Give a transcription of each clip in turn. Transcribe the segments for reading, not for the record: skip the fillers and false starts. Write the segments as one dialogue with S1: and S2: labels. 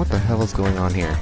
S1: What the hell is going on here?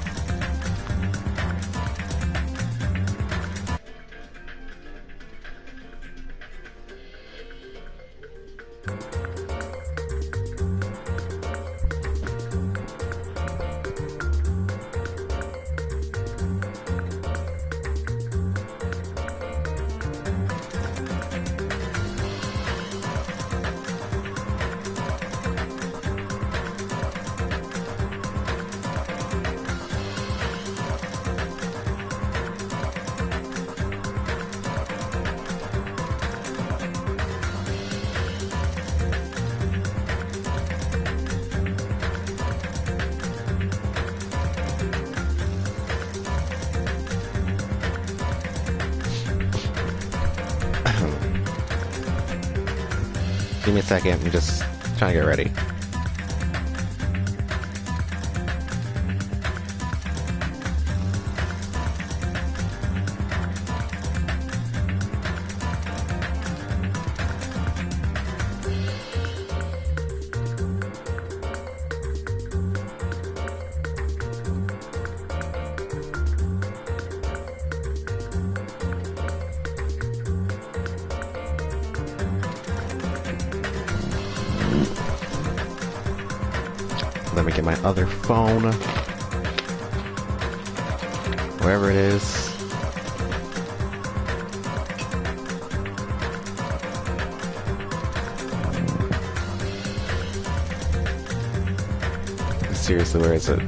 S1: Give me a second, I'm just trying to get ready. Let me get my other phone. Wherever it is. Seriously, where is it?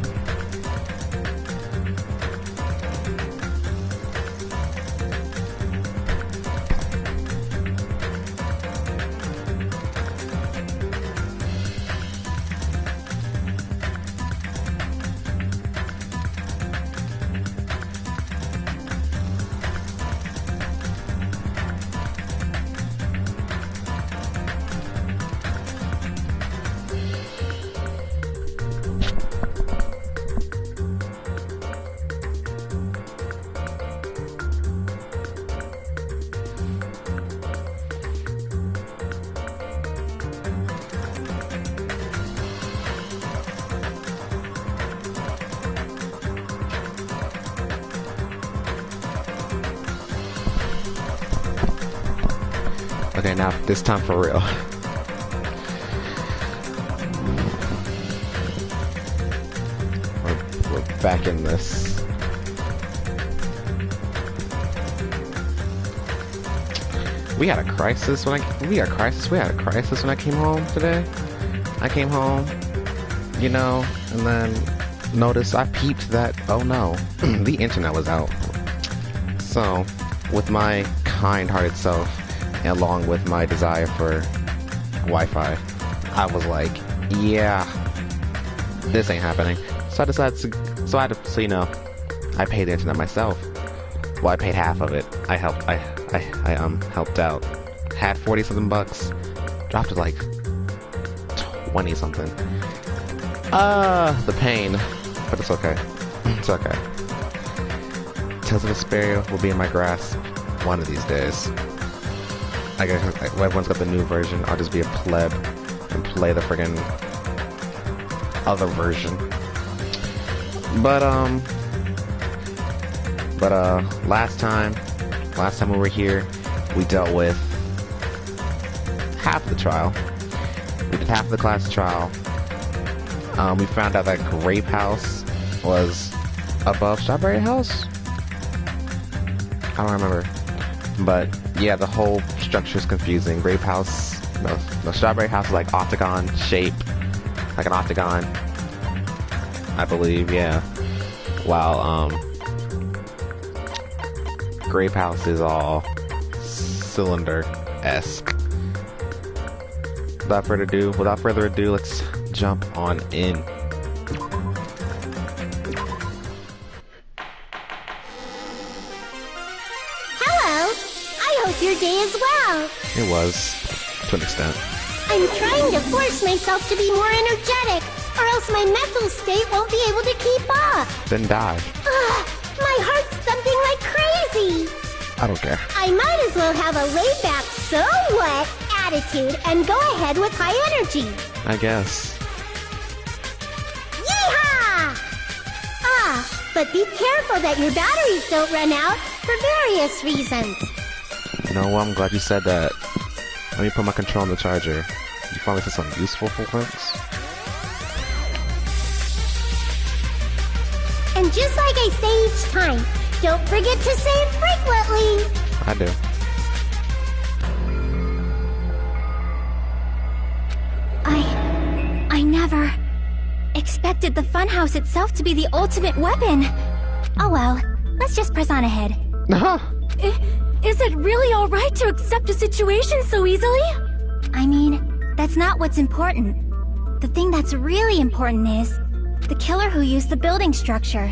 S1: Okay, now this time for real. We're back in this. We had a crisis when we had a crisis when I came home today. I came home, you know, and then noticed I peeped that, oh no, the internet was out. So, with my kind-hearted self, along with my desire for Wi-Fi, I was like, yeah, this ain't happening. So I decided to, so you know, I paid the internet myself. Well, I paid half of it. I helped out. Had 40-something bucks, dropped to like 20-something. The pain, but it's okay. It's okay. Tales of Vesperia will be in my grasp one of these days. I guess everyone's got the new version. I'll just be a pleb and play the friggin' other version. But last time we were here, we dealt with half the trial. We did half of the class trial. We found out that Grape House was above Strawberry House? I don't remember. But yeah, the whole structure is confusing. Grape House, no, Strawberry House is like octagon shape, like an octagon, I believe, yeah. While Grape House is all cylinder-esque. Without further ado, let's jump on in.
S2: Your day as well.
S1: It was, to an extent.
S2: I'm trying to force myself to be more energetic, or else my mental state won't be able to keep up.
S1: Then die.
S2: My heart's thumping like crazy.
S1: I don't care.
S2: I might as well have a laid-back, so what attitude and go ahead with high energy.
S1: I guess.
S2: Yeehaw! But be careful that your batteries don't run out for various reasons.
S1: You know what? I'm glad you said that. Let me put my control on the charger. You finally said something useful for once.
S2: And just like I say each time, don't forget to save frequently.
S1: I do.
S3: I never expected the funhouse itself to be the ultimate weapon. Oh well, let's just press on ahead. Is it really alright to accept a situation so easily? I mean, that's not what's important. The thing that's really important is the killer who used the building structure.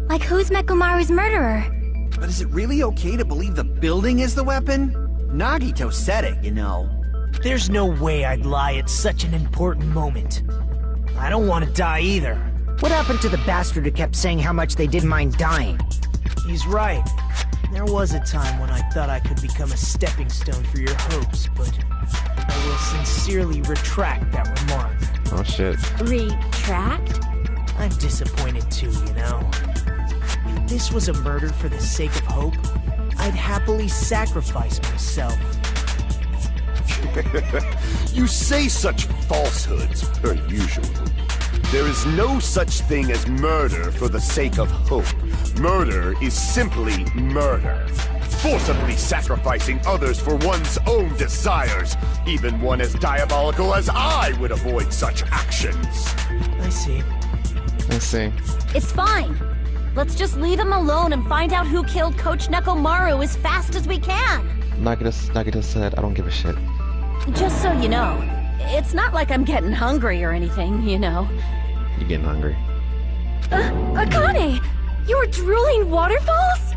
S3: Like, who's Mekomaru's murderer?
S4: But is it really okay to believe the building is the weapon? Nagito said it, you know.
S5: There's no way I'd lie at such an important moment. I don't want to die either.
S6: What happened to the bastard who kept saying how much they didn't mind dying?
S5: He's right. There was a time when I thought I could become a stepping stone for your hopes, but I will sincerely retract that remark.
S1: Oh shit.
S3: Retract?
S5: I'm disappointed too, you know. If this was a murder for the sake of hope, I'd happily sacrifice myself.
S7: You say such falsehoods, per usual. There is no such thing as murder for the sake of hope. Murder is simply murder. Forcibly sacrificing others for one's own desires. Even one as diabolical as I would avoid such actions.
S5: I see.
S1: Let's see.
S8: It's fine. Let's just leave him alone and find out who killed Coach Nekomaru as fast as we can.
S1: Nagito said, I don't give a shit.
S8: Just so you know, it's not like I'm getting hungry or anything, you know.
S1: You getting hungry?
S3: Akane! You were drooling waterfalls?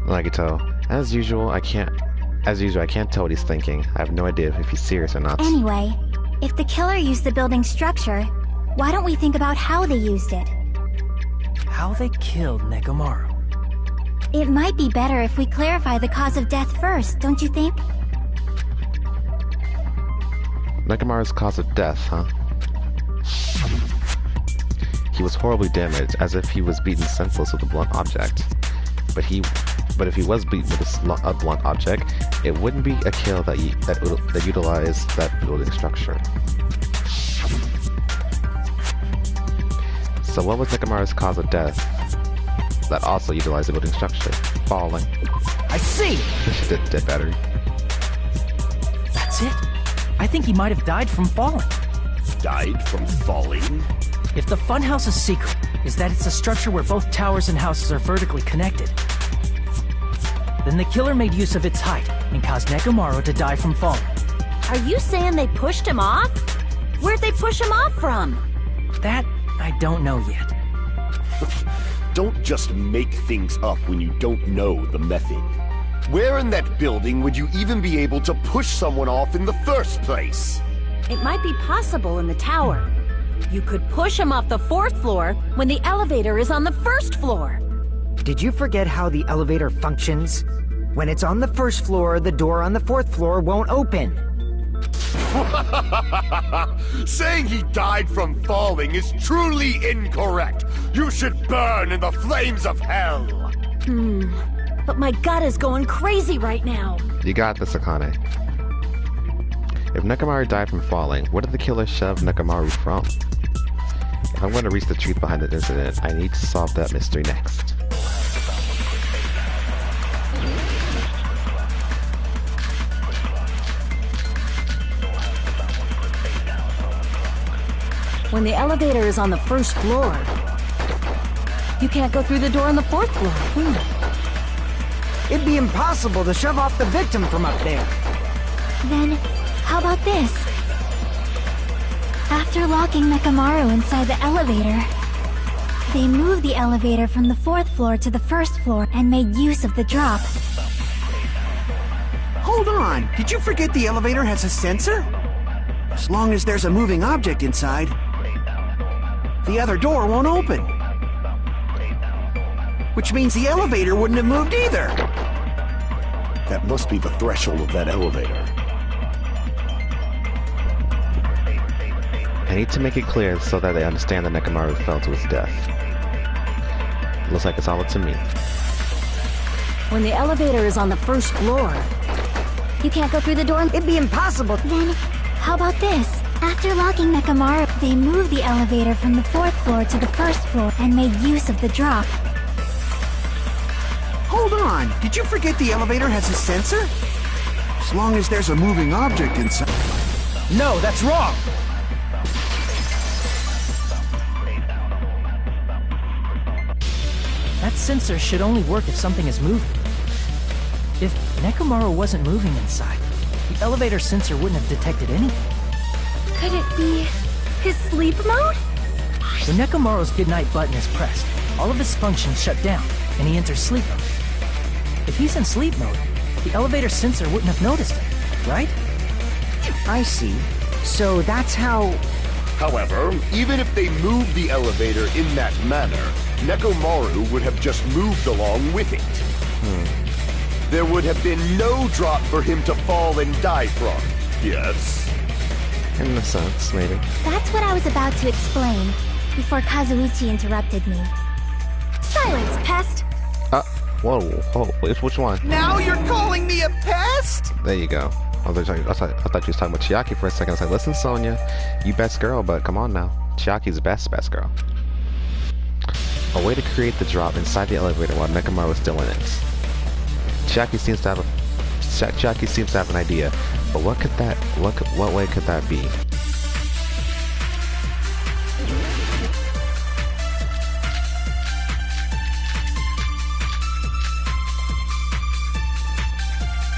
S1: Nagito, as usual, I can't tell what he's thinking. I have no idea if he's serious or not.
S3: Anyway, if the killer used the building structure, why don't we think about how they used it?
S5: How they killed Nekomaru.
S3: It might be better if we clarify the cause of death first, don't you think?
S1: Nekomaru's cause of death, huh? He was horribly damaged, as if he was beaten senseless with a blunt object. But if he was beaten with a blunt object, it wouldn't be a kill that utilized that building structure. So what was Nekomaru's cause of death that also utilized the building structure? Falling.
S6: I see!
S1: Dead battery.
S5: That's it? I think he might have died from falling.
S7: Died from falling?
S5: If the funhouse's secret is that it's a structure where both towers and houses are vertically connected, then the killer made use of its height and caused Nekomaru to die from falling.
S8: Are you saying they pushed him off? Where'd they push him off from?
S5: That, I don't know yet.
S7: Don't just make things up when you don't know the method. Where in that building would you even be able to push someone off in the first place?
S8: It might be possible in the tower. You could push him off the 4th floor when the elevator is on the 1st floor.
S6: Did you forget how the elevator functions? When it's on the 1st floor, the door on the 4th floor won't open.
S7: Saying he died from falling is truly incorrect. You should burn in the flames of hell.
S8: But my gut is going crazy right now.
S1: You got this, Akane. If Nekomaru died from falling, where did the killer shove Nekomaru from? If I'm going to reach the truth behind the incident, I need to solve that mystery next.
S8: When the elevator is on the 1st floor, you can't go through the door on the 4th floor.
S6: It'd be impossible to shove off the victim from up there.
S3: Then, how about this? After locking Nekomaru inside the elevator, they moved the elevator from the 4th floor to the 1st floor and made use of the drop.
S4: Hold on! Did you forget the elevator has a sensor? As long as there's a moving object inside, the other door won't open. Which means the elevator wouldn't have moved either.
S7: That must be the threshold of that elevator.
S1: I need to make it clear so that they understand that Nekomaru fell to his death. Looks like it's all up to me.
S8: When the elevator is on the first floor...
S3: You can't go through the door?
S6: It'd be impossible.
S3: Then, how about this? After locking Nekomaru, they moved the elevator from the 4th floor to the 1st floor and made use of the drop.
S4: Hold on, did you forget the elevator has a sensor? As long as there's a moving object inside...
S5: No, that's wrong! That sensor should only work if something is moving. If Nekomaru wasn't moving inside, the elevator sensor wouldn't have detected anything.
S3: Could it be his sleep mode?
S5: When Nekomaru's goodnight button is pressed, all of his functions shut down, and he enters sleep mode. If he's in sleep mode, the elevator sensor wouldn't have noticed it, right?
S6: I see. So that's how...
S7: However, even if they moved the elevator in that manner, Nekomaru would have just moved along with it. There would have been no drop for him to fall and die from. Yes?
S1: In a sense, maybe.
S3: That's what I was about to explain, before Kazuichi interrupted me. Silence, pest!
S1: Whoa, which one?
S4: Now you're calling me a pest?
S1: There you go. I thought you was talking about Chiaki for a second. I was like, listen, Sonya, you best girl, but come on now. Chiaki's best girl. A way to create the drop inside the elevator while Nekomaru is still in it. Chiaki seems to have an idea, but what way could that be?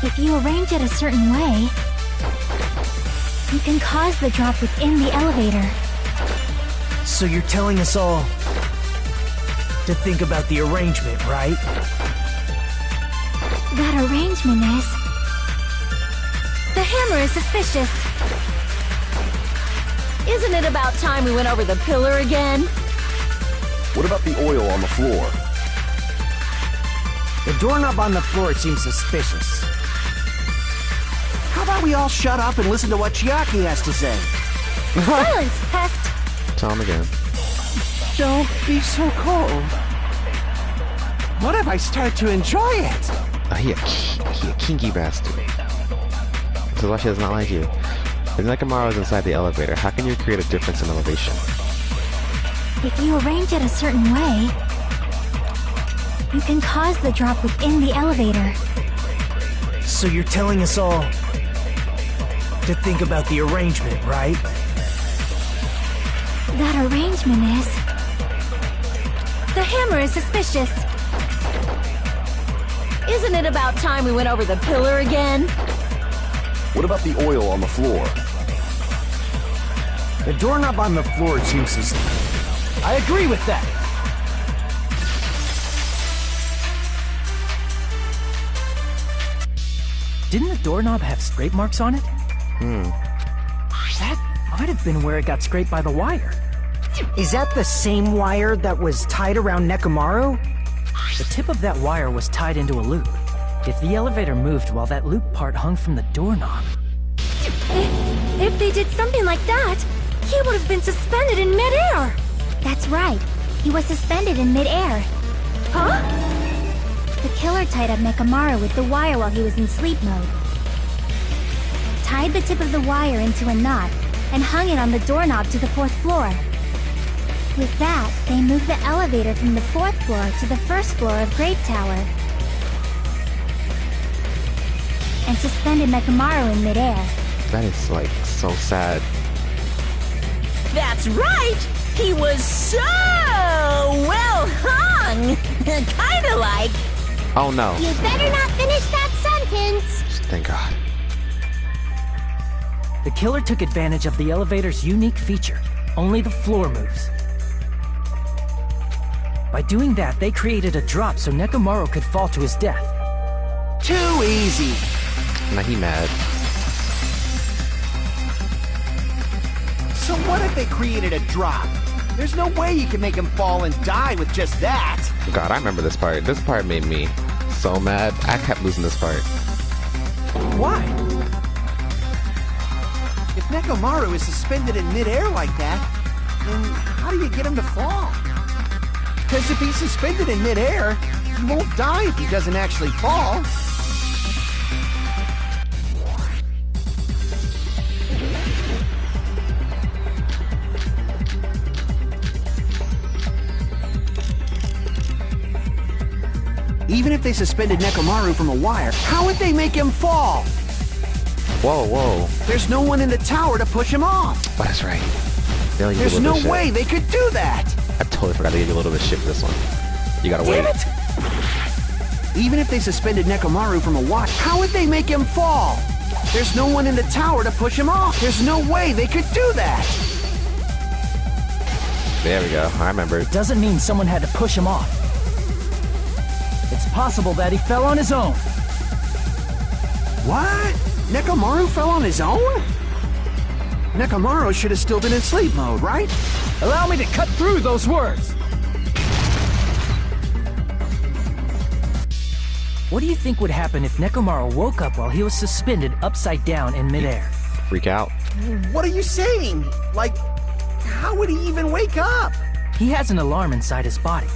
S3: If you arrange it a certain way, you can cause the drop within the elevator.
S5: So you're telling us all to think about the arrangement, right?
S3: That arrangement is... The hammer is suspicious.
S8: Isn't it about time we went over the pillar again?
S7: What about the oil on the floor?
S6: The doorknob on the floor seems suspicious.
S4: How about we all shut up and listen to what Chiaki has to say?
S3: Silence, pest!
S1: Tell him again.
S4: Don't be so cold. What if I start to enjoy it?
S1: Oh, he a kinky bastard. This is why she does not like you. If Nekomaru is inside the elevator, how can you create a difference in elevation?
S3: If you arrange it a certain way, you can cause the drop within the elevator.
S5: So you're telling us all to think about the arrangement, right?
S3: That arrangement is... The hammer is suspicious.
S8: Isn't it about time we went over the pillar again?
S7: What about the oil on the floor?
S6: The doorknob on the floor seems suspicious.
S5: I agree with that. Didn't the doorknob have scrape marks on it? That might have been where it got scraped by the wire.
S6: Is that the same wire that was tied around Nekomaru?
S5: The tip of that wire was tied into a loop. If the elevator moved while that loop part hung from the doorknob...
S3: If they did something like that, he would have been suspended in midair! That's right. He was suspended in midair. Huh? The killer tied up Nekomaru with the wire while he was in sleep mode. Tied the tip of the wire into a knot and hung it on the doorknob to the 4th floor. With that, they moved the elevator from the 4th floor to the 1st floor of Great Tower. And suspended Nekomaru in midair.
S1: That is, like, so sad.
S8: That's right! He was so well hung! Kinda like...
S1: Oh no.
S2: You better not finish that sentence!
S1: Thank God.
S5: The killer took advantage of the elevator's unique feature. Only the floor moves. By doing that, they created a drop so Nekomaru could fall to his death.
S4: Too easy.
S1: Now he mad.
S4: So what if they created a drop? There's no way you can make him fall and die with just that.
S1: God, I remember this part. This part made me so mad. I kept losing this part.
S5: Why?
S4: If Nekomaru is suspended in midair like that, then how do you get him to fall? Because if he's suspended in midair, he won't die if he doesn't actually fall. Even if they suspended Nekomaru from a wire, how would they make him fall?
S1: Whoa, whoa.
S4: There's no one in the tower to push him off.
S1: Oh, that's right.
S4: There's no way they could do that.
S1: I totally forgot to give you a little bit of shit for this one. You gotta wait.
S4: Damn it! Even if they suspended Nekomaru from a wire, how would they make him fall? There's no one in the tower to push him off. There's no way they could do that.
S1: There we go. I remember.
S5: It doesn't mean someone had to push him off. It's possible that he fell on his own.
S4: What? Nekomaru fell on his own? Nekomaru should have still been in sleep mode, right?
S5: Allow me to cut through those words. What do you think would happen if Nekomaru woke up while he was suspended upside down in midair?
S1: Freak out.
S4: What are you saying? Like, how would he even wake up?
S5: He has an alarm inside his body.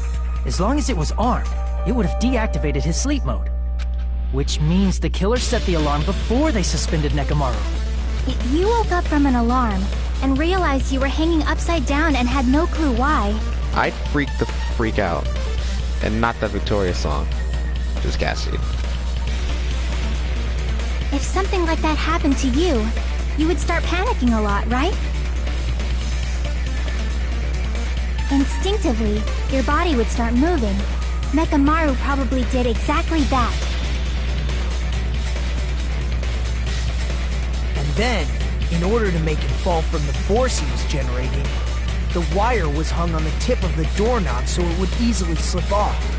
S5: As long as it was armed, it would have deactivated his sleep mode. Which means the killer set the alarm before they suspended Nekomaru.
S3: You woke up from an alarm and realized you were hanging upside down and had no clue why.
S1: I'd freak the freak out. And not that Victoria song. Just Cassidy.
S3: If something like that happened to you, you would start panicking a lot, right? Instinctively, your body would start moving. Nekomaru probably did exactly that.
S9: And then, in order to make him fall from the force he was generating, the wire was hung on the tip of the doorknob so it would easily slip off.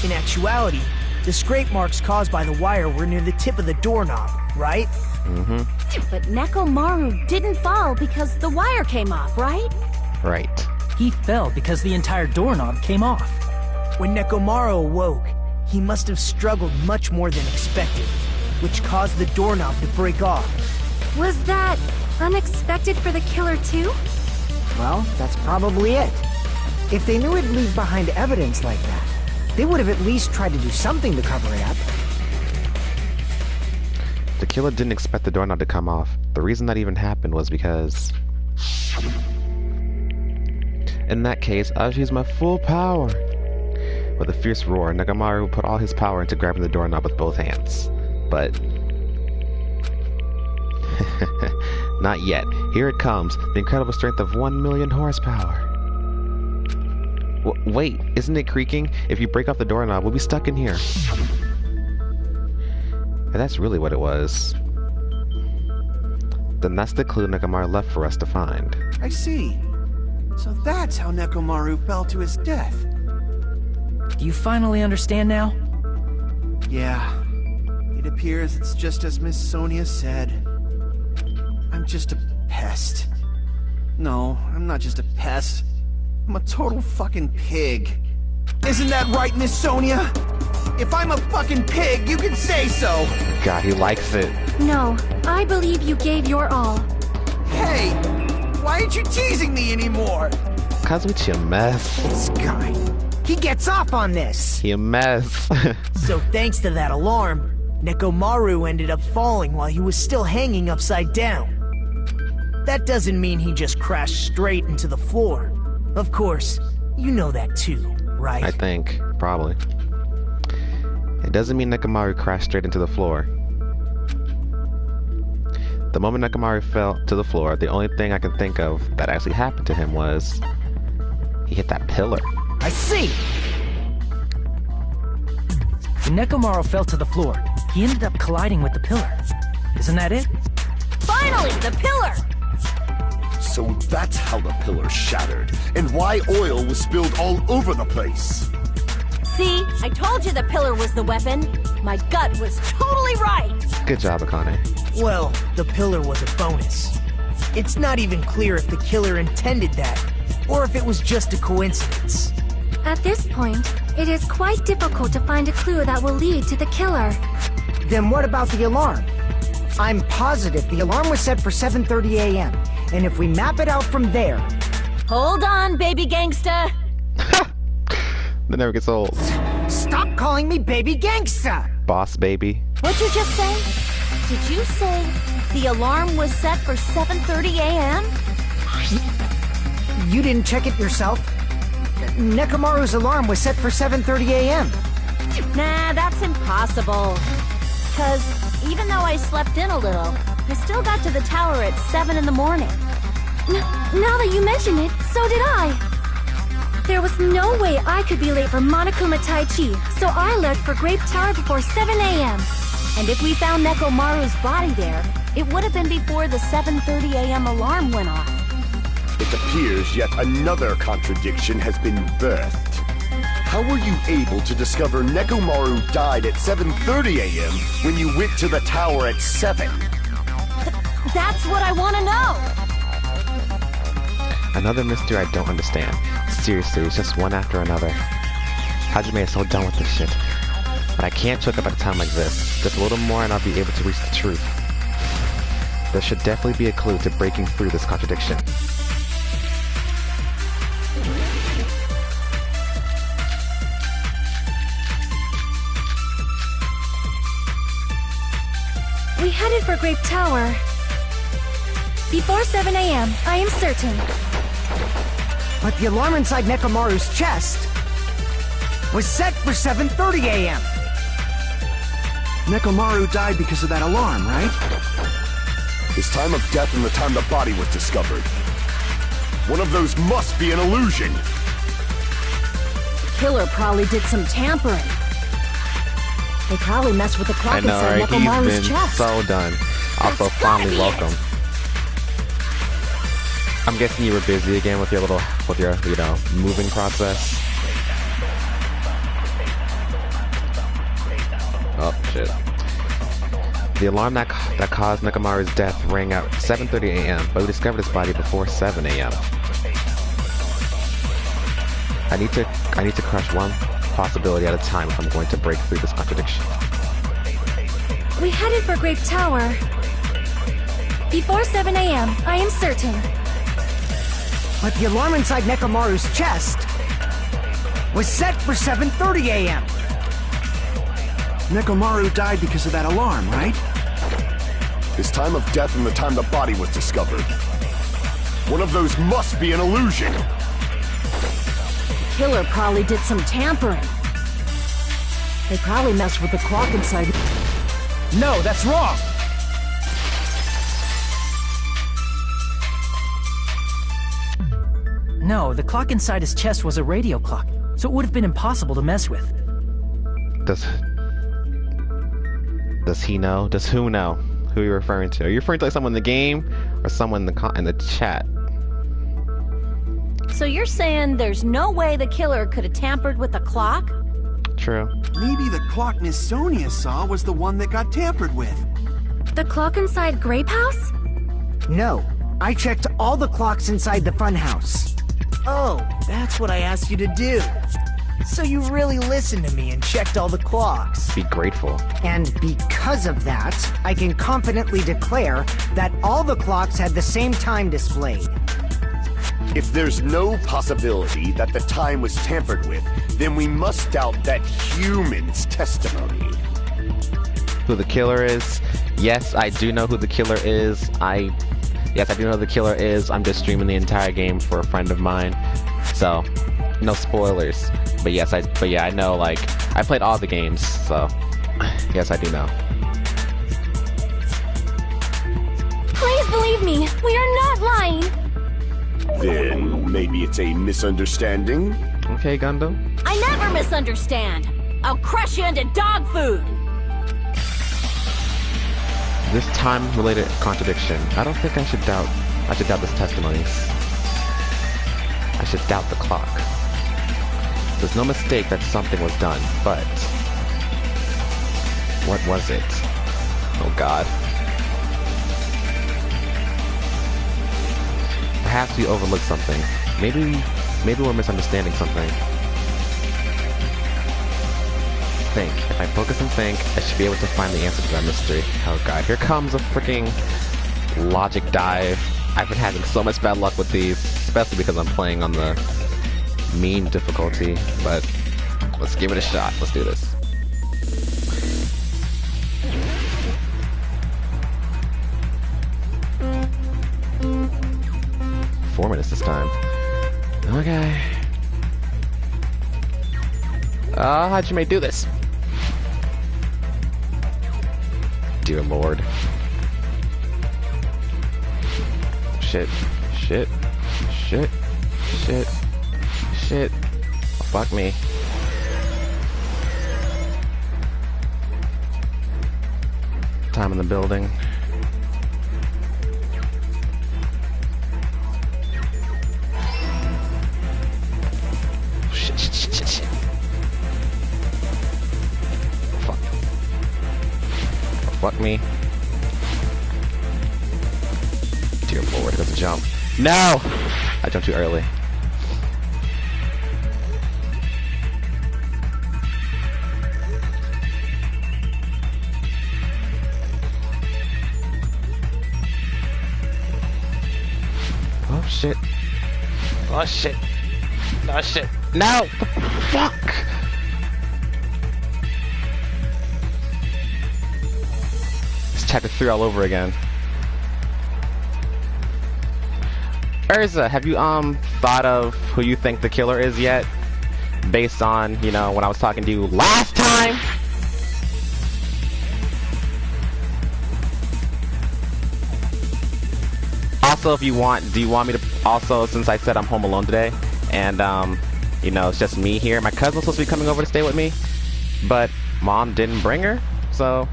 S9: In actuality, the scrape marks caused by the wire were near the tip of the doorknob, right?
S1: Mm-hmm.
S8: But Nekomaru didn't fall because the wire came off, right?
S1: Right.
S5: He fell because the entire doorknob came off.
S9: When Nekomaru awoke, he must have struggled much more than expected, which caused the doorknob to break off.
S3: Was that unexpected for the killer too?
S6: Well, that's probably it. If they knew it'd leave behind evidence like that, they would have at least tried to do something to cover it up.
S1: The killer didn't expect the doorknob to come off. The reason that even happened was because... in that case, I would use my full power. With a fierce roar, Nekomaru put all his power into grabbing the doorknob with both hands. But... not yet. Here it comes, the incredible strength of 1 million horsepower. Wait, isn't it creaking? If you break off the doorknob, we'll be stuck in here. And that's really what it was. Then that's the clue Nekomaru left for us to find.
S4: I see. So that's how Nekomaru fell to his death.
S5: Do you finally understand now?
S4: Yeah. It appears it's just as Miss Sonia said. I'm just a pest. No, I'm not just a pest. I'm a total fucking pig. Isn't that right, Miss Sonia? If I'm a fucking pig, you can say so!
S1: God, he likes it.
S3: No, I believe you gave your all.
S4: Hey! Why aren't you teasing me anymore?
S1: Cause with your mess.
S6: This guy. He gets off on this!
S1: You mess.
S9: So thanks to that alarm, Nekomaru ended up falling while he was still hanging upside down. That doesn't mean he just crashed straight into the floor. Of course, you know that too, right?
S1: I think. Probably. It doesn't mean Nekomaru crashed straight into the floor. The moment Nekomaru fell to the floor, the only thing I can think of that actually happened to him was... he hit that pillar.
S9: I see!
S5: When Nekomaru fell to the floor, he ended up colliding with the pillar. Isn't that it?
S8: Finally, the pillar!
S7: So that's how the pillar shattered, and why oil was spilled all over the place.
S8: See, I told you the pillar was the weapon. My gut was totally right.
S1: Good job, Akane.
S9: Well, the pillar was a bonus. It's not even clear if the killer intended that, or if it was just a coincidence.
S3: At this point, it is quite difficult to find a clue that will lead to the killer.
S6: Then what about the alarm? I'm positive the alarm was set for 7:30 a.m. And if we map it out from there...
S8: Hold on, baby gangsta.
S1: That never gets old.
S6: Stop calling me baby gangsta!
S1: Boss baby.
S8: What'd you just say? Did you say the alarm was set for 7:30 a.m.?
S6: You didn't check it yourself? Nekomaru's alarm was set for 7:30 a.m.
S8: Nah, that's impossible. 'Cause even though I slept in a little, I still got to the tower at 7 in the morning.
S3: Now that you mention it, so did I. There was no way I could be late for Monokuma Tai Chi, so I left for Grape Tower before 7 a.m.
S8: And if we found Nekomaru's body there, it would have been before the 7:30 a.m. alarm went off.
S7: It appears yet another contradiction has been birthed. How were you able to discover Nekomaru died at 7:30 a.m. when you went to the tower at 7?
S8: That's what I want to know!
S1: Another mystery I don't understand. Seriously, it's just one after another. Hajime is so done with this shit. But I can't choke up at a time like this. Just a little more and I'll be able to reach the truth. There should definitely be a clue to breaking through this contradiction.
S3: We headed for Grape Tower before 7 a.m., I am certain.
S6: But the alarm inside Nekomaru's chest was set for 7:30 a.m.
S4: Nekomaru died because of that alarm, right?
S7: His time of death and the time the body was discovered. One of those must be an illusion.
S8: The killer probably did some tampering. They probably messed with the clock
S1: I know,
S8: inside
S1: right?
S8: Nekomaru's
S1: He's been
S8: chest.
S1: so done. Also, finally welcome. I'm guessing you were busy again with your moving process. Oh, shit. The alarm that caused Nekomaru's death rang out 7:30 a.m., but we discovered his body before 7 a.m. I need to crush one possibility at a time if I'm going to break through this contradiction.
S3: We headed for Grape Tower before 7 a.m., I am certain.
S6: But the alarm inside Nekomaru's chest was set for 7:30 a.m.
S4: Nekomaru died because of that alarm, right?
S7: His time of death and the time the body was discovered. One of those must be an illusion.
S8: The killer probably did some tampering. They probably messed with the clock inside.
S5: No, that's wrong! No, the clock inside his chest was a radio clock, so it would have been impossible to mess with.
S1: Does he know? Does who know? Who are you referring to? Are you referring to like someone in the game or someone in the chat?
S8: So you're saying there's no way the killer could have tampered with the clock?
S1: True.
S4: Maybe the clock Miss Sonia saw was the one that got tampered with.
S3: The clock inside Grape House?
S6: No, I checked all the clocks inside the funhouse.
S9: Oh, that's what I asked you to do. So you really listened to me and checked all the clocks.
S1: Be grateful.
S6: And because of that, I can confidently declare that all the clocks had the same time displayed.
S7: If there's no possibility that the time was tampered with, then we must doubt that human's testimony.
S1: Who the killer is? Yes, I do know who the killer is. Yes, I do know who the killer is. I'm just streaming the entire game for a friend of mine, so no spoilers. But yes, I know. Like, I played all the games, so yes, I do know.
S3: Please believe me, we are not lying.
S7: Then maybe it's a misunderstanding?
S1: Okay, Gundam.
S8: I never misunderstand. I'll crush you into dog food.
S1: This time-related contradiction. I don't think I should doubt this testimonies. I should doubt the clock. There's no mistake that something was done, but what was it? Oh God. Perhaps we overlooked something. Maybe we're misunderstanding something. think. If I focus and think, I should be able to find the answer to that mystery. Oh god, here comes a freaking logic dive. I've been having so much bad luck with these, especially because I'm playing on the mean difficulty, but let's give it a shot. Let's do this. Four minutes this time. Okay. How'd you do this? Dear Lord. Shit. Shit. Shit. Shit. Shit. Fuck me. Time in the building. Shit, shit, shit, shit, shit. Fuck. Fuck me. Dear Lord, it doesn't jump. No! I jumped too early. Oh shit. Oh shit. Oh shit. No! Fuck! It's chapter 3 all over again. Urza, have you thought of who you think the killer is yet? Based on, you know, when I was talking to you last time? Also, if you want, do you want me to also, since I said I'm home alone today, and you know, it's just me here. My cousin was supposed to be coming over to stay with me, but mom didn't bring her, so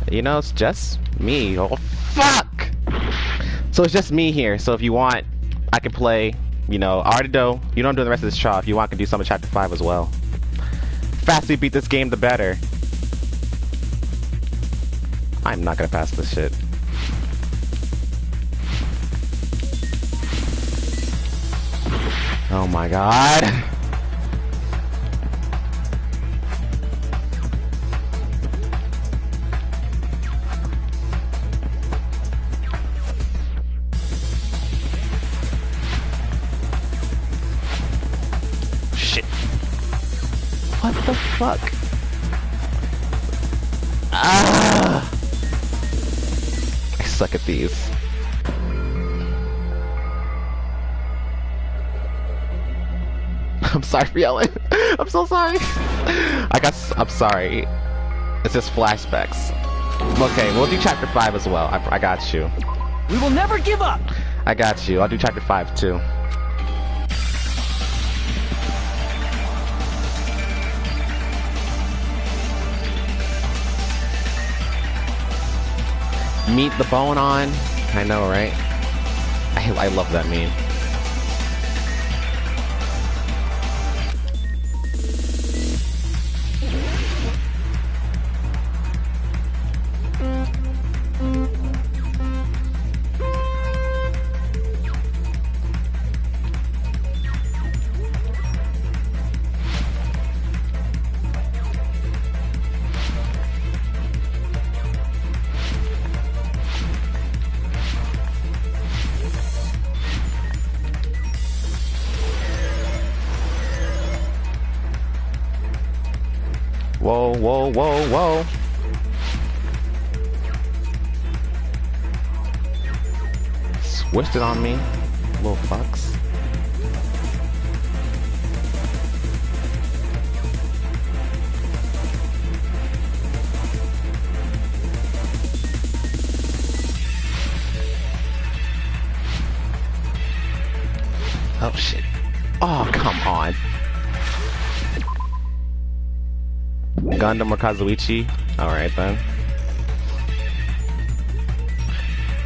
S1: you know, it's just me. Oh fuck! So it's just me here. So if you want, I can play. You know, I already know. You know, I'm doing the rest of this trial. If you want, I can do some of chapter 5 as well. Faster we beat this game, the better. I'm not gonna pass this shit. Oh my god. Shit. What the fuck? Ah! I suck at these. I'm sorry for yelling. I'm so sorry. I'm sorry. It's just flashbacks. Okay, we'll do chapter 5 as well. I got you.
S9: We will never give up.
S1: I got you. I'll do chapter 5 too. Meet the bone on. I know, right? I love that meme. Whoa, whoa, whoa, whoa. Swished it on me, little fucks. Oh shit. Oh, come on. Gundam or Kazuichi? Alright then.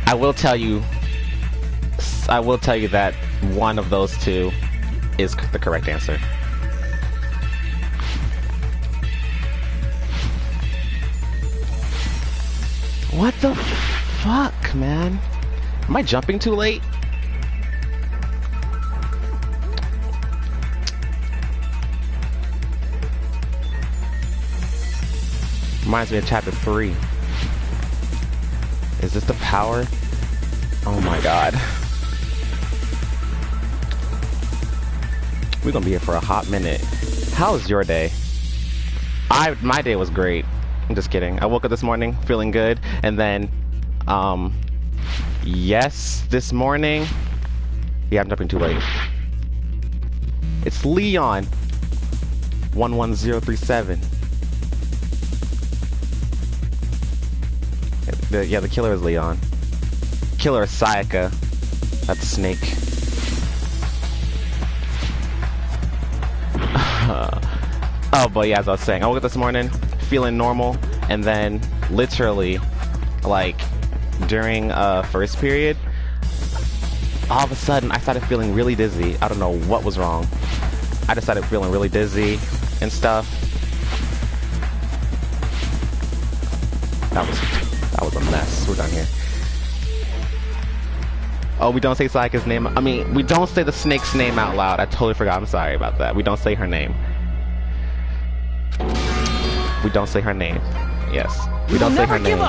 S1: I will tell you that one of those two is the correct answer. What the fuck, man? Am I jumping too late? Reminds me of chapter 3. Is this the power? Oh my god. We're gonna be here for a hot minute. How was your day? My day was great. I'm just kidding. I woke up this morning feeling good, and then, yes, this morning. Yeah, I'm jumping too late. It's Leon. 11037. Yeah, the killer is Leon. Killer is Sayaka. That's Snake. Oh, but yeah, as I was saying, I woke up this morning feeling normal, and then literally, like, during first period, all of a sudden I started feeling really dizzy. I don't know what was wrong. I just started feeling really dizzy and stuff. That was a mess. We're done here. Oh, we don't say Sayaka's name. I mean, we don't say the snake's name out loud. I totally forgot. I'm sorry about that. We don't say her name. We don't say her name. Yes. We don't say her name.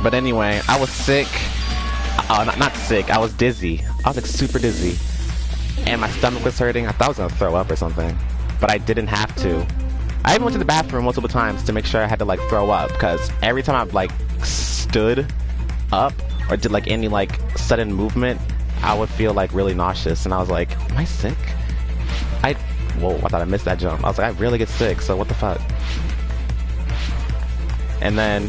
S1: But anyway, I was sick. Not sick. I was dizzy. I was like super dizzy. And my stomach was hurting. I thought I was gonna throw up or something. But I didn't have to. I even went to the bathroom multiple times to make sure I had to like throw up, because every time I like stood up or did like any like sudden movement, I would feel like really nauseous, and I was like, am I sick? Whoa, I thought I missed that jump. I was like, I really get sick, so what the fuck? And then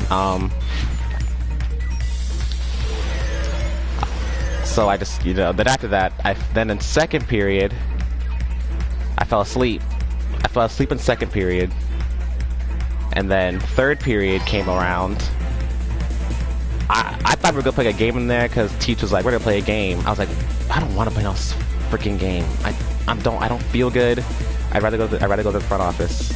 S1: so I just, you know, then after that, then in second period I fell asleep. I fell asleep in second period, and then third period came around. I thought we were gonna play a game in there because teacher was like, we're gonna play a game. I was like, I don't want to play no freaking game. I don't feel good. I'd rather go to the front office.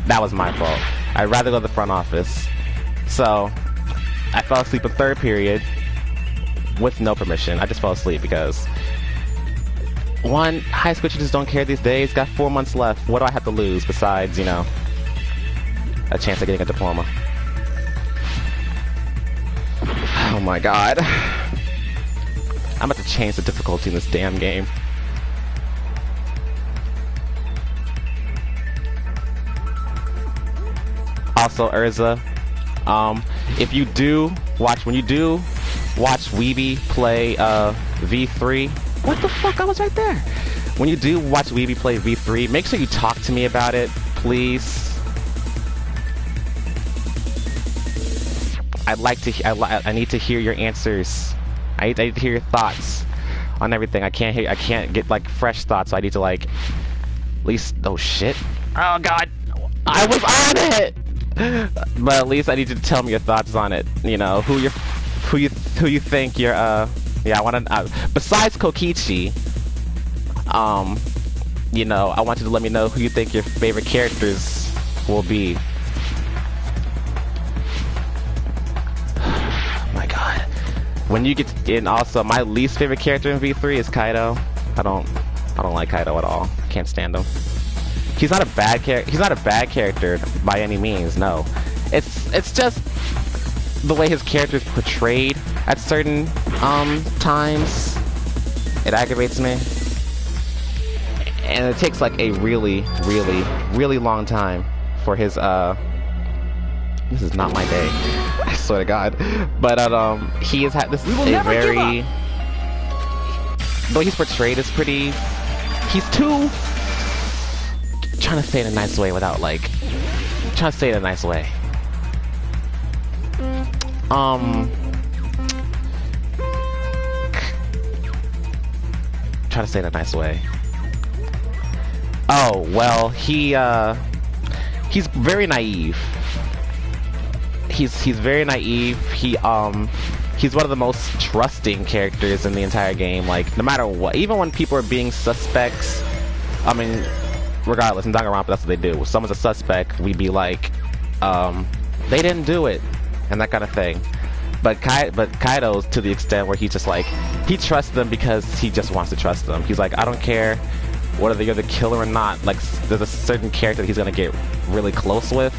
S1: That was my fault. I'd rather go to the front office. So I fell asleep in third period with no permission. I just fell asleep because, one, high school teachers don't care these days. Got 4 months left. What do I have to lose besides, you know, a chance of getting a diploma? Oh my god. I'm about to change the difficulty in this damn game. Also, Urza, when you do watch Weeby play V3, what the fuck? I was right there. When you do watch Weeby play V3, make sure you talk to me about it, please. I need to hear your answers. I need to hear your thoughts on everything. I can't get like fresh thoughts, so I need to like at least, oh shit. Oh god. I was on it. But at least I need you to tell me your thoughts on it. You know, who you think you're yeah, I want to besides Kokichi, you know, I want you to let me know who you think your favorite characters will be. My god. When you get to, and also my least favorite character in V3 is Kaido. I don't like Kaido at all. Can't stand him. He's not a bad character. He's not a bad character by any means. No, it's just the way his character is portrayed at certain times. It aggravates me, and it takes like a really long time for his This is not my day. I swear to God. But he has had this a very. The way he's portrayed is pretty. He's too. Trying to say it in a nice way without like. Trying to say it in a nice way. Try to say it in a nice way. Oh well, he's very naive. He's very naive. He's one of the most trusting characters in the entire game. Like, no matter what, even when people are being suspects, I mean, regardless, in Danganronpa, that's what they do. When someone's a suspect, we'd be like, they didn't do it, and that kind of thing. But Kaido's to the extent where he's just like, he trusts them because he just wants to trust them. He's like, I don't care whether you're the killer or not. Like, there's a certain character that he's gonna get really close with,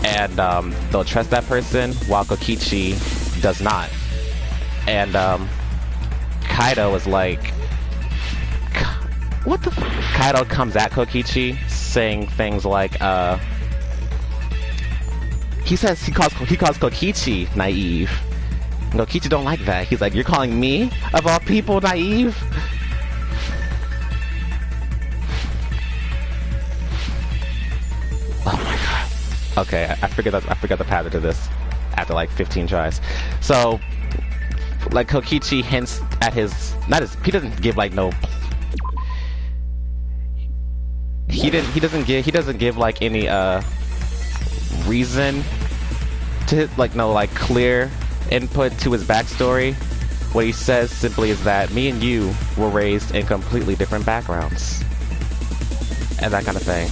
S1: and they'll trust that person, while Kokichi does not. And Kaido is like, what the f? Kaido comes at Kokichi saying things like, he calls Kokichi naive. And Kokichi don't like that. He's like, you're calling me, of all people, naive? Oh my god. Okay, I forgot the pattern to this after like 15 tries. So, like, Kokichi hints at he doesn't give like no. He doesn't give like any reason to, like, no, like, clear input to his backstory. What he says simply is that me and you were raised in completely different backgrounds and that kind of thing.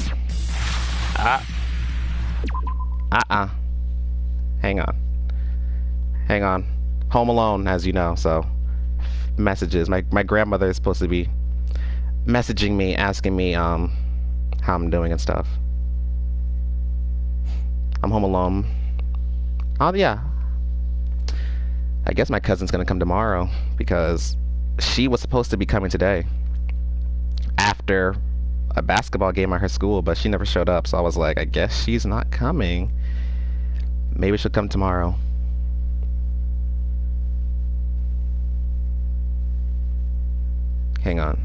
S1: Hang on. Home alone, as you know, so messages. My grandmother is supposed to be messaging me, asking me how I'm doing and stuff. I'm home alone. Oh yeah. I guess my cousin's gonna come tomorrow because she was supposed to be coming today after a basketball game at her school, but she never showed up, so I was like, I guess she's not coming. Maybe she'll come tomorrow. Hang on.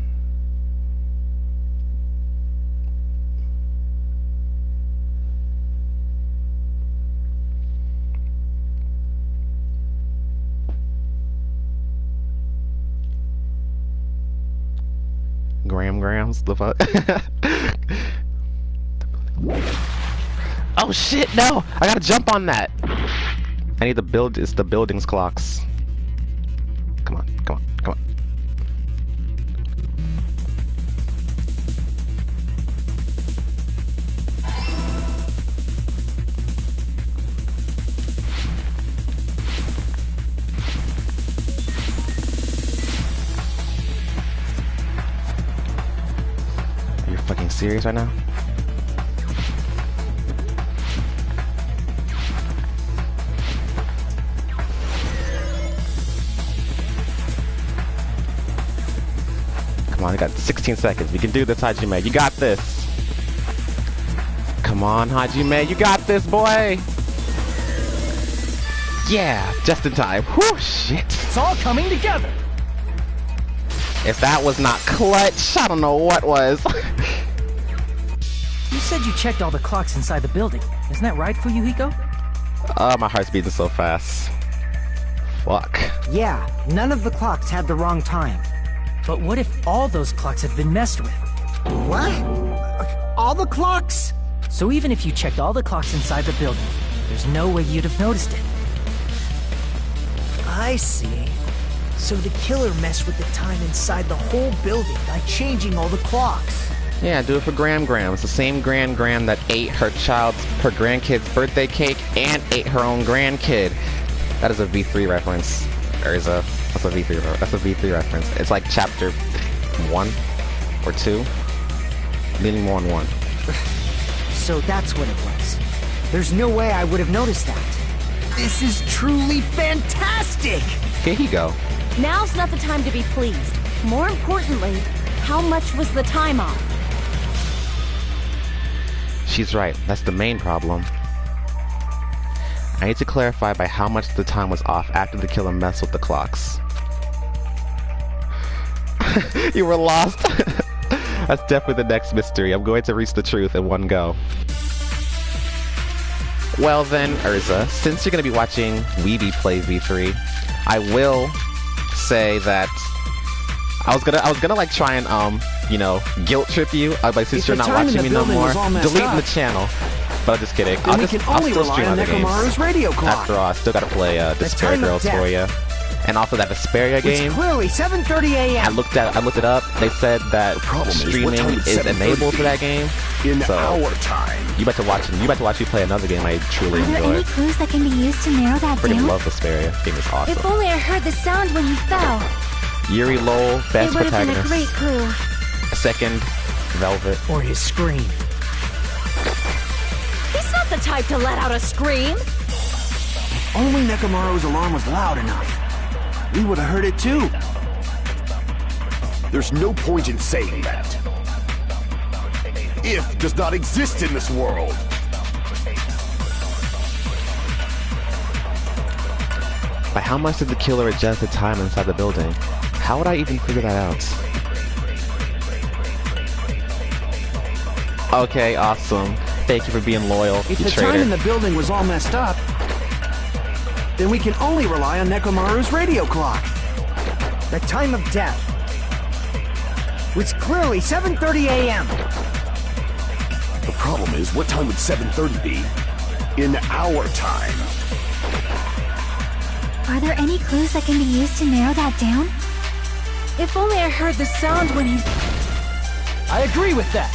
S1: Grams, the fuck? Oh shit, no! I gotta jump on that! I need it's the building's clocks. Come on. Are you fucking serious right now? Come on, I got 16 seconds. We can do this, Hajime. You got this. Come on, Hajime. You got this, boy. Yeah, just in time. Whew, shit.
S9: It's all coming together.
S1: If that was not clutch, I don't know what was.
S5: You said you checked all the clocks inside the building. Isn't that right, Fuyuhiko?
S1: Oh, my heart's beating so fast. Fuck.
S6: Yeah, none of the clocks had the wrong time.
S5: But what if all those clocks have been messed with?
S6: What? All the clocks?
S5: So even if you checked all the clocks inside the building, there's no way you'd have noticed it.
S9: I see. So the killer messed with the time inside the whole building by changing all the clocks.
S1: Yeah, do it for Gram. It's the same Gram that ate her grandkid's birthday cake and ate her own grandkid. That is a V3 reference. That's a V3 reference. It's like chapter 1 or 2, leaning more on 1.
S6: So that's what it was. There's no way I would have noticed that.
S9: This is truly fantastic!
S1: Here you go.
S8: Now's not the time to be pleased. More importantly, how much was the time off?
S1: She's right. That's the main problem. I need to clarify by how much the time was off after the killer messed with the clocks. You were lost. That's definitely the next mystery. I'm going to reach the truth in one go. Well then, Urza, since you're going to be watching Weeby play V3, I will say that I was gonna like try and you know, guilt trip you by since you're not watching me no more, deleting the channel. But I'm just kidding. I'll still stream other games.
S6: Radio clock.
S1: After all, I still gotta play Despair Girls for you. And also that Vesperia game.
S6: It's clearly 7:30 a.m.
S1: I looked it up. They said that streaming is enabled for that game.
S7: In
S1: so
S7: our time.
S1: You better watch me play another game I truly
S3: Are there
S1: enjoy.
S3: any clues that can be used to narrow that
S1: Freaking
S3: down?
S1: love Vesperia. Game is awesome.
S3: If only I heard the sound when you fell.
S1: Yuri Lowell, best
S3: It would have been a
S1: protagonist.
S3: great clue.
S1: Second Velvet.
S5: Or his scream.
S8: He's not the type to let out a scream.
S4: Only Nekomaru's alarm was loud enough. We would have heard it too.
S7: There's no point in saying that. If does not exist in this world.
S1: By how much did the killer adjust the time inside the building? How would I even figure that out? Okay, awesome. Thank you for being loyal,
S4: If
S1: you
S4: the
S1: traitor.
S4: time in the building was all messed up, then we can only rely on Nekomaru's radio clock.
S6: The time of death was clearly 7:30 a.m.
S7: The problem is, what time would 7:30 be? In our time.
S3: Are there any clues that can be used to narrow that down?
S8: If only I heard the sound when he...
S5: I agree with that.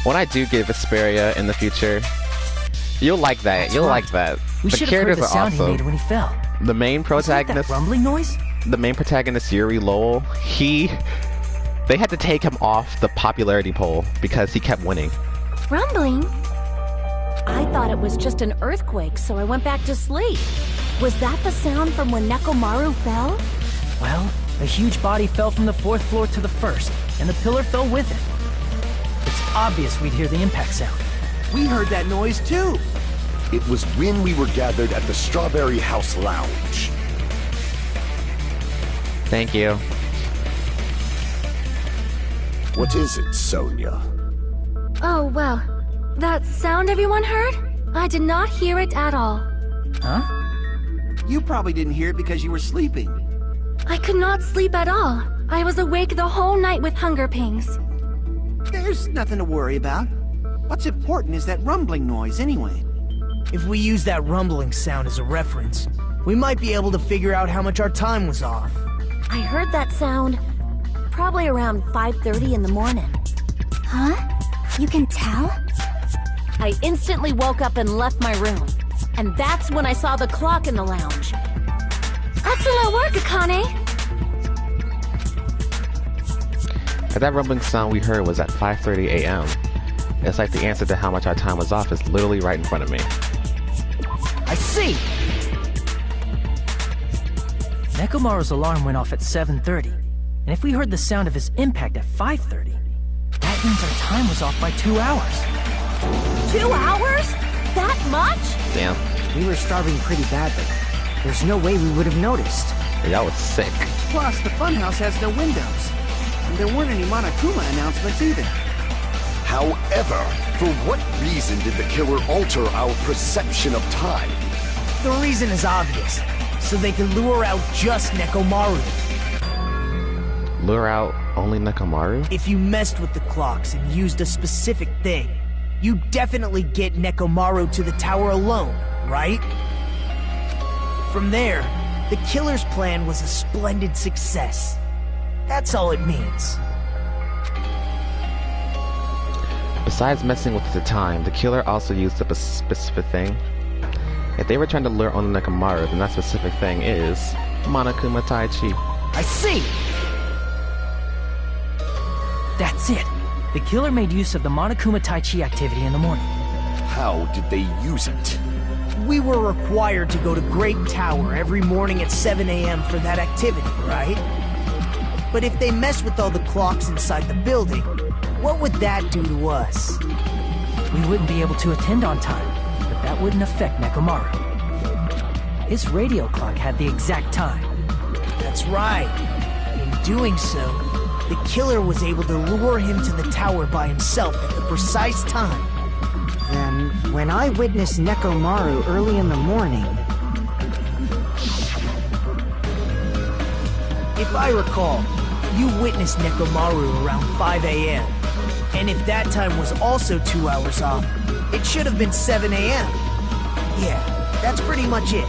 S1: When I do get Vesperia in the future, you'll like that.
S5: That's
S1: You'll
S5: right.
S1: like that.
S5: We
S1: The
S5: should have heard
S1: characters
S5: the
S1: are
S5: sound he made
S1: awesome.
S5: when he fell.
S1: The main
S5: Wasn't that
S1: protagonist,
S5: rumbling noise?
S1: Yuri Lowell, they had to take him off the popularity poll because he kept winning.
S3: Rumbling?
S8: I thought it was just an earthquake, so I went back to sleep. Was that the sound from when Nekomaru fell?
S5: Well, a huge body fell from the 4th floor to the 1st, and the pillar fell with it. It's obvious we'd hear the impact sound.
S4: We heard that noise too.
S7: It was when we were gathered at the Strawberry House Lounge.
S1: Thank you.
S7: What is it, Sonia?
S3: Oh, well. That sound everyone heard? I did not hear it at all.
S5: Huh?
S4: You probably didn't hear it because you were sleeping.
S3: I could not sleep at all. I was awake the whole night with hunger pangs.
S4: There's nothing to worry about. What's important is that rumbling noise anyway.
S9: If we use that rumbling sound as a reference, we might be able to figure out how much our time was off.
S8: I heard that sound probably around 5:30 in the morning.
S3: Huh? You can tell?
S8: I instantly woke up and left my room. And that's when I saw the clock in the lounge.
S3: Excellent work, Akane!
S1: That rumbling sound we heard was at 5:30 a.m. It's like the answer to how much our time was off is literally right in front of me.
S9: I see!
S5: Nekomaru's alarm went off at 7:30, and if we heard the sound of his impact at 5:30, that means our time was off by 2 hours.
S8: 2 hours? That much?
S1: Damn.
S6: We were starving pretty badly. There's no way we would have noticed.
S1: Y'all was sick.
S4: Plus, the funhouse has no windows. And there weren't any Monokuma announcements either.
S7: However, for what reason did the killer alter our perception of time?
S9: The reason is obvious. So they can lure out just Nekomaru.
S1: Lure out only Nekomaru?
S9: If you messed with the clocks and used a specific thing, you definitely get Nekomaru to the tower alone, right? From there, the killer's plan was a splendid success. That's all it means.
S1: Besides messing with the time, the killer also used a specific thing. If they were trying to lure only Nekomaru, then that specific thing is Monokuma Tai Chi.
S9: I see!
S5: That's it. The killer made use of the Monokuma Tai Chi activity in the morning.
S7: How did they use it?
S9: We were required to go to Great Tower every morning at 7 a.m. for that activity, right? But if they mess with all the clocks inside the building, what would that do to us?
S5: We wouldn't be able to attend on time, but that wouldn't affect Nekomaru. His radio clock had the exact time.
S9: That's right. In doing so, the killer was able to lure him to the tower by himself at the precise time.
S6: Then, when I witnessed Nekomaru early in the morning...
S9: If I recall, you witnessed Nekomaru around 5 a.m. And if that time was also 2 hours off, it should have been 7 a.m. Yeah, that's pretty much it.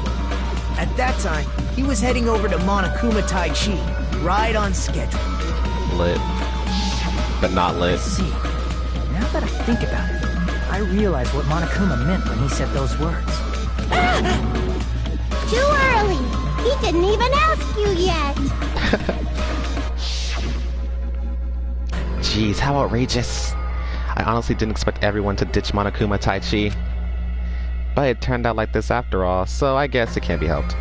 S9: At that time, he was heading over to Monokuma Tai Chi, right on schedule.
S1: Lit. But not lit.
S5: See, now that I think about it, I realize what Monokuma meant when he said those words.
S2: Too early! He didn't even ask you yet!
S1: Jeez, how outrageous. I honestly didn't expect everyone to ditch Monokuma Tai-Chi. But it turned out like this after all, so I guess it can't be helped.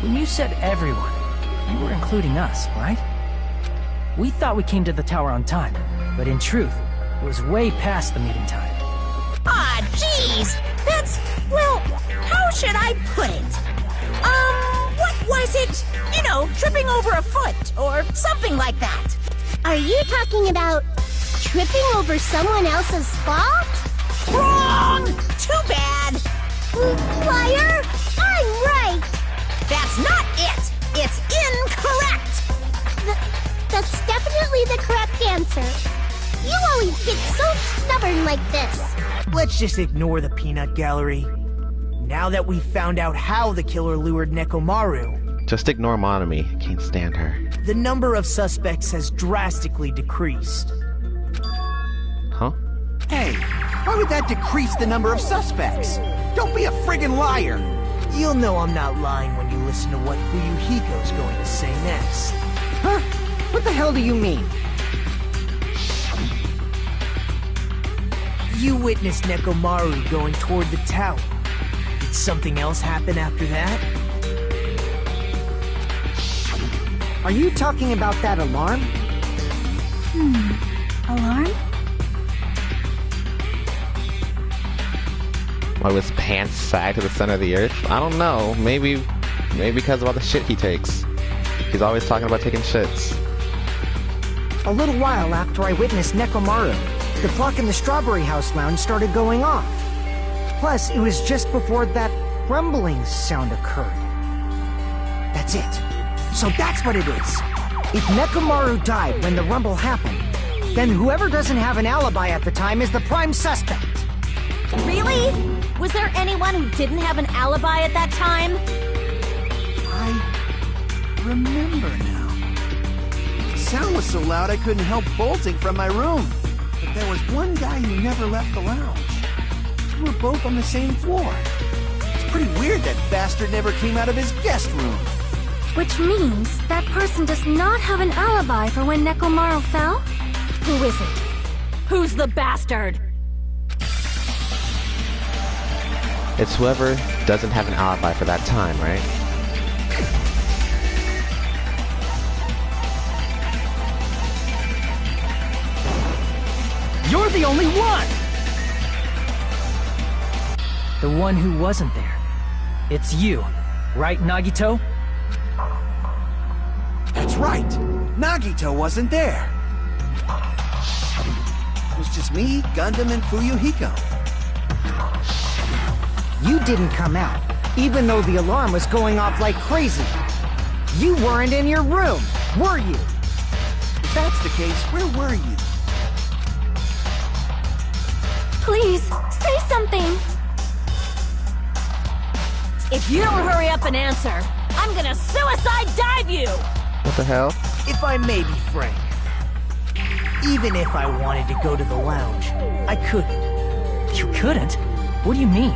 S5: When you said everyone, you were including us, right? We thought we came to the tower on time, but in truth, it was way past the meeting time.
S8: Ah, jeez! That's, well, how should I put it? What was it? You know, tripping over a foot, or something like that.
S2: Are you talking about tripping over someone else's fault?
S8: Wrong! Too bad!
S2: Liar! I'm right!
S8: That's not it! It's incorrect!
S2: That's definitely the correct answer. You always get so stubborn like this.
S9: Let's just ignore the peanut gallery. Now that we've found out how the killer lured Nekomaru,
S1: Just ignore Monami. Can't stand her.
S9: the number of suspects has drastically decreased.
S1: Huh?
S4: Hey, why would that decrease the number of suspects? Don't be a friggin' liar!
S9: You'll know I'm not lying when you listen to what Fuyuhiko's going to say next.
S6: Huh? What the hell do you mean?
S9: You witnessed Nekomaru going toward the tower. Did something else happen after that?
S6: Are you talking about that alarm?
S3: Alarm?
S1: Why was pants sag to the center of the earth? I don't know. Maybe because of all the shit he takes. He's always talking about taking shits.
S6: A little while after I witnessed Nekomaru, the clock in the Strawberry House lounge started going off. Plus, it was just before that rumbling sound occurred. That's it. So that's what it is. If Nekomaru died when the rumble happened, then whoever doesn't have an alibi at the time is the prime suspect.
S8: Really? Was there anyone who didn't have an alibi at that time?
S4: I remember now. The sound was so loud I couldn't help bolting from my room. But there was one guy who never left the lounge. We were both on the same floor. It's pretty weird that bastard never came out of his guest room.
S3: Which means that person does not have an alibi for when Nekomaru fell?
S8: Who is it? Who's the bastard?
S1: It's whoever doesn't have an alibi for that time, right?
S5: You're the only one! The one who wasn't there. It's you, right, Nagito?
S4: That's right. Nagito wasn't there. It was just me, Gundam, and Fuyuhiko.
S6: You didn't come out, even though the alarm was going off like crazy. You weren't in your room, were you?
S4: If that's the case, where were you?
S3: Please, say something!
S8: If you don't hurry up and answer, I'm gonna suicide dive you!
S1: What the hell?
S9: If I may be frank, even if I wanted to go to the lounge, I couldn't.
S5: You couldn't? What do you mean?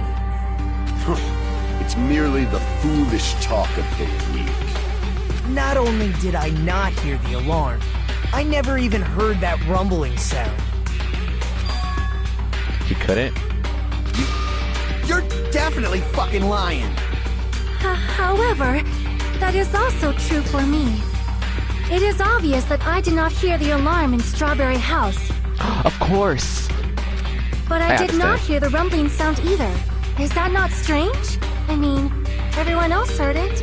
S7: It's merely the foolish talk of the weak.
S9: Not only did I not hear the alarm, I never even heard that rumbling sound.
S1: You couldn't?
S4: You're definitely fucking lying.
S3: However, that is also true for me. It is obvious that I did not hear the alarm in Strawberry House.
S1: Of course!
S3: But I did
S1: understand.
S3: not hear the rumbling sound either. Is that not strange? I mean, everyone else heard it.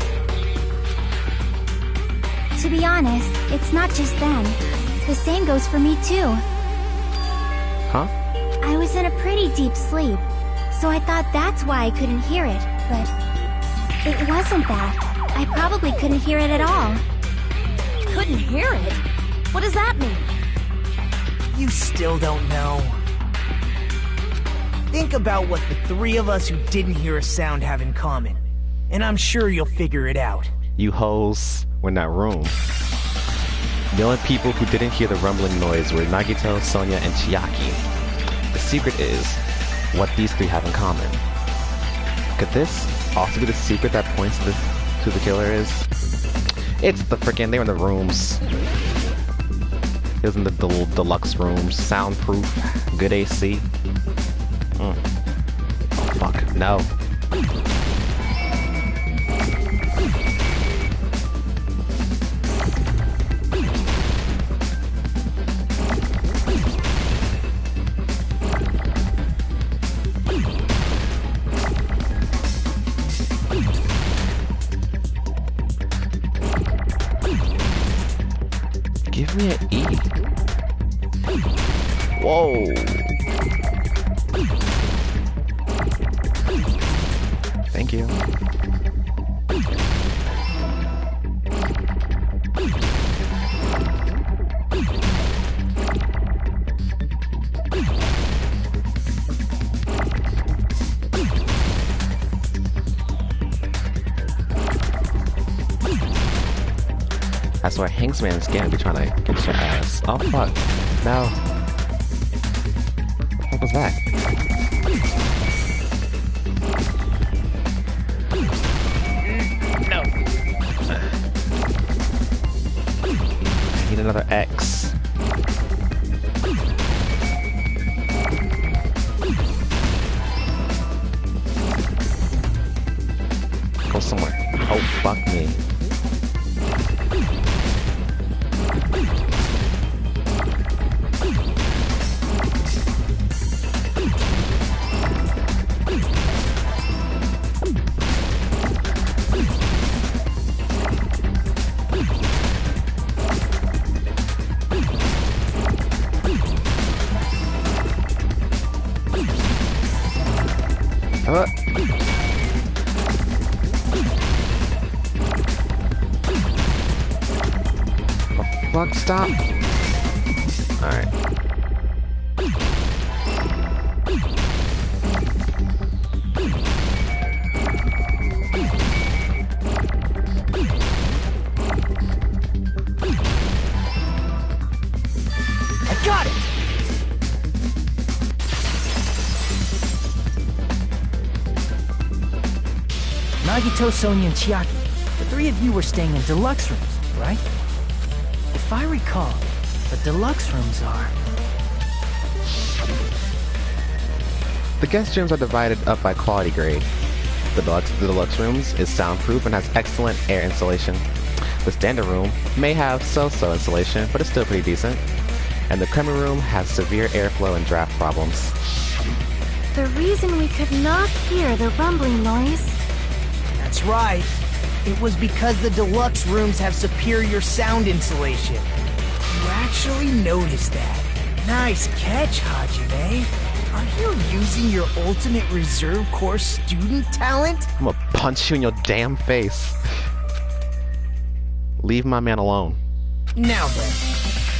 S3: To be honest, it's not just them. The same goes for me too.
S1: Huh?
S3: I was in a pretty deep sleep, so I thought that's why I couldn't hear it, but it wasn't that. I probably couldn't hear it at all.
S8: Couldn't hear it? What does that mean?
S9: You still don't know. Think about what the three of us who didn't hear a sound have in common, and I'm sure you'll figure it out.
S1: You hoes were in that room. The only people who didn't hear the rumbling noise were Nagito, Sonia, and Chiaki. The secret is what these three have in common. Could this also be the secret that points to who the killer is? It's the frickin' they were in the rooms. It was in the deluxe rooms, soundproof, good AC. Oh, fuck, no. Give me an E. Whoa. Thank you. I swear, Hanksman's gonna be trying to get your ass. Oh fuck. No. What was that? No. I need another X. Go somewhere. Oh fuck me. Fuck, stop. Alright.
S9: I got it! Nagito, Sonia, and Chiaki. The three of you were staying in deluxe rooms, right? If I recall, the deluxe rooms are...
S1: The guest rooms are divided up by quality grade. The deluxe rooms is soundproof and has excellent air insulation. The standard room may have so-so insulation, but it's still pretty decent. And the crema room has severe airflow and draft problems.
S3: The reason we could not hear the rumbling noise...
S9: That's right. It was because the deluxe rooms have superior sound insulation. You actually noticed that. Nice catch, Hajime. Are you using your ultimate reserve corps student talent?
S1: I'm gonna punch you in your damn face. Leave my man alone.
S9: Now then,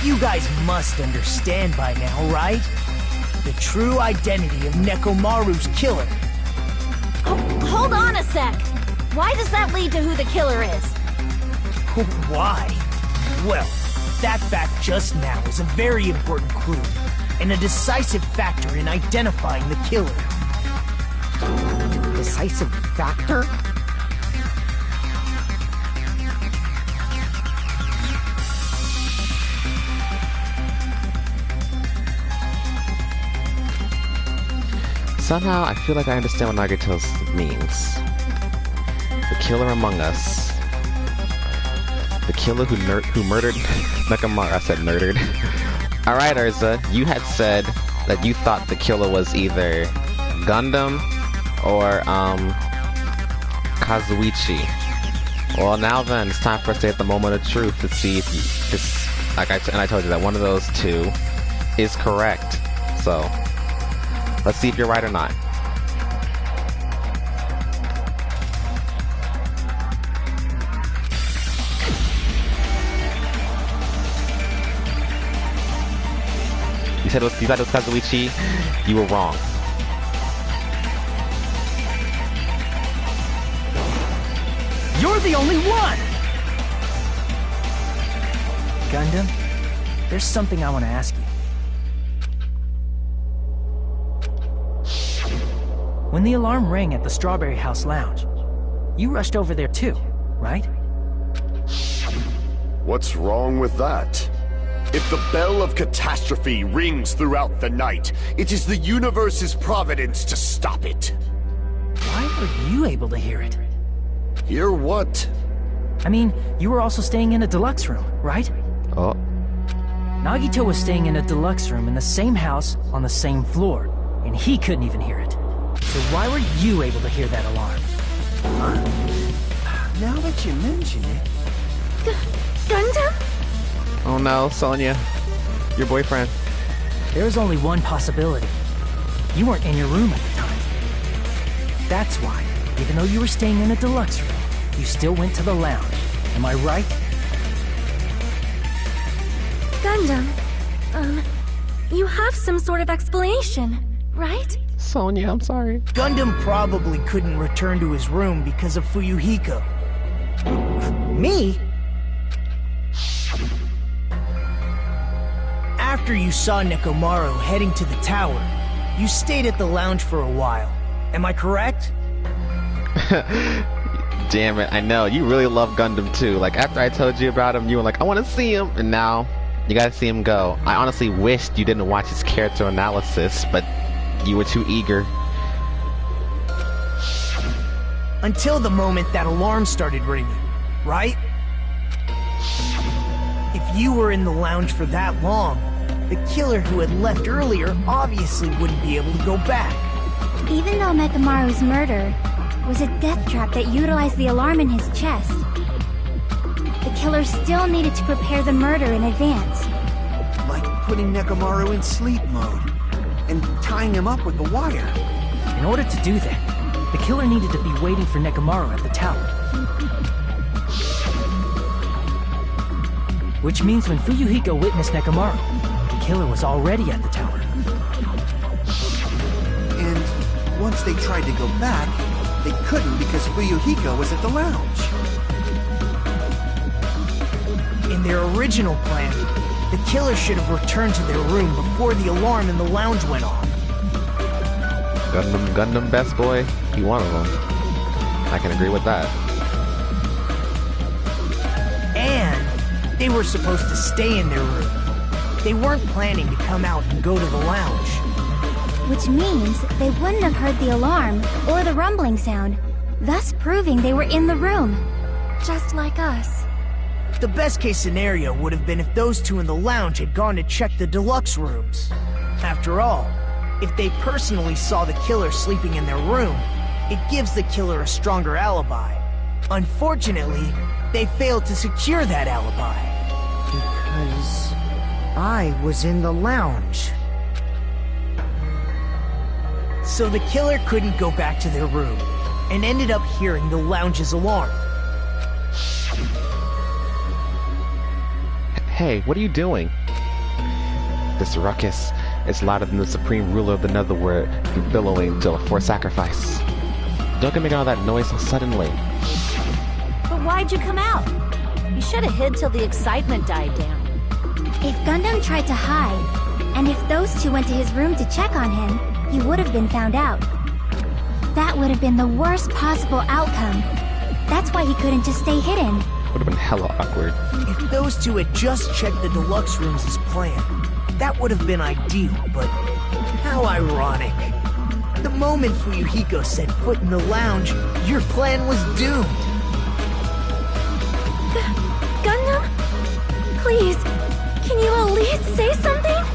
S9: you guys must understand by now, right? The true identity of Nekomaru's killer.
S3: Hold on a sec! Why does that lead to who the killer is?
S9: Why? Well, that fact just now is a very important clue, and a decisive factor in identifying the killer.
S6: Decisive factor?
S1: Somehow, I feel like I understand what Nagito means. The killer among us. The killer who murdered Nekomaru. I said murdered. Alright, Urza, you had said that you thought the killer was either Gundam or, Kazuichi. Well, now then, it's time for us to hit the moment of truth to see if you, this, I told you that one of those two is correct. So, let's see if you're right or not. You thought it was Kazuichi? You were wrong.
S9: You're the only one! Gundam, there's something I want to ask you. When the alarm rang at the Strawberry House Lounge, you rushed over there too, right?
S7: What's wrong with that? If the bell of catastrophe rings throughout the night, it is the universe's providence to stop it.
S5: Why were you able to hear it?
S7: Hear what?
S5: I mean, you were also staying in a deluxe room, right?
S1: Oh.
S5: Nagito was staying in a deluxe room in the same house on the same floor, and he couldn't even hear it. So why were you able to hear that alarm?
S4: Now that you mention it...
S3: Gundam?
S1: Oh no, Sonia. Your boyfriend.
S5: There's only one possibility. You weren't in your room at the time. That's why, even though you were staying in a deluxe room, you still went to the lounge. Am I right?
S3: Gundam, you have some sort of explanation, right?
S1: Sonia, I'm sorry.
S9: Gundam probably couldn't return to his room because of Fuyuhiko.
S6: Me?
S9: After you saw Nekomaru heading to the tower, you stayed at the lounge for a while. Am I correct?
S1: Damn it, I know. You really love Gundam too. Like, after I told you about him, you were like, I want to see him. And now, you gotta see him go. I honestly wished you didn't watch his character analysis, but you were too eager.
S9: Until the moment that alarm started ringing, right? If you were in the lounge for that long, the killer who had left earlier obviously wouldn't be able to go back.
S3: Even though Nekomaru's murder was a death trap that utilized the alarm in his chest, the killer still needed to prepare the murder in advance.
S4: Like putting Nekomaru in sleep mode and tying him up with the wire.
S5: In order to do that, the killer needed to be waiting for Nekomaru at the tower. Which means when Fuyuhiko witnessed Nekomaru, the killer was already at the tower.
S4: And once they tried to go back, they couldn't because Fuyuhiko was at the lounge.
S9: In their original plan, the killer should have returned to their room before the alarm in the lounge went off.
S1: Gundam best boy, he one of them. I can agree with that.
S9: And they were supposed to stay in their room. They weren't planning to come out and go to the lounge.
S3: Which means they wouldn't have heard the alarm or the rumbling sound, thus proving they were in the room. Just like us.
S9: The best case scenario would have been if those two in the lounge had gone to check the deluxe rooms. After all, if they personally saw the killer sleeping in their room, it gives the killer a stronger alibi. Unfortunately, they failed to secure that alibi.
S6: Because I was in the lounge.
S9: So the killer couldn't go back to their room, and ended up hearing the lounge's alarm.
S1: Hey, what are you doing? This ruckus is louder than the supreme ruler of the Netherworld billowing for sacrifice. Don't get making all that noise so suddenly.
S8: But why'd you come out? You should have hid till the excitement died down.
S3: If Gundam tried to hide, and if those two went to his room to check on him, he would have been found out. That would have been the worst possible outcome. That's why he couldn't just stay hidden.
S1: Would have been hella awkward.
S9: If those two had just checked the deluxe rooms as planned, that would have been ideal, but how ironic. The moment Fuyuhiko set foot in the lounge, your plan was doomed.
S3: Gundam? Please, can you at least say something?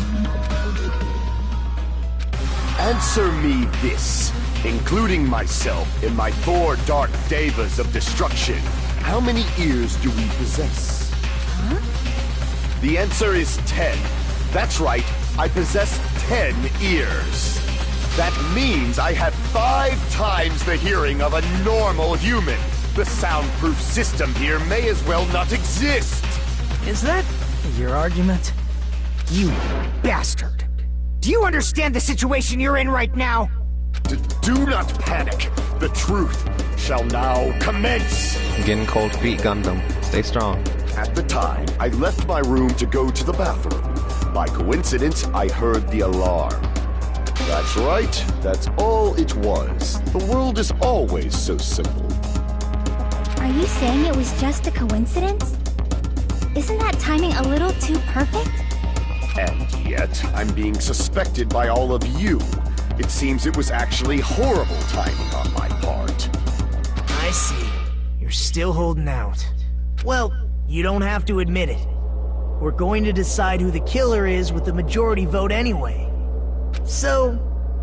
S7: Answer me this, including myself in my 4 dark devas of destruction. How many ears do we possess?
S3: Huh?
S7: The answer is 10. That's right, I possess 10 ears. That means I have 5 times the hearing of a normal human. The soundproof system here may as well not exist.
S9: Is that your argument?
S6: You bastard! Do you understand the situation you're in right now?
S7: Do not panic. The truth shall now commence.
S1: Getting cold feet, Gundam. Stay strong.
S7: At the time, I left my room to go to the bathroom. By coincidence, I heard the alarm. That's right. That's all it was. The world is always so simple.
S3: Are you saying it was just a coincidence? Isn't that timing a little too perfect?
S7: yet, I'm being suspected by all of you. It seems it was actually horrible timing on my part.
S9: I see. You're still holding out. Well, you don't have to admit it. We're going to decide who the killer is with the majority vote anyway. So,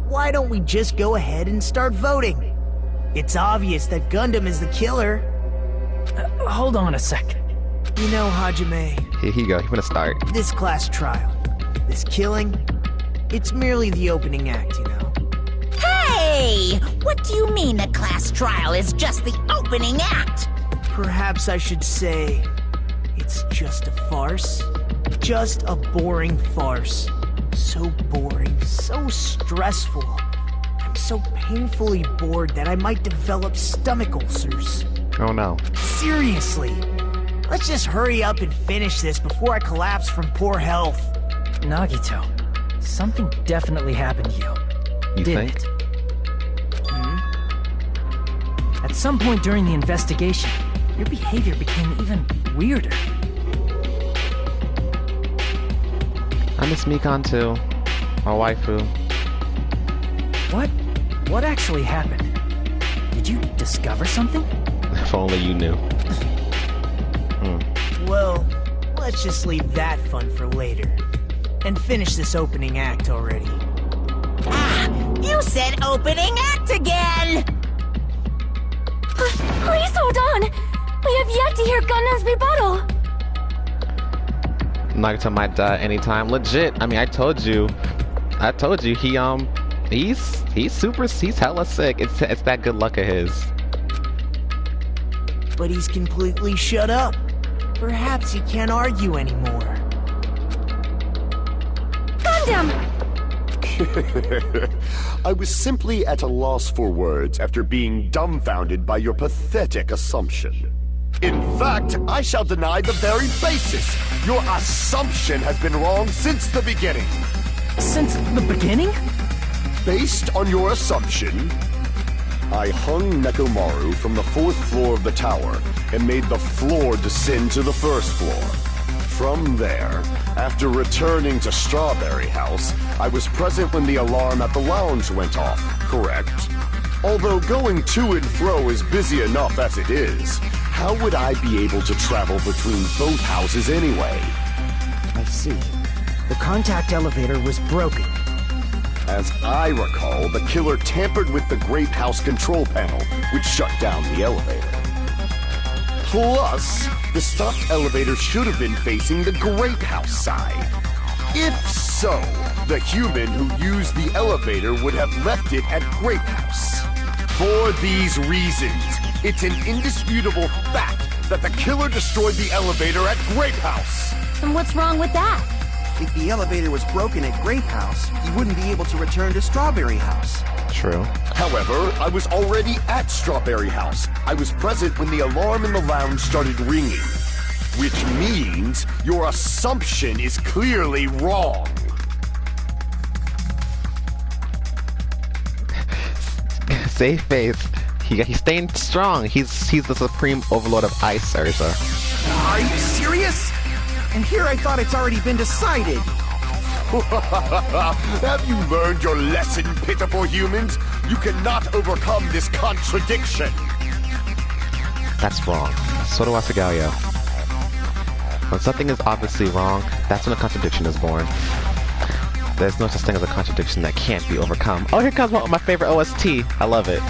S9: why don't we just go ahead and start voting? It's obvious that Gundam is the killer.
S5: Hold on a second.
S9: You know, Hajime...
S1: Here you go, you're gonna start.
S9: This class trial, this killing, it's merely the opening act, you know?
S8: Hey! What do you mean the class trial is just the opening act?
S9: Perhaps I should say, it's just a farce. Just a boring farce. So boring, so stressful. I'm so painfully bored that I might develop stomach ulcers.
S1: Oh no.
S9: Seriously. Let's just hurry up and finish this before I collapse from poor health.
S5: Nagito, something definitely happened to you.
S1: You
S5: Didn't
S1: think?
S5: it? At some point during the investigation, your behavior became even weirder.
S1: I miss Mikan too. My waifu.
S5: What actually happened? Did you discover something?
S1: If only you knew.
S9: Well, let's just leave that fun for later. And finish this opening act already.
S8: Ah, you said opening act again!
S3: Please hold on! We have yet to hear Gundam's rebuttal!
S1: Nagito might die anytime. Legit. I mean, I told you, he's hella sick. It's that good luck of his.
S9: But he's completely shut up. Perhaps he can't argue anymore.
S3: Gundam!
S7: I was simply at a loss for words after being dumbfounded by your pathetic assumption. In fact, I shall deny the very basis. Your assumption has been wrong since the beginning.
S5: Since the beginning?
S7: Based on your assumption, I hung Nekomaru from the 4th floor of the tower and made the floor descend to the 1st floor. From there, after returning to Strawberry House, I was present when the alarm at the lounge went off, correct? Although going to and fro is busy enough as it is, how would I be able to travel between both houses anyway?
S6: I see. The contact elevator was broken.
S7: As I recall, the killer tampered with the Great House control panel, which shut down the elevator. Plus, the stopped elevator should have been facing the Great House side. If so, the human who used the elevator would have left it at Great House. For these reasons, it's an indisputable fact that the killer destroyed the elevator at Great House.
S3: And what's wrong with that?
S4: If the elevator was broken at Grape House, he wouldn't be able to return to Strawberry House.
S1: True.
S7: However, I was already at Strawberry House. I was present when the alarm in the lounge started ringing. Which means your assumption is clearly wrong.
S1: Save face. He's staying strong. He's the supreme overlord of ice, Ursa.
S4: Are you serious? And here I thought it's already been decided.
S7: Have you learned your lesson, pitiful humans? You cannot overcome this contradiction.
S1: That's wrong. So do I, Sagalio. When something is obviously wrong, that's when a contradiction is born. There's no such thing as a contradiction that can't be overcome. Oh, here comes one of my favorite OST. I love it.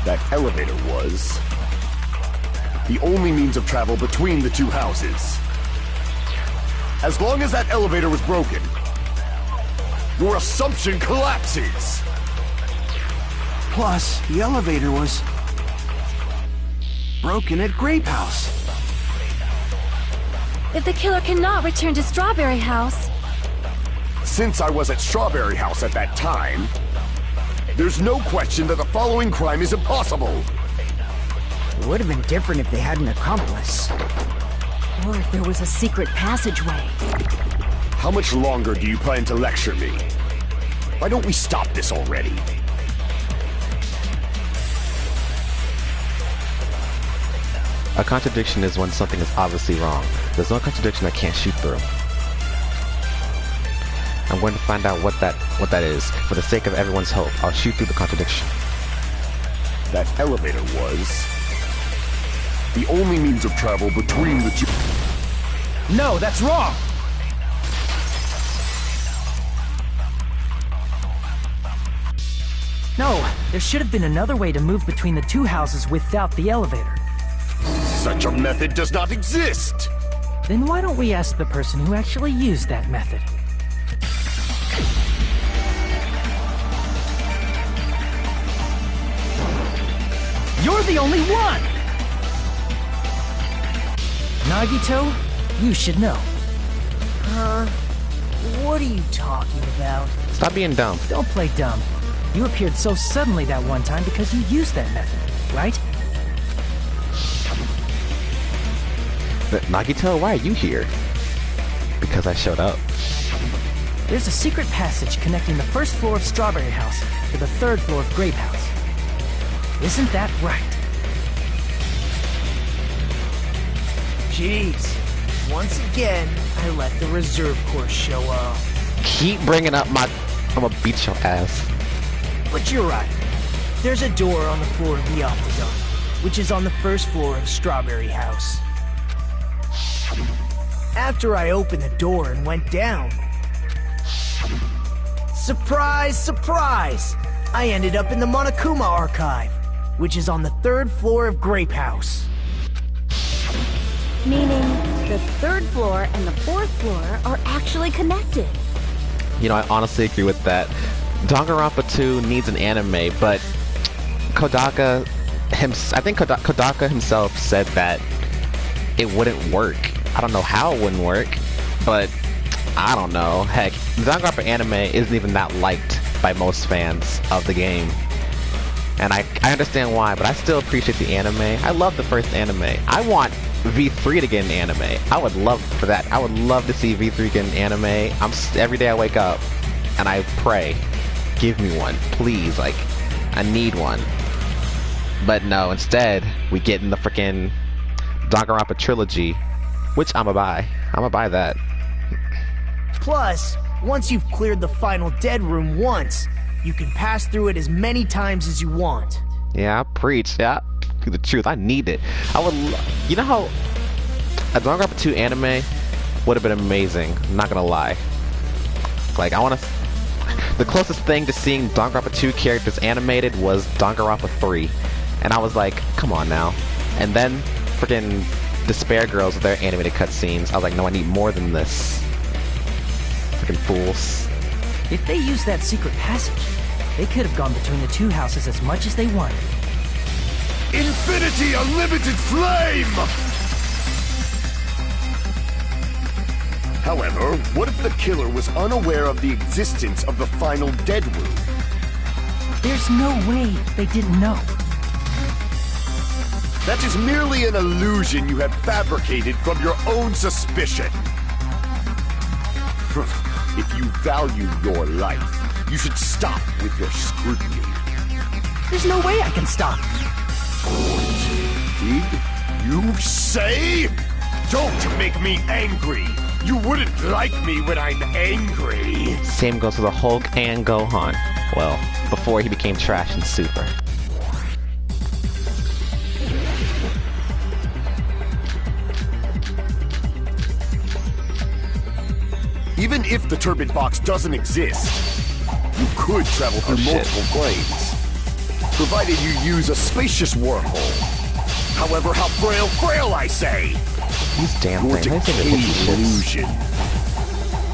S7: That elevator was the only means of travel between the two houses. As long as that elevator was broken, your assumption collapses.
S4: Plus, the elevator was broken at Grape House.
S3: If the killer cannot return to Strawberry House...
S7: Since I was at Strawberry House at that time, there's no question that the following crime is impossible.
S6: It would have been different if they had an accomplice.
S3: Or if there was a secret passageway.
S7: How much longer do you plan to lecture me? Why don't we stop this already?
S1: A contradiction is when something is obviously wrong. There's no contradiction I can't shoot through. I'm going to find out what that is. For the sake of everyone's hope, I'll shoot through the contradiction.
S7: That elevator was the only means of travel between the two.
S5: No, that's wrong! No, there should have been another way to move between the two houses without the elevator.
S7: Such a method does not exist!
S5: Then why don't we ask the person who actually used that method? You're the only one! Nagito, you should know.
S9: What are you talking about?
S1: Stop being dumb.
S5: Don't play dumb. You appeared so suddenly that one time because you used that method, right?
S1: Nagito, why are you here? Because I showed up.
S5: There's a secret passage connecting the first floor of Strawberry House to the third floor of Grape House. Isn't that right?
S9: Jeez. Once again, I let the reserve course show up.
S1: Keep bringing up my... I'm gonna beat your ass.
S9: But you're right. There's a door on the floor of the Octagon, which is on the first floor of Strawberry House. After I opened the door and went down, surprise, surprise! I ended up in the Monokuma Archive, which is on the third floor of Grape House.
S3: Meaning, the third floor and the fourth floor are actually connected.
S1: You know, I honestly agree with that. Danganronpa 2 needs an anime, but Kodaka himself said that it wouldn't work. I don't know how it wouldn't work, but I don't know. Heck, the Danganronpa anime isn't even that liked by most fans of the game. And I understand why, but I still appreciate the anime. I love the first anime. I want V3 to get an anime. I would love for that. I would love to see V3 get an anime. Every day I wake up and I pray, give me one, please. Like, I need one. But no, instead we get in the freaking Danganronpa trilogy, which I'ma buy. I'ma buy that.
S9: Plus, once you've cleared the final dead room once, you can pass through it as many times as you want.
S1: Yeah, I preach. Yeah, the truth. I need it. You know how a Danganronpa 2 anime would have been amazing. I'm not gonna lie. Like, the closest thing to seeing Danganronpa 2 characters animated was Danganronpa 3, and I was like, come on now. And then freaking Despair Girls with their animated cutscenes. I was like, no, I need more than this. Freaking fools.
S5: If they used that secret passage, they could have gone between the two houses as much as they wanted.
S7: Infinity Unlimited Flame! However, what if the killer was unaware of the existence of the final dead room?
S5: There's no way they didn't know.
S7: That is merely an illusion you have fabricated from your own suspicion. If you value your life, you should stop with your scrutiny.
S5: There's no way I can stop.
S7: Did you say? Don't make me angry. You wouldn't like me when I'm angry.
S1: Same goes for the Hulk and Gohan. Well, before he became trash and Super.
S7: Even if the turbine box doesn't exist, you could travel through multiple planes, provided you use a spacious wormhole. However, how frail I say!
S1: These damn
S7: Your
S1: things.
S7: decayed illusion.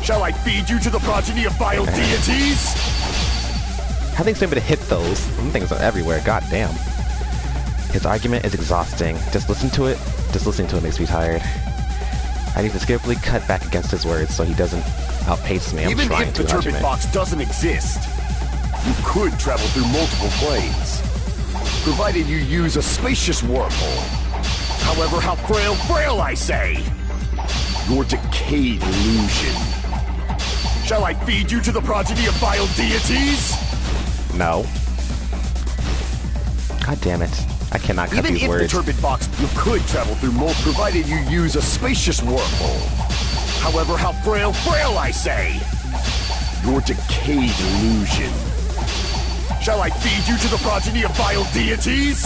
S7: Shall I feed you to the progeny of vile deities?
S1: How things able to hit those? Them things are everywhere. God damn. His argument is exhausting. Just listen to it. Just listening to it makes me tired. I need to skillfully cut back against his words so he doesn't outpace me.
S7: Even if the turbine box doesn't exist, you could travel through multiple planes, provided you use a spacious wormhole. However, how frail I say! Your decayed illusion. Shall I feed you to the progeny of vile deities?
S1: No. God damn it. I cannot cut
S7: Even
S1: these
S7: if
S1: words.
S7: the turbid box, you could travel through multiple, provided you use a spacious wormhole. However, how frail, I say! Your decayed illusion. Shall I feed you to the progeny of vile deities?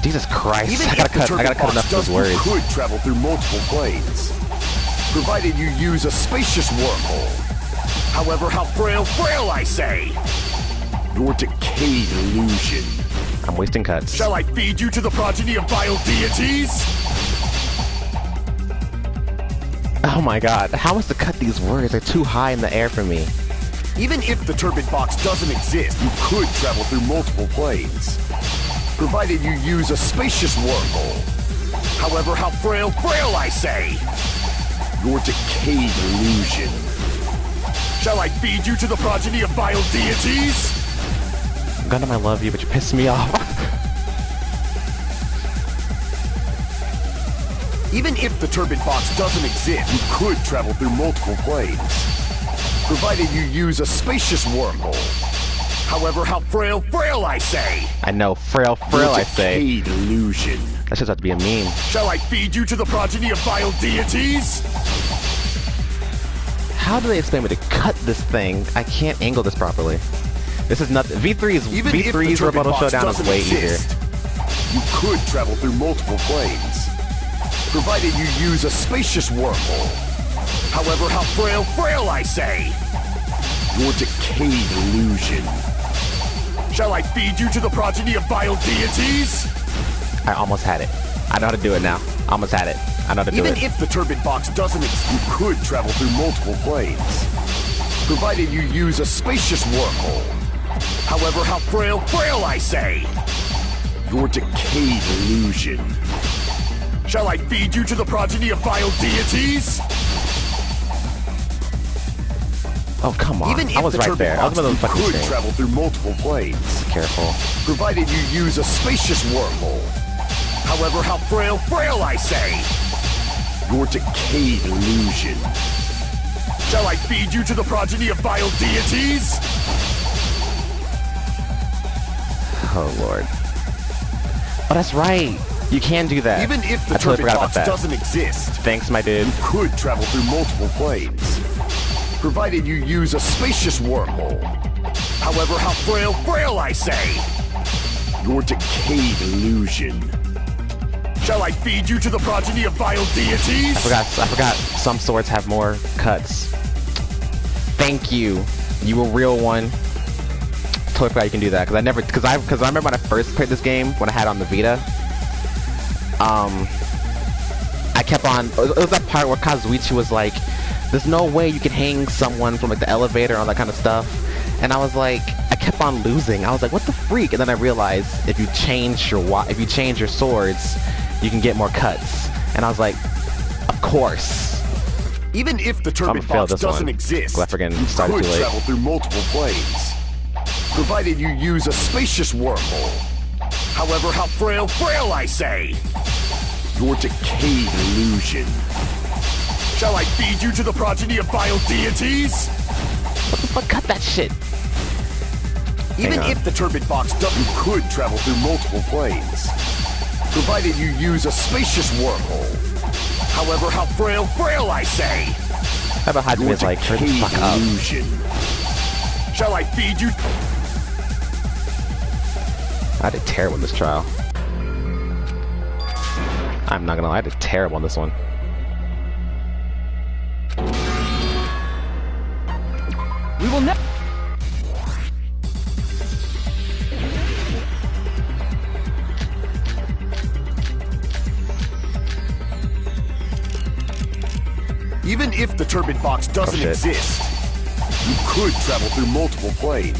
S1: Jesus Christ!
S7: Even
S1: I gotta cut enough of those words.
S7: You could travel through multiple planes, provided you use a spacious wormhole. However, how frail, I say! Your decayed illusion.
S1: I'm wasting cuts.
S7: Shall I feed you to the progeny of vile deities?
S1: Oh my god, how am I supposed to cut these words? They're too high in the air for me.
S7: Even if the turbid box doesn't exist, you could travel through multiple planes, provided you use a spacious wormhole. However, how frail, I say! Your decayed illusion. Shall I feed you to the progeny of vile deities?
S1: Gundam, I love you, but you're pissing me off.
S7: Even if the turbid box doesn't exist, you could travel through multiple planes, provided you use a spacious wormhole. However, how frail, I say!
S1: I know, frail, I say.
S7: Your decayed illusion.
S1: That should have to be a meme.
S7: Shall I feed you to the progeny of vile deities?
S1: How do they expect me to cut this thing? I can't angle this properly. This is nothing. V3's rebuttal showdown is way easier.
S7: You could travel through multiple planes, provided you use a spacious wormhole. However, how frail, I say! Your decayed illusion. Shall I feed you to the progeny of vile deities?
S1: I almost had it. I know how to do it now. Almost had it. I know how to do it.
S7: Even if the turbid box doesn't exist, you could travel through multiple planes, provided you use a spacious wormhole. However, how frail, I say! Your decayed illusion. Shall I feed you to the progeny of vile deities?
S1: Oh, come on.
S7: Even if
S1: I was
S7: the
S1: right there. I was
S7: turbid
S1: about to
S7: box,
S1: fucking
S7: you could
S1: scream.
S7: travel through multiple planes,
S1: Careful.
S7: provided you use a spacious wormhole. However, how frail, I say! Your decayed illusion. Shall I feed you to the progeny of vile deities?
S1: Oh, Lord. Oh, that's right. You can do that.
S7: Even if the
S1: I totally
S7: turbid
S1: forgot about
S7: box
S1: that.
S7: doesn't exist,
S1: Thanks, my dude.
S7: you could travel through multiple planes, provided you use a spacious wormhole. However, how frail, I say! Your decayed illusion. Shall I feed you to the progeny of vile deities?
S1: I forgot some swords have more cuts. Thank you. You a real one. Totally forgot you can do that, because I remember when I first played this game, when I had it on the Vita, I kept on, it was that part where Kazuichi was like, there's no way you can hang someone from like the elevator and all that kind of stuff, and I was like, I kept on losing. I was like, what the freak? And then I realized if you change your swords, you can get more cuts, and I was like, of course.
S7: Even if the turbid box doesn't exist, you could travel through multiple planes, provided you use a spacious wormhole. However, how frail, I say! Your decayed illusion. Shall I feed you to the progeny of vile deities?
S1: What the fuck? Cut that shit.
S7: Even if the turbid box doesn't, you could travel through multiple planes, provided you use a spacious wormhole. However, how frail, I say!
S1: How about Hajime's like, turn the fuck up.
S7: Illusion. Shall I feed you?
S1: I did terrible in this trial. I'm not gonna lie, I did terrible on this one.
S9: We will never.
S7: Even if the turbid box doesn't exist, you could travel through multiple planes,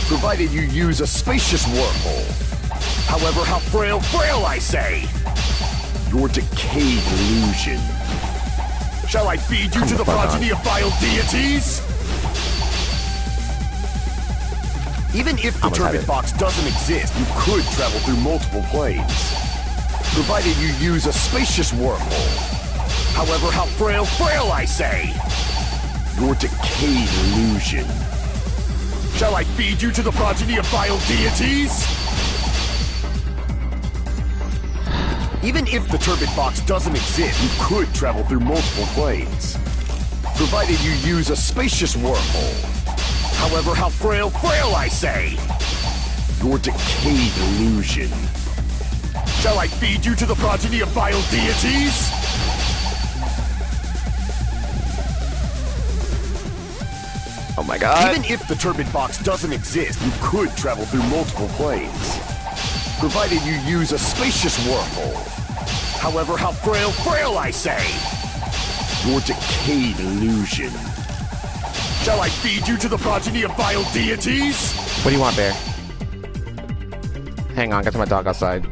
S7: provided you use a spacious wormhole. However, how frail, I say! Your decayed illusion. Shall I feed you to the progeny of vile deities? Even if the turbid box doesn't exist, you could travel through multiple planes, provided you use a spacious wormhole. However, how frail, I say! Your decayed illusion. Shall I feed you to the progeny of vile deities? Even if the turbid box doesn't exist, you could travel through multiple planes. Provided you use a spacious wormhole. However, how frail, I say! Your decayed illusion. Shall I feed you to the progeny of vile deities?
S1: Oh my god.
S7: Even if the turbid box doesn't exist, you could travel through multiple planes. Provided you use a spacious wormhole. However, how frail, I say! Your decayed illusion. Shall I feed you to the progeny of vile deities?
S1: What do you want, Bear? Hang on, got to my dog outside.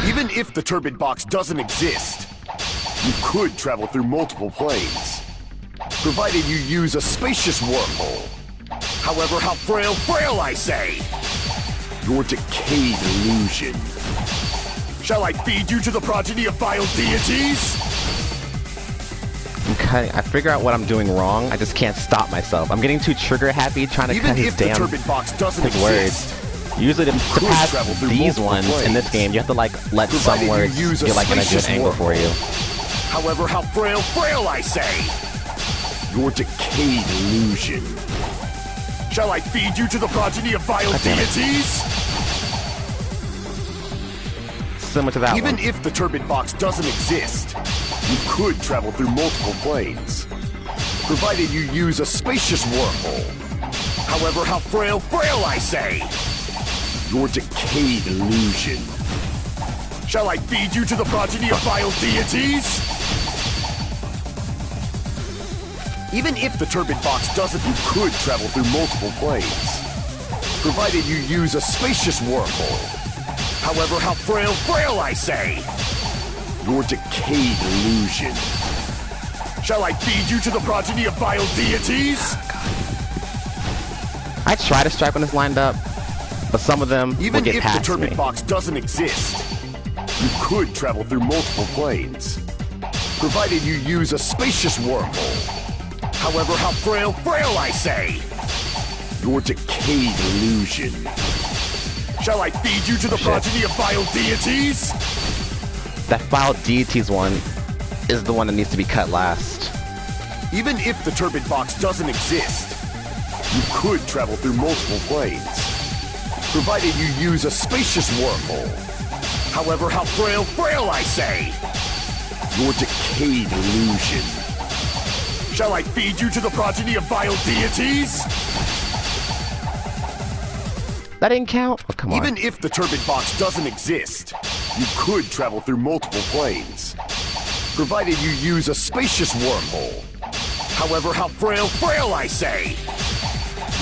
S7: Even if the turbid box doesn't exist, you could travel through multiple planes. Provided you use a spacious wormhole. However, how frail, I say! Your decayed illusion. Shall I feed you to the progeny of vile deities?
S1: Okay, I figure out what I'm doing wrong. I just can't stop myself. I'm getting too trigger happy trying to cut his damn words. Usually to pass these ones in this game, you have to like let some words get like in a good angle for you.
S7: However, how frail, I say! Your decayed illusion. Shall I feed you to the progeny of vile deities?
S1: Similar to that
S7: Even
S1: one.
S7: if the turbid box doesn't exist, you could travel through multiple planes. Provided you use a spacious wormhole. However, how frail, I say! Your decayed illusion. Shall I feed you to the progeny of vile deities? Even if the turbid box doesn't, you could travel through multiple planes. Provided you use a spacious wormhole. However, how frail, I say! Your decayed illusion. Shall I feed you to the progeny of vile deities?
S1: I try to strike when it's lined up, but some of them will
S7: Even
S1: get
S7: if the
S1: past
S7: turbid
S1: me.
S7: box doesn't exist, you could travel through multiple planes, provided you use a spacious wormhole. However, how frail I say! Your decayed illusion. Shall I feed you to the progeny of vile deities?
S1: That vile deities one is the one that needs to be cut last.
S7: Even if the turbid box doesn't exist, you could travel through multiple planes, provided you use a spacious wormhole. However, how frail I say! Your decayed illusion. Shall I feed you to the progeny of vile deities?
S1: That didn't count? Oh, come on.
S7: Even if the turbid box doesn't exist, you could travel through multiple planes, provided you use a spacious wormhole. However, how frail I say!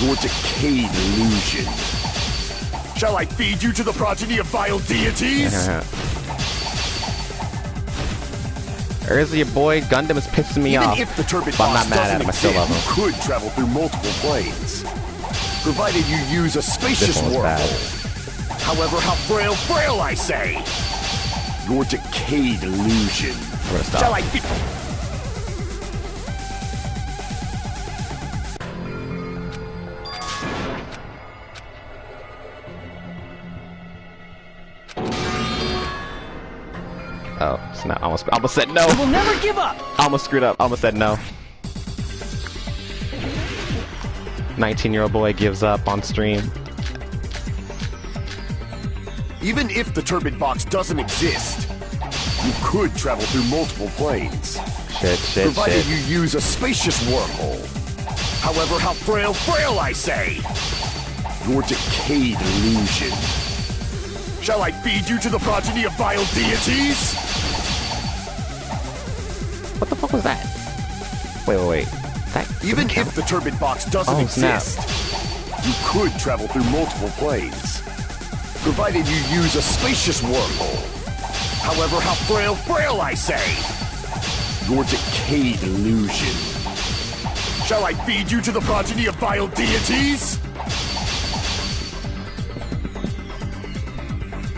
S7: Your decayed illusion. Shall I feed you to the progeny of vile deities?
S1: There's your boy. Gundam is pissing me off.
S7: Even if the turbid
S1: but I'm
S7: box
S1: not mad at
S7: doesn't
S1: him. I still love
S7: exist,
S1: him.
S7: you could travel through multiple planes, provided you use a spacious
S1: This one's bad.
S7: wormhole. However, how frail I say! Your decayed illusion.
S1: We're gonna stop.
S7: Shall I feed...
S1: Oh, snap. I almost said no.
S5: We'll never give up!
S1: I almost screwed up. I almost said no. 19-year-old boy gives up on stream.
S7: Even if the turbid box doesn't exist, you could travel through multiple planes, provided you use a spacious wormhole. However, how frail I say! Your decayed illusion. Shall I feed you to the progeny of vile deities?
S1: What the fuck was that? Wait. That
S7: Even if the turbid box doesn't
S1: snap.
S7: exist, you could travel through multiple planes, provided you use a spacious wormhole. However, how frail I say! Your decayed illusion. Shall I feed you to the progeny of vile deities?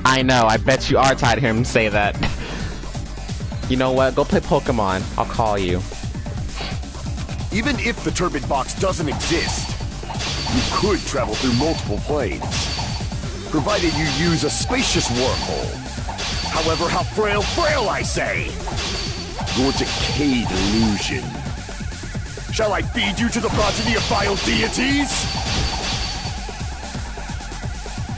S1: I know. I bet you are tired of hearing him say that. You know what? Go play Pokemon. I'll call you.
S7: Even if the turbid box doesn't exist, you could travel through multiple planes, provided you use a spacious wormhole. However, how frail I say! Your decayed illusion. Shall I feed you to the progeny of vile deities?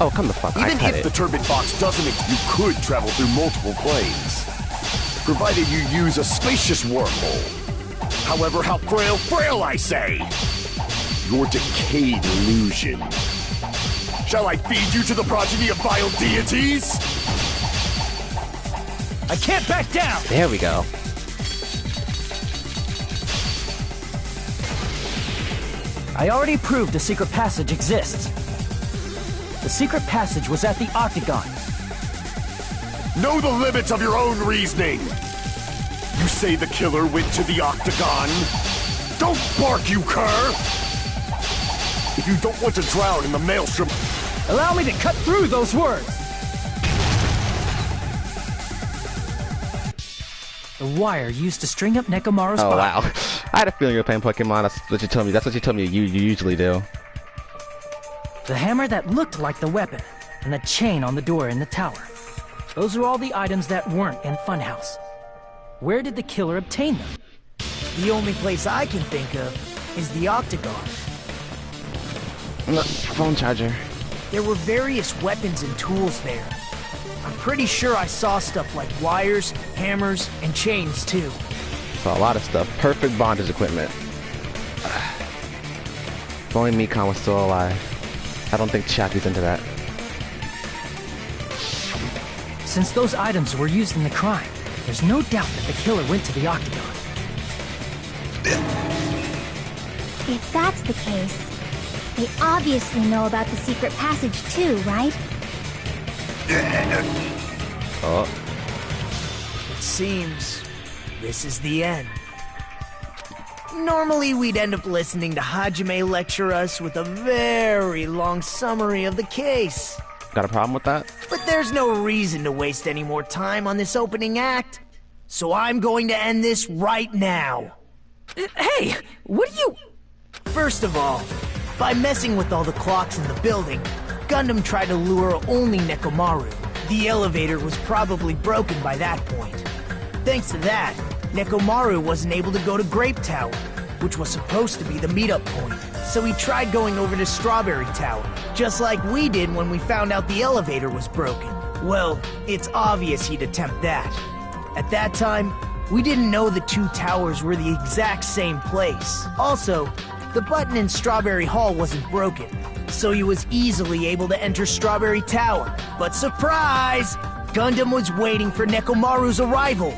S1: Oh, come the fuck.
S7: Even if the turbid box doesn't exist, you could travel through multiple planes, provided you use a spacious wormhole. However, how frail I say! Your decayed illusion. Shall I feed you to the progeny of vile deities?
S5: I can't back down!
S1: There we go.
S5: I already proved a secret passage exists. The secret passage was at the Octagon.
S7: Know the limits of your own reasoning! You say the killer went to the Octagon? Don't bark, you cur! If you don't want to drown in the maelstrom...
S5: Allow me to cut through those words! The wire used to string up Nekomaru's
S1: Oh,
S5: body.
S1: wow. I had a feeling you were playing Pokemon. That's what you told me. That's what you told me you usually do.
S5: The hammer that looked like the weapon, and the chain on the door in the tower. Those are all the items that weren't in Funhouse. Where did the killer obtain them?
S9: The only place I can think of is the Octagon.
S1: Phone charger.
S9: There were various weapons and tools there. I'm pretty sure I saw stuff like wires, hammers, and chains too.
S1: So a lot of stuff. Perfect bondage equipment. If only Mikon was still alive. I don't think Chappie's into that.
S5: Since those items were used in the crime, there's no doubt that the killer went to the Octagon.
S3: If that's the case, they obviously know about the secret passage too, right?
S1: Oh.
S9: It seems this is the end. Normally, we'd end up listening to Hajime lecture us with a very long summary of the case.
S1: Got a problem with that?
S9: But there's no reason to waste any more time on this opening act. So I'm going to end this right now.
S5: Hey, what do you...
S9: First of all, by messing with all the clocks in the building, Gundam tried to lure only Nekomaru. The elevator was probably broken by that point. Thanks to that, Nekomaru wasn't able to go to Grape Tower, which was supposed to be the meetup point. So he tried going over to Strawberry Tower, just like we did when we found out the elevator was broken. Well, it's obvious he'd attempt that. At that time, we didn't know the two towers were the exact same place. Also, the button in Strawberry Hall wasn't broken, so he was easily able to enter Strawberry Tower. But surprise! Gundam was waiting for Nekomaru's arrival.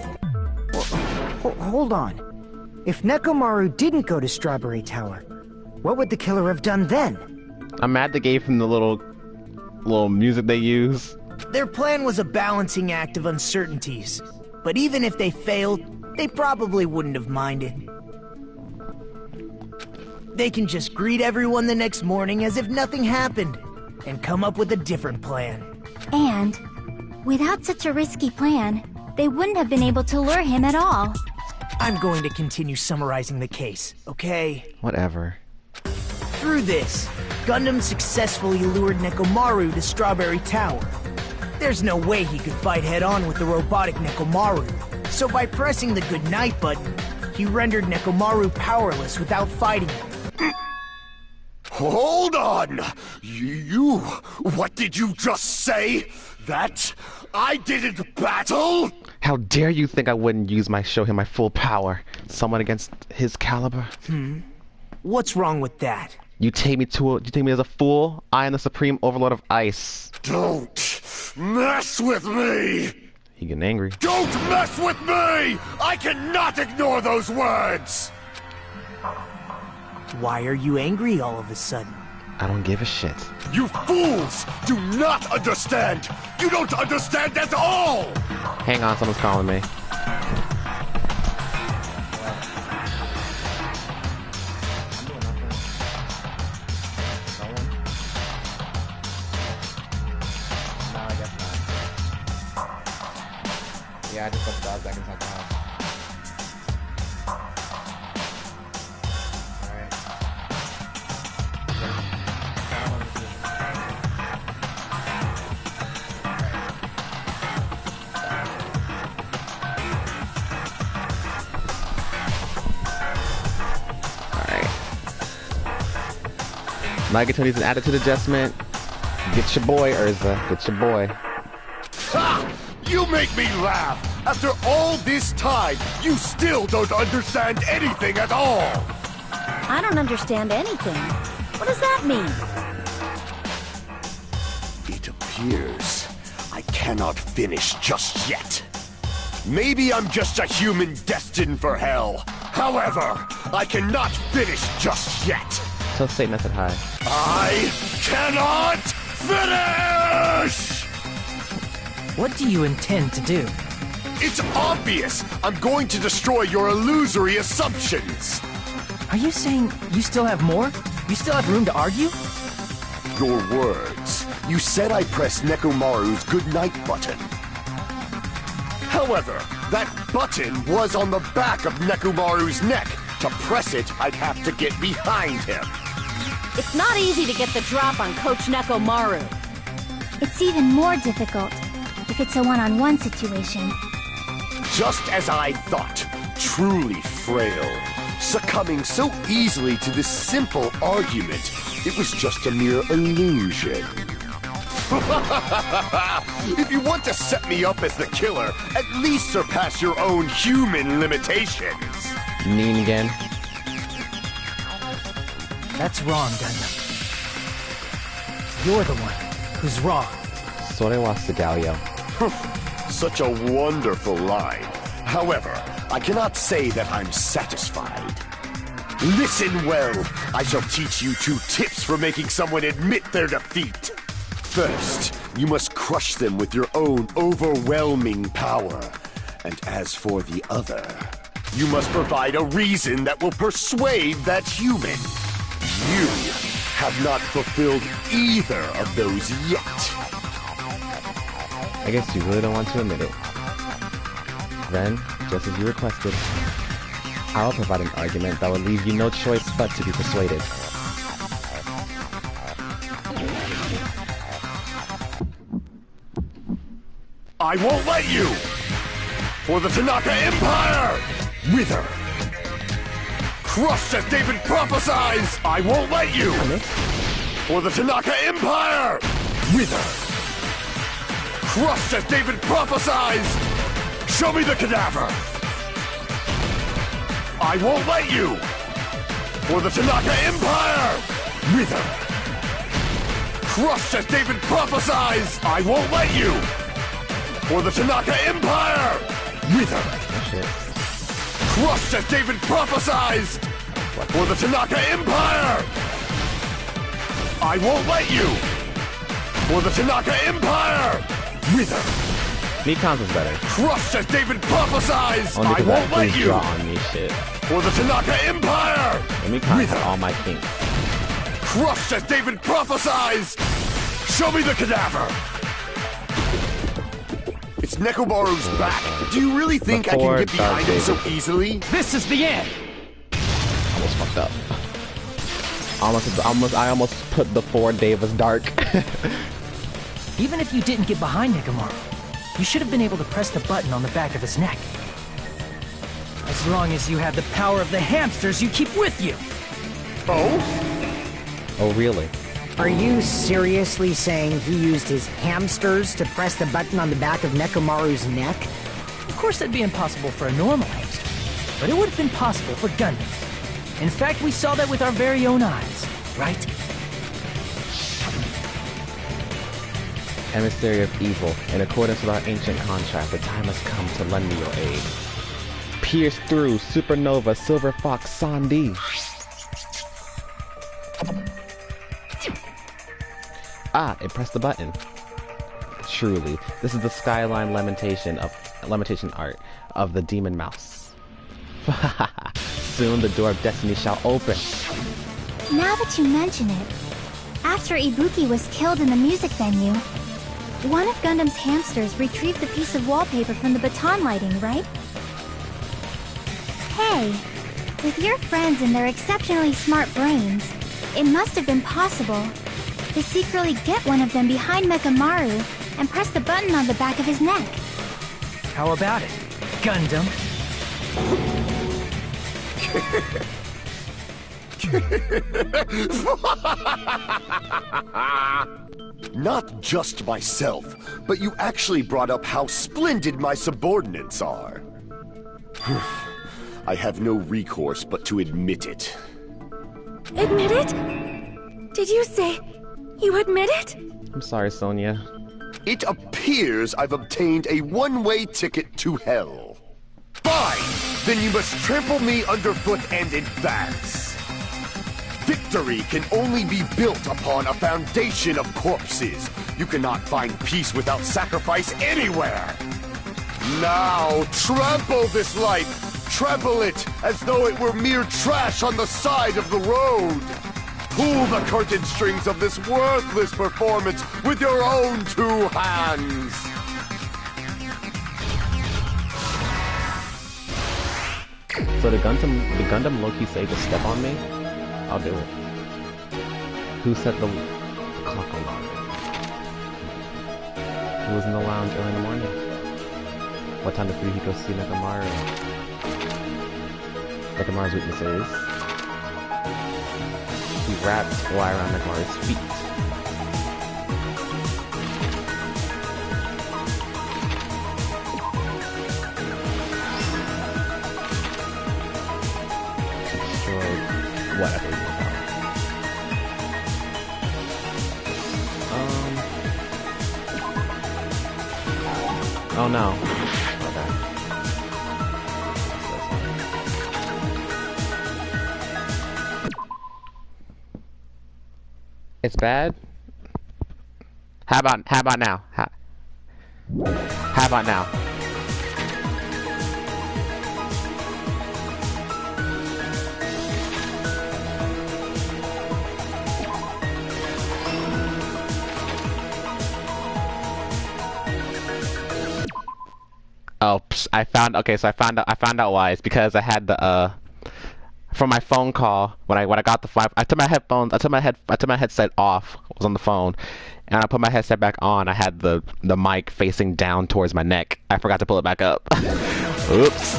S6: Hold on. If Nekomaru didn't go to Strawberry Tower, what would the killer have done then?
S1: I'm mad they gave him the little music they use.
S9: Their plan was a balancing act of uncertainties. But even if they failed, they probably wouldn't have minded. They can just greet everyone the next morning as if nothing happened, and come up with a different plan.
S3: And, without such a risky plan, they wouldn't have been able to lure him at all.
S9: I'm going to continue summarizing the case, okay?
S1: Whatever.
S9: Through this, Gundam successfully lured Nekomaru to Strawberry Tower. There's no way he could fight head-on with the robotic Nekomaru, so by pressing the goodnight button, he rendered Nekomaru powerless without fighting him.
S7: Hold on! You... What did you just say? That I didn't battle?
S1: How dare you think I wouldn't show him my full power? Someone against his caliber?
S9: What's wrong with that?
S1: You take me as a fool? I am the supreme overlord of ice.
S7: Don't mess with me!
S1: He getting angry.
S7: Don't mess with me! I cannot ignore those words!
S9: Why are you angry all of a sudden?
S1: I don't give a shit.
S7: You fools do not understand! You don't understand at all!
S1: Hang on, someone's calling me. Yeah, I just put the dog back inside the house. Nagato needs an attitude adjustment. Get your boy, Urza. Get your boy.
S7: Ha! You make me laugh! After all this time, you still don't understand anything at all!
S8: I don't understand anything. What does that mean?
S7: It appears I cannot finish just yet. Maybe I'm just a human destined for hell. However, I cannot finish just yet.
S1: So Satan, I said hi.
S7: I cannot finish!
S5: What do you intend to do?
S7: It's obvious! I'm going to destroy your illusory assumptions!
S5: Are you saying you still have more? You still have room to argue?
S7: Your words. You said I pressed Nekomaru's goodnight button. However, that button was on the back of Nekomaru's neck. To press it, I'd have to get behind him.
S8: It's not easy to get the drop on Coach Nekomaru.
S3: It's even more difficult if it's a one-on-one situation.
S7: Just as I thought, truly frail. Succumbing so easily to this simple argument, it was just a mere illusion. If you want to set me up as the killer, at least surpass your own human limitations.
S1: Mean again.
S5: That's wrong, Gundam. You're the one who's wrong.
S1: Sore wa Segalio.
S7: Such a wonderful line. However, I cannot say that I'm satisfied. Listen well. I shall teach you 2 tips for making someone admit their defeat. First, you must crush them with your own overwhelming power. And as for the other... You must provide a reason that will persuade that human. You have not fulfilled either of those yet.
S1: I guess you really don't want to admit it. Then, just as you requested, I'll provide an argument that will leave you no choice but to be persuaded.
S7: I won't let you! For the Tanaka Empire! Wither! Crushed as David prophesies! I won't let you! For the Tanaka Empire! Wither! Crushed as David prophesies! Show me the cadaver! I won't let you! For the Tanaka Empire! Wither! Crushed as David prophesies! I won't let you! For the Tanaka Empire! Wither! Crushed as David prophesies! For the Tanaka Empire! I won't let you! For the Tanaka Empire! Wither!
S1: Mikan's is better.
S7: Crushed as David prophesies!
S1: Only
S7: I won't let you!
S1: Draw on me shit.
S7: For the Tanaka Empire!
S1: And Mikan has all my kinks.
S7: Crushed as David prophesies! Show me the cadaver! It's Nekomaru's back. Do you really think I can get behind him so easily?
S5: This is the end!
S1: Almost fucked up. I almost put the 4 Davis dark.
S5: Even if you didn't get behind Nekomaru, you should have been able to press the button on the back of his neck. As long as you have the power of the hamsters you keep with you.
S7: Oh?
S1: Oh, really?
S6: Are you seriously saying he used his hamsters to press the button on the back of Nekomaru's neck?
S5: Of course that'd be impossible for a normal hamster, but it would have been possible for Gundams. In fact, we saw that with our very own eyes, right?
S1: Emissary of evil, in accordance with our ancient contract, the time has come to lend me your aid. Pierce through Supernova Silver Fox Sandi. Ah, it pressed the button. Truly, this is the skyline lamentation art of the demon mouse. Soon the door of destiny shall open.
S3: Now that you mention it, after Ibuki was killed in the music venue, one of Gundam's hamsters retrieved the piece of wallpaper from the baton lighting, right? Hey, with your friends and their exceptionally smart brains, it must have been possible to secretly get one of them behind Nekomaru and press the button on the back of his neck.
S5: How about it, Gundam?
S7: Not just myself, but you actually brought up how splendid my subordinates are. I have no recourse but to admit it.
S3: Admit it? Did you say you admit it?
S1: I'm sorry, Sonia.
S7: It appears I've obtained a one-way ticket to hell. Fine! Then you must trample me underfoot and advance. Victory can only be built upon a foundation of corpses. You cannot find peace without sacrifice anywhere. Now, trample this life. Trample it as though it were mere trash on the side of the road. Pull the curtain strings of this worthless performance with your own 2 hands.
S1: So the Gundam Loki say to step on me? I'll do it. Who set the clock alarm? Who was in the lounge early in the morning? What time did he go see Nekomaru? Nekomaru's weaknesses. He wraps wire around Nekomaru's feet. Destroyed whatever you want. Oh no. Okay. It's bad? How about now? How about now? Oh, I found. Okay, so I found out why. It's because I had the from my phone call when I got the I took my headphones. I took my headset off. I was on the phone, and I put my headset back on. I had the mic facing down towards my neck. I forgot to pull it back up. Oops.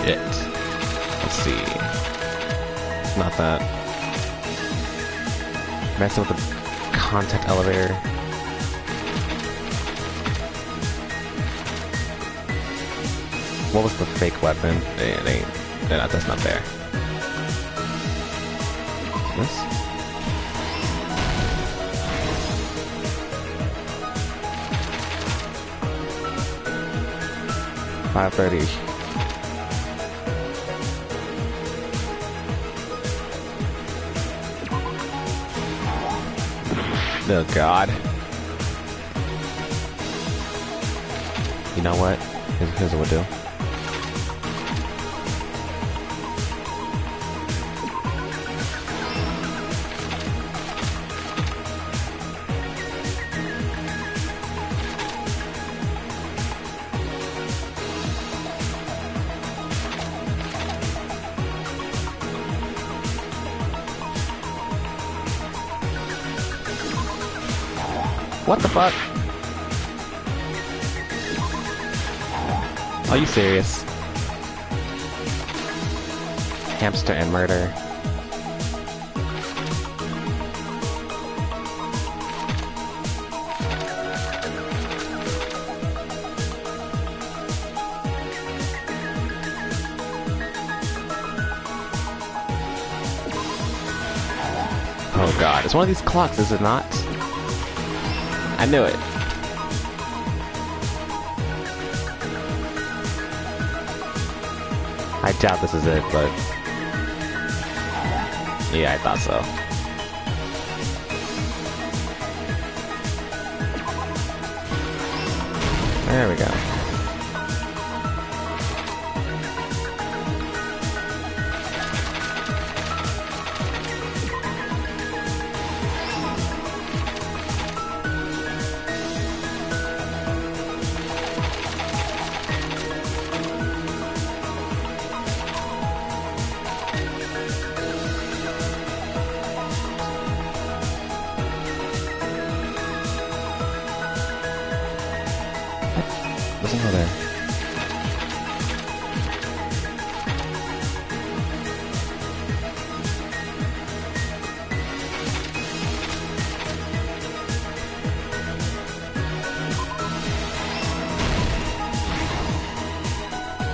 S1: Shit. Let's see. Not that. Messing with the contact elevator. What was the fake weapon? That's not there. This? $5.30. Oh God. You know what? Here's what we'll do. What the fuck? Are you serious? Hamster and murder. Oh God, it's one of these clocks, is it not? I knew it. I doubt this is it, but yeah, I thought so. There we go. Doesn't go there.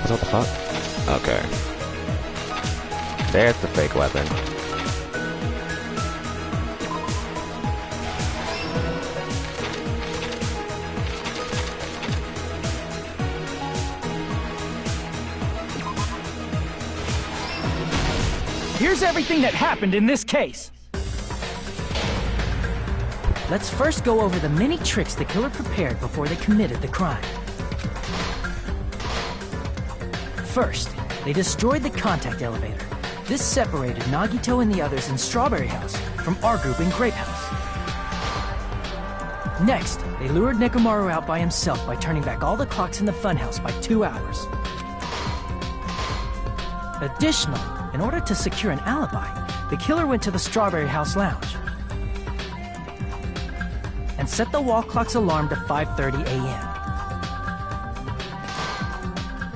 S1: What the fuck? Okay. There's the fake weapon.
S5: Here's everything that happened in this case. Let's first go over the many tricks the killer prepared before they committed the crime. First, they destroyed the contact elevator. This separated Nagito and the others in Strawberry House from our group in Grape House. Next, they lured Nekomaru out by himself by turning back all the clocks in the funhouse by 2 hours. Additionally, in order to secure an alibi, the killer went to the Strawberry House lounge and set the wall clock's alarm to 5:30 a.m.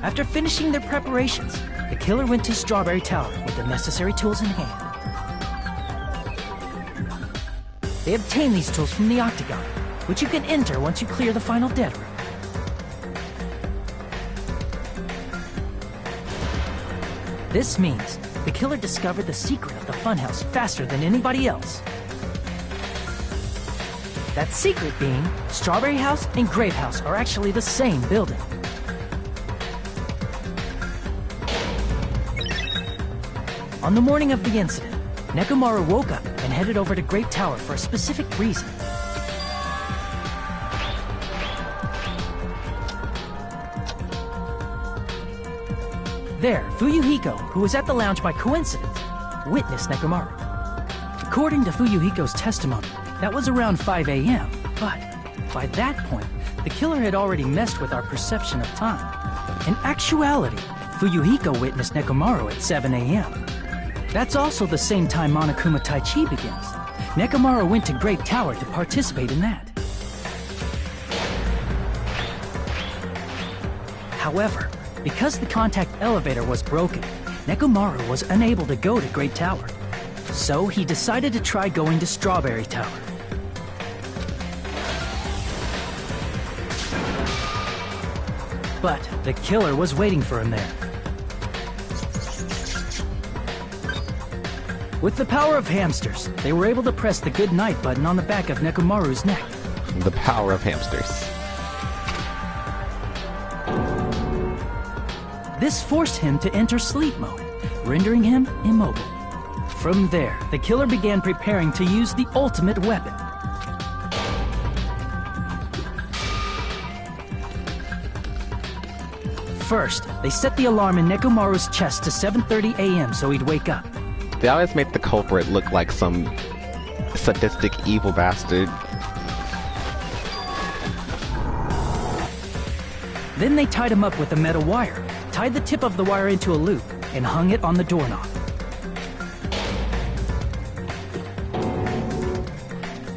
S5: After finishing their preparations, the killer went to Strawberry Tower with the necessary tools in hand. They obtained these tools from the Octagon, which you can enter once you clear the final dead room. This means the killer discovered the secret of the funhouse faster than anybody else. That secret being, Strawberry House and Grape House are actually the same building. On the morning of the incident, Nekomaru woke up and headed over to Great Tower for a specific reason. There, Fuyuhiko, who was at the lounge by coincidence, witnessed Nekomaru. According to Fuyuhiko's testimony, that was around 5 a.m., but by that point, the killer had already messed with our perception of time. In actuality, Fuyuhiko witnessed Nekomaru at 7 a.m. That's also the same time Monokuma Taichi begins. Nekomaru went to Grape Tower to participate in that. However, because the contact elevator was broken, Nekomaru was unable to go to Grape Tower. So he decided to try going to Strawberry Tower. But the killer was waiting for him there. With the power of hamsters, they were able to press the good night button on the back of Nekomaru's neck.
S1: The power of hamsters.
S5: This forced him to enter sleep mode, rendering him immobile. From there, the killer began preparing to use the ultimate weapon. First, they set the alarm in Nekomaru's chest to 7:30 a.m. so he'd wake up.
S1: They always make the culprit look like some sadistic evil bastard.
S5: Then they tied him up with a metal wire, tied the tip of the wire into a loop, and hung it on the doorknob.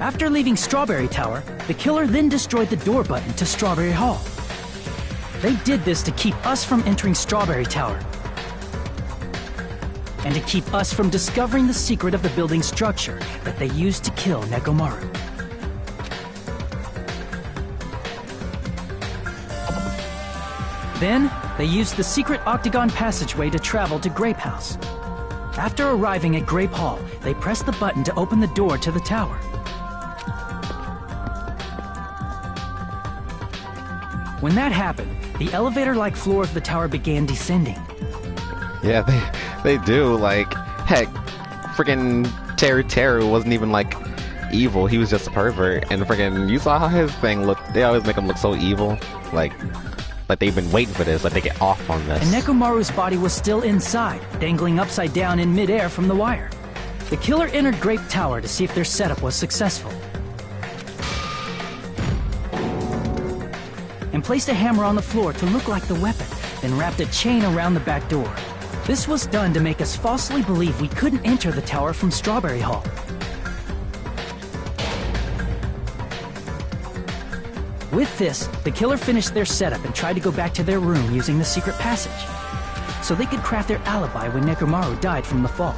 S5: After leaving Strawberry Tower, the killer then destroyed the door button to Strawberry Hall. They did this to keep us from entering Strawberry Tower, and to keep us from discovering the secret of the building structure that they used to kill Nekomaru. Then, they used the secret octagon passageway to travel to Grape House. After arriving at Grape Hall, they pressed the button to open the door to the tower. When that happened, the elevator-like floor of the tower began descending.
S1: Yeah, they do. Like, heck, freaking Teru wasn't even like evil. He was just a pervert. And freaking, you saw how his thing looked. They always make him look so evil. Like they've been waiting for this. Like they get off on this.
S5: And Nekomaru's body was still inside, dangling upside down in midair from the wire. The killer entered Grape Tower to see if their setup was successful, and placed a hammer on the floor to look like the weapon, then wrapped a chain around the back door. This was done to make us falsely believe we couldn't enter the tower from Strawberry Hall. With this, the killer finished their setup and tried to go back to their room using the secret passage, so they could craft their alibi when Nekomaru died from the fall.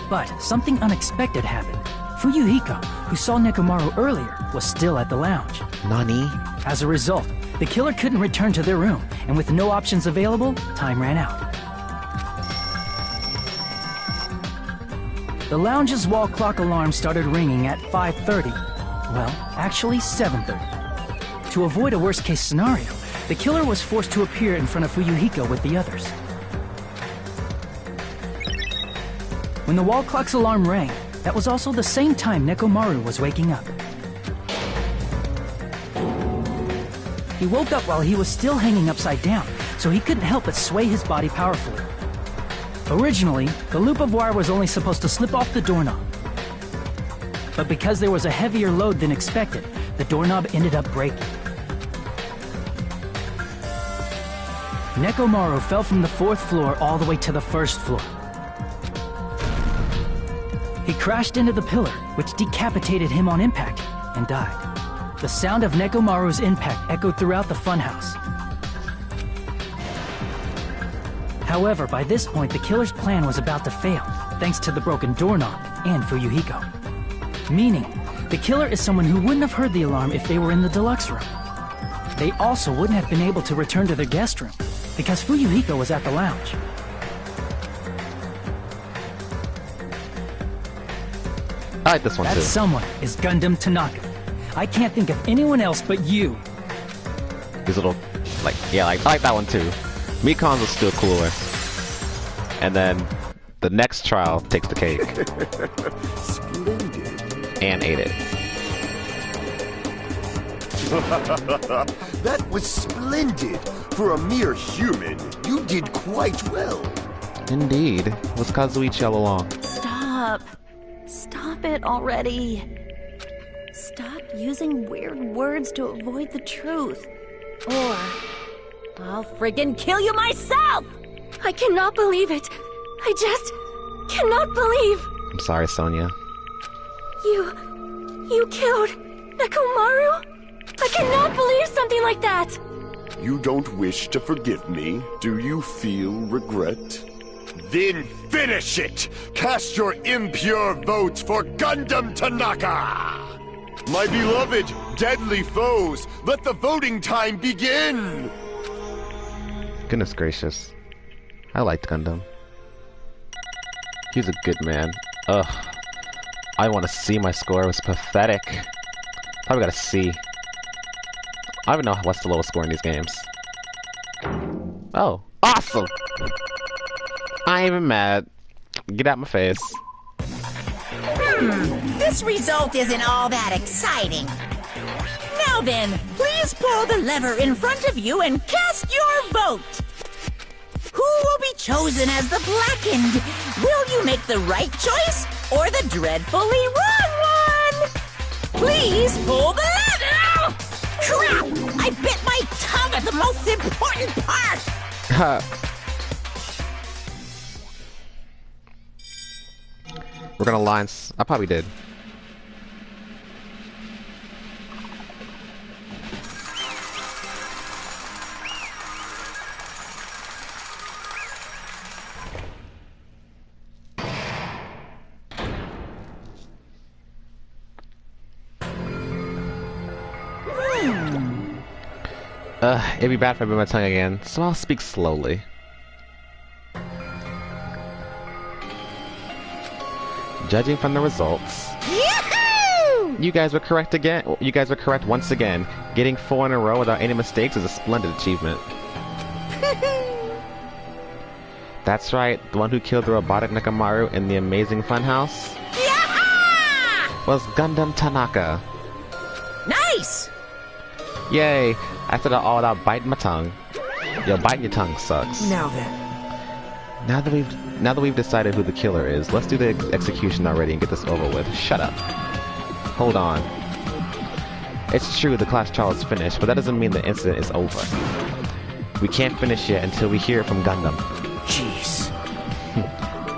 S5: But something unexpected happened. Fuyuhiko, who saw Nekomaru earlier, was still at the lounge.
S1: Nani?
S5: As a result, the killer couldn't return to their room, and with no options available, time ran out. The lounge's wall clock alarm started ringing at 5:30. Well, actually 7:30. To avoid a worst-case scenario, the killer was forced to appear in front of Fuyuhiko with the others. When the wall clock's alarm rang, that was also the same time Nekomaru was waking up. He woke up while he was still hanging upside down, so he couldn't help but sway his body powerfully. Originally, the loop of wire was only supposed to slip off the doorknob. But because there was a heavier load than expected, the doorknob ended up breaking. Nekomaru fell from the 4th floor all the way to the 1st floor. He crashed into the pillar, which decapitated him on impact, and died. The sound of Nekomaru's impact echoed throughout the funhouse. However, by this point, the killer's plan was about to fail, thanks to the broken doorknob and Fuyuhiko. Meaning, the killer is someone who wouldn't have heard the alarm if they were in the deluxe room. They also wouldn't have been able to return to their guest room, because Fuyuhiko was at the lounge.
S1: I like this one
S5: That
S1: too.
S5: someone is Gundam Tanaka. I can't think of anyone else but you.
S1: These little, like, yeah, I like that one too. Mikon's is still cooler. And then the next trial takes the cake.
S7: Splendid.
S1: And ate it.
S7: That was splendid. For a mere human, you did quite well.
S1: Indeed. Was Kazuichi all along?
S8: Stop. Stop it already.
S3: using weird words to avoid the truth. Or I'll friggin' kill you myself! I cannot believe it. I just cannot believe.
S1: I'm sorry, Sonia.
S3: You killed Nekomaru? I cannot believe something like that!
S7: You don't wish to forgive me? Do you feel regret? Then finish it! Cast your impure votes for Gundam Tanaka! My beloved, deadly foes, let the voting time begin!
S1: Goodness gracious. I liked Gundam. He's a good man. Ugh. I want to see my score. It was pathetic. Probably got a C. I don't even know what's the lowest score in these games. Oh, awesome! I ain't even mad. Get out my face.
S8: This result isn't all that exciting. Now then, please pull the lever in front of you and cast your vote. Who will be chosen as the blackened? Will you make the right choice or the dreadfully wrong one? Please pull the lever! Crap! I bit my tongue at the most important part!
S1: We're gonna line. I probably did. It'd be bad if I bit my tongue again, so I'll speak slowly. Judging from the results,
S8: Yahoo!
S1: you guys were correct again. You guys were correct once again. Getting 4 in a row without any mistakes is a splendid achievement. That's right, the one who killed the robotic Nekomaru in the amazing funhouse was Gundam Tanaka.
S8: Nice!
S1: Yay! I said it all without biting my tongue. Yo, biting your tongue sucks.
S9: Now then.
S1: Now that we've decided who the killer is, let's do the execution already and get this over with. Shut up. Hold on. It's true the class trial is finished, but that doesn't mean the incident is over. We can't finish yet until we hear it from Gundam.
S9: Jeez.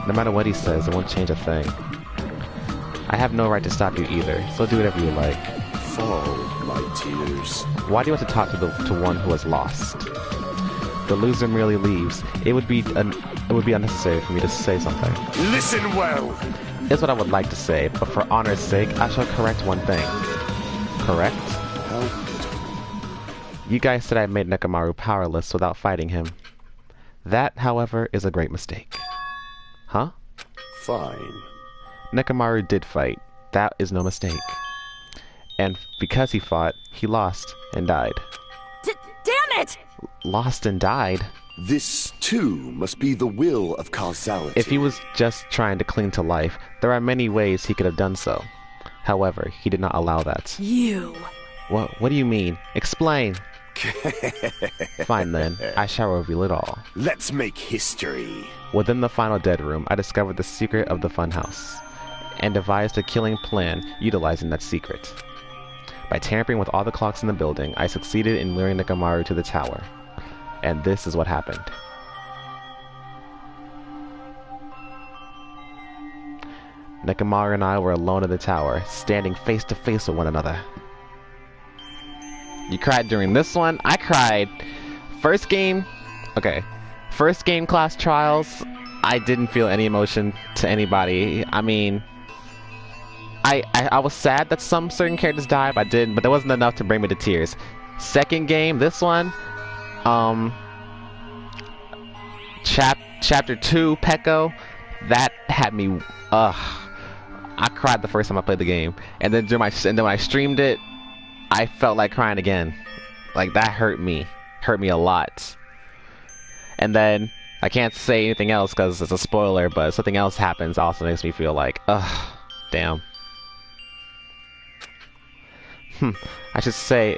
S1: No matter what he says, it won't change a thing. I have no right to stop you either, so do whatever you like.
S7: Fall, my tears.
S1: Why do you want to talk to one who has lost? The loser merely leaves. It would be unnecessary for me to say something.
S7: Listen well!
S1: Is what I would like to say, but for honor's sake, I shall correct one thing. Correct?
S7: How pitiful.
S1: You guys said I made Nekomaru powerless without fighting him. That, however, is a great mistake. Huh?
S7: Fine.
S1: Nekomaru did fight. That is no mistake. And because he fought, he lost and died.
S3: Damn it!
S1: Lost and died?
S7: This, too, must be the will of causality.
S1: If he was just trying to cling to life, there are many ways he could have done so. However, he did not allow that.
S3: You...
S1: What do you mean? Explain! Fine then, I shall reveal it all.
S7: Let's make history.
S1: Within the final dead room, I discovered the secret of the funhouse, and devised a killing plan utilizing that secret. By tampering with all the clocks in the building, I succeeded in luring Nekomaru to the tower. And this is what happened. Nekomaru and I were alone in the tower, standing face to face with one another. You cried during this one? I cried. First game class trials, I didn't feel any emotion to anybody. I mean, I was sad that some certain characters died, but there wasn't enough to bring me to tears. Second game, this one, chapter 2, Peko, that had me, I cried the first time I played the game, and then when I streamed it, I felt like crying again. Like, that hurt me a lot. And then I can't say anything else because it's a spoiler, but something else happens also makes me feel like, damn. I should say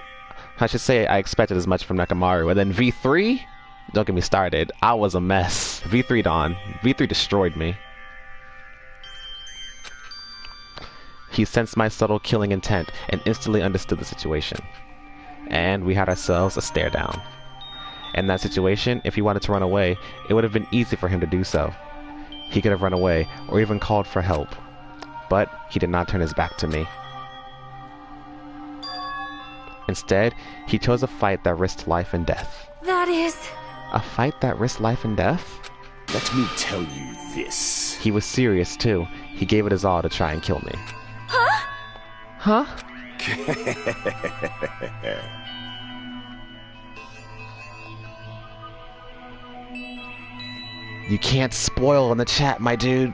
S1: I expected as much from Nekomaru. And then V3? Don't get me started. I was a mess. V3 Dawn. V3 destroyed me. He sensed my subtle killing intent and instantly understood the situation. And we had ourselves a stare down. In that situation, if he wanted to run away, it would have been easy for him to do so. He could have run away or even called for help. But he did not turn his back to me. Instead, he chose a fight that risked life and death.
S3: That is...
S1: A fight that risked life and death?
S7: Let me tell you this.
S1: He was serious, too. He gave it his all to try and kill me.
S3: Huh?
S1: Huh? You can't spoil in the chat, my dude.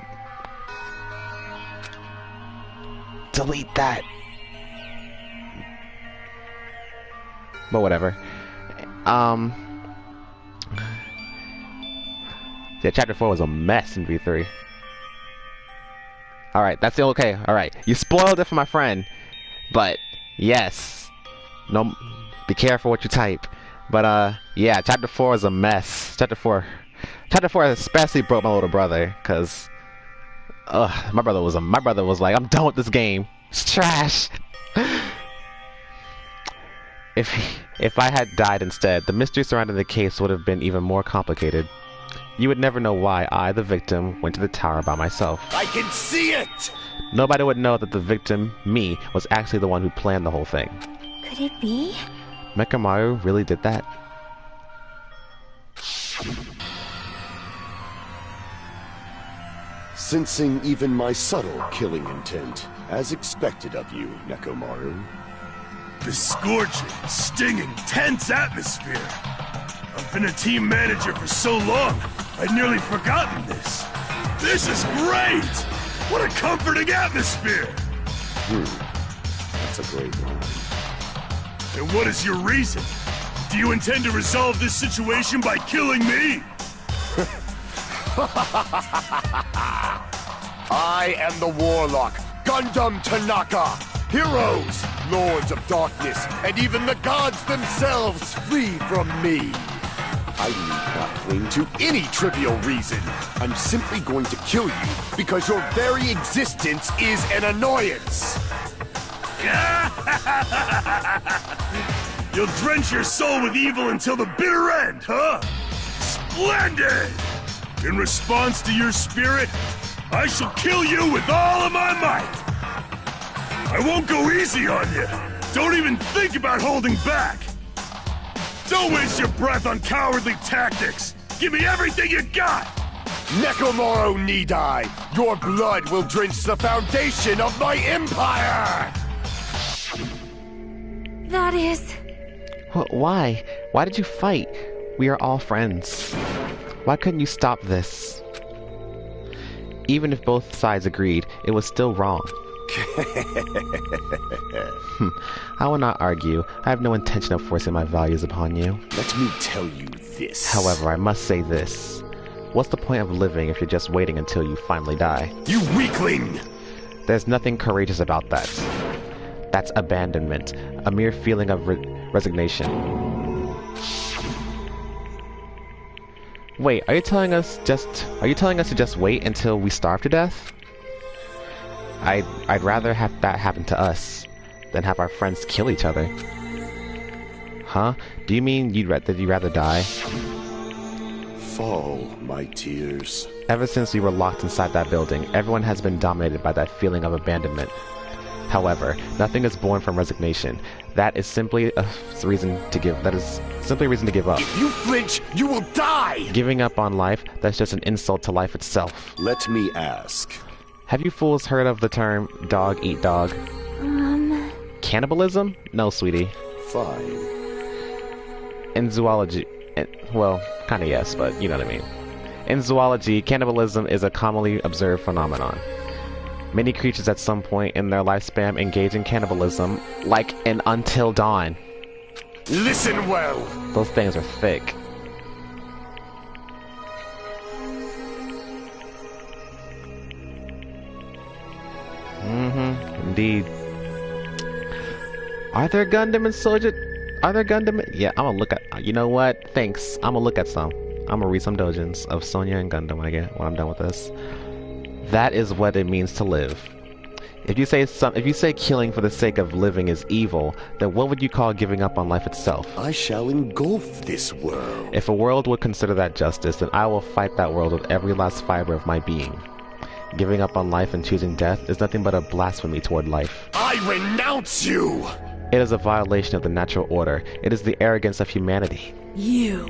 S1: Delete that. But whatever. Yeah, chapter 4 was a mess in V3. Alright, that's the okay. Alright, you spoiled it for my friend. But, yes. No, be careful what you type. But, yeah, chapter 4 is a mess. Chapter 4 especially broke my little brother, cause my brother was like, I'm done with this game. It's trash. If I had died instead, the mystery surrounding the case would have been even more complicated. You would never know why I, the victim, went to the tower by myself.
S7: I can see it!
S1: Nobody would know that the victim, me, was actually the one who planned the whole thing.
S3: Could it be?
S1: Mekamaru really did that?
S7: Sensing even my subtle killing intent, as expected of you, Nekomaru.
S10: The scorching, stinging, tense atmosphere. I've been a team manager for so long, I'd nearly forgotten this. This is great! What a comforting atmosphere!
S7: That's a great one.
S10: And what is your reason? Do you intend to resolve this situation by killing me?
S7: I am the Warlock, Gundam Tanaka. Heroes, Lords of Darkness, and even the gods themselves flee from me. I need not cling to any trivial reason. I'm simply going to kill you because your very existence is an annoyance.
S10: You'll drench your soul with evil until the bitter end, huh? Splendid! In response to your spirit, I shall kill you with all of my might! I won't go easy on you! Don't even think about holding back! Don't waste your breath on cowardly tactics! Give me everything you got!
S7: Nekomaru Nidai, your blood will drench the foundation of my empire!
S3: That is...
S1: Why? Why did you fight? We are all friends. Why couldn't you stop this? Even if both sides agreed, it was still wrong. I will not argue. I have no intention of forcing my values upon you.
S7: Let me tell you this.
S1: However, I must say this. What's the point of living if you're just waiting until you finally die?
S7: You weakling!
S1: There's nothing courageous about that. That's abandonment, a mere feeling of resignation. Wait, are you telling us to just wait until we starve to death? I'd rather have that happen to us than have our friends kill each other. Huh? Do you mean you'd rather die?
S7: Fall, my tears.
S1: Ever since we were locked inside that building, everyone has been dominated by that feeling of abandonment. However, nothing is born from resignation. That is simply a reason to give up.
S7: If you flinch, you will die!
S1: Giving up on life, that's just an insult to life itself.
S7: Let me ask.
S1: Have you fools heard of the term dog eat dog? Cannibalism? No, sweetie.
S7: Fine.
S1: In zoology, well, kinda yes, but you know what I mean. In zoology, cannibalism is a commonly observed phenomenon. Many creatures at some point in their lifespan engage in cannibalism, like in Until Dawn.
S7: Listen well!
S1: Those things are thick. Indeed. Are there Gundam and Soldier? Are there Gundam? Yeah, I'm gonna look at. You know what? Thanks. I'm gonna look at some. I'm gonna read some doujins of Sonya and Gundam when I'm done with this. That is what it means to live. If you say killing for the sake of living is evil, then what would you call giving up on life itself?
S7: I shall engulf this world.
S1: If a world would consider that justice, then I will fight that world with every last fiber of my being. Giving up on life and choosing death is nothing but a blasphemy toward life.
S7: I renounce you!
S1: It is a violation of the natural order. It is the arrogance of humanity.
S8: You.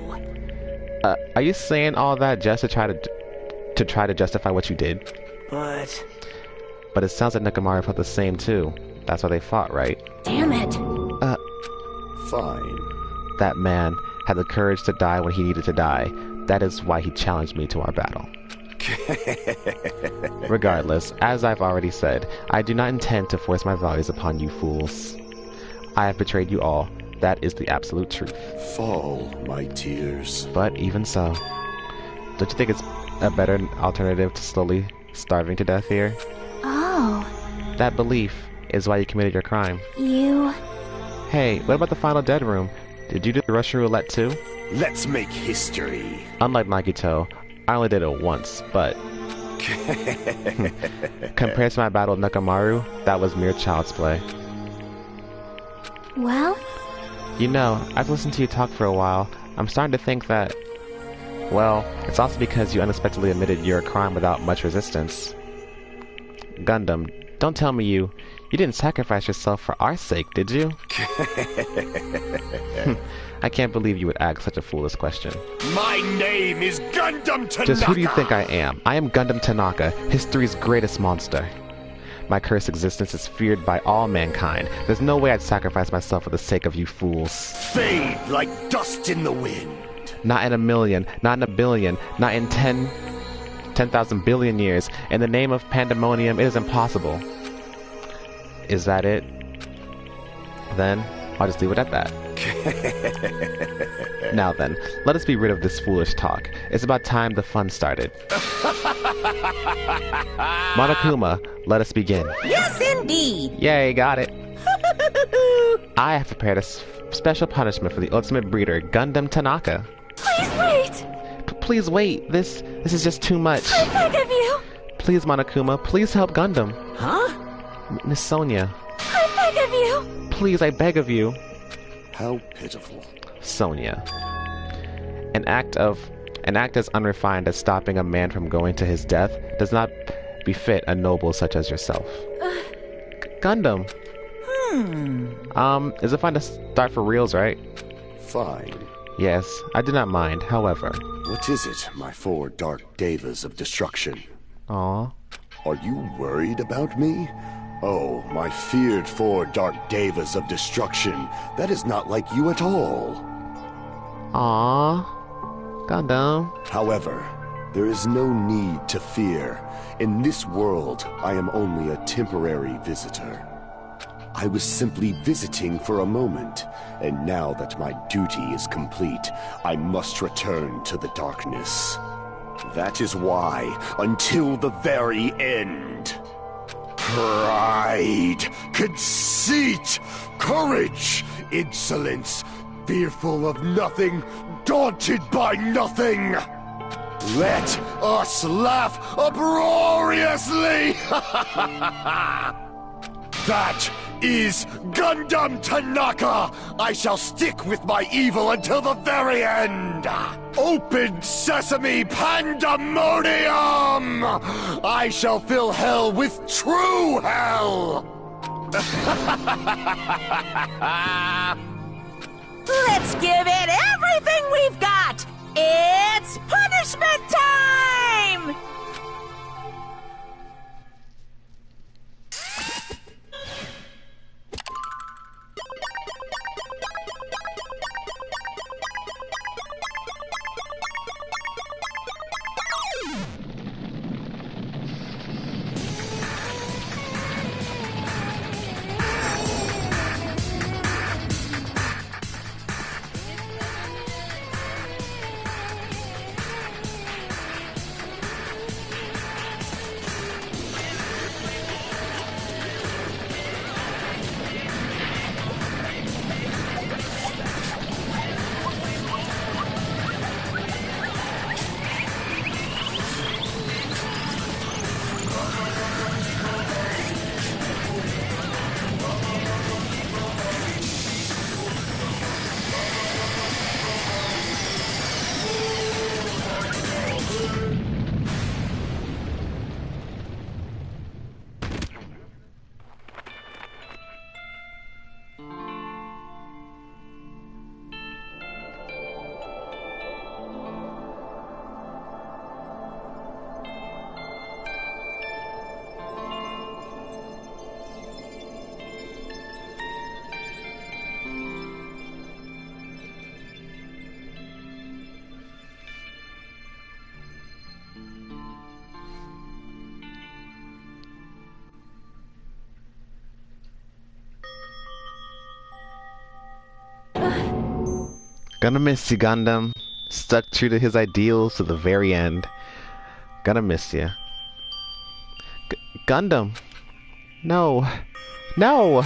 S1: Are you saying all that just to try to justify what you did?
S9: But
S1: it sounds like Nekomaru felt the same too. That's why they fought, right?
S3: Damn it.
S7: Fine.
S1: That man had the courage to die when he needed to die. That is why he challenged me to our battle. Regardless, as I've already said, I do not intend to force my values upon you fools. I have betrayed you all. That is the absolute truth.
S7: Fall, my tears.
S1: But even so, don't you think it's a better alternative to slowly starving to death here?
S3: Oh.
S1: That belief is why you committed your crime.
S3: You...
S1: Hey, what about the final dead room? Did you do the Russian roulette too?
S7: Let's make history.
S1: Unlike Nagito, I only did it once, but... compared to my battle with Nekomaru, that was mere child's play.
S3: Well?
S1: You know, I've listened to you talk for a while. I'm starting to think that... Well, it's also because you unexpectedly admitted your crime without much resistance. Gundam, don't tell me you didn't sacrifice yourself for our sake, did you? I can't believe you would ask such a foolish question.
S7: My name is Gundam Tanaka!
S1: Just who do you think I am? I am Gundam Tanaka, history's greatest monster. My cursed existence is feared by all mankind. There's no way I'd sacrifice myself for the sake of you fools.
S7: Fade like dust in the wind.
S1: Not in a million, not in a billion, not in 10,000 billion years. In the name of pandemonium, it is impossible. Is that it? Then, I'll just leave it at that. Now then, let us be rid of this foolish talk. It's about time the fun started. Monokuma, let us begin.
S8: Yes, indeed.
S1: Yay, got it. I have prepared a special punishment for the ultimate breeder, Gundam Tanaka.
S3: Please wait!
S1: Please wait. This is just too much.
S3: I beg of you!
S1: Please, Monokuma, please help Gundam.
S8: Huh?
S1: Miss Sonia.
S3: I beg of you!
S1: Please, I beg of you.
S7: How pitiful.
S1: Sonia. An act as unrefined as stopping a man from going to his death does not befit a noble such as yourself. Gundam. Is it fun to start for reals, right?
S7: Fine.
S1: Yes, I do not mind, however.
S7: What is it, my 4 dark devas of destruction?
S1: Aw.
S7: Are you worried about me? Oh, my feared 4 dark devas of destruction. That is not like you at all.
S1: Aw. Gundam.
S7: However, there is no need to fear. In this world, I am only a temporary visitor. I was simply visiting for a moment, and now that my duty is complete, I must return to the darkness. That is why, until the very end, pride, conceit, courage, insolence, fearful of nothing, daunted by nothing. Let us laugh uproariously! That is Gundam Tanaka! I shall stick with my evil until the very end! Open sesame pandemonium! I shall fill hell with true hell!
S8: Let's give it everything we've got! It's punishment time!
S1: Gonna miss you, Gundam. Stuck true to his ideals to the very end. Gonna miss you. Gundam! No! No!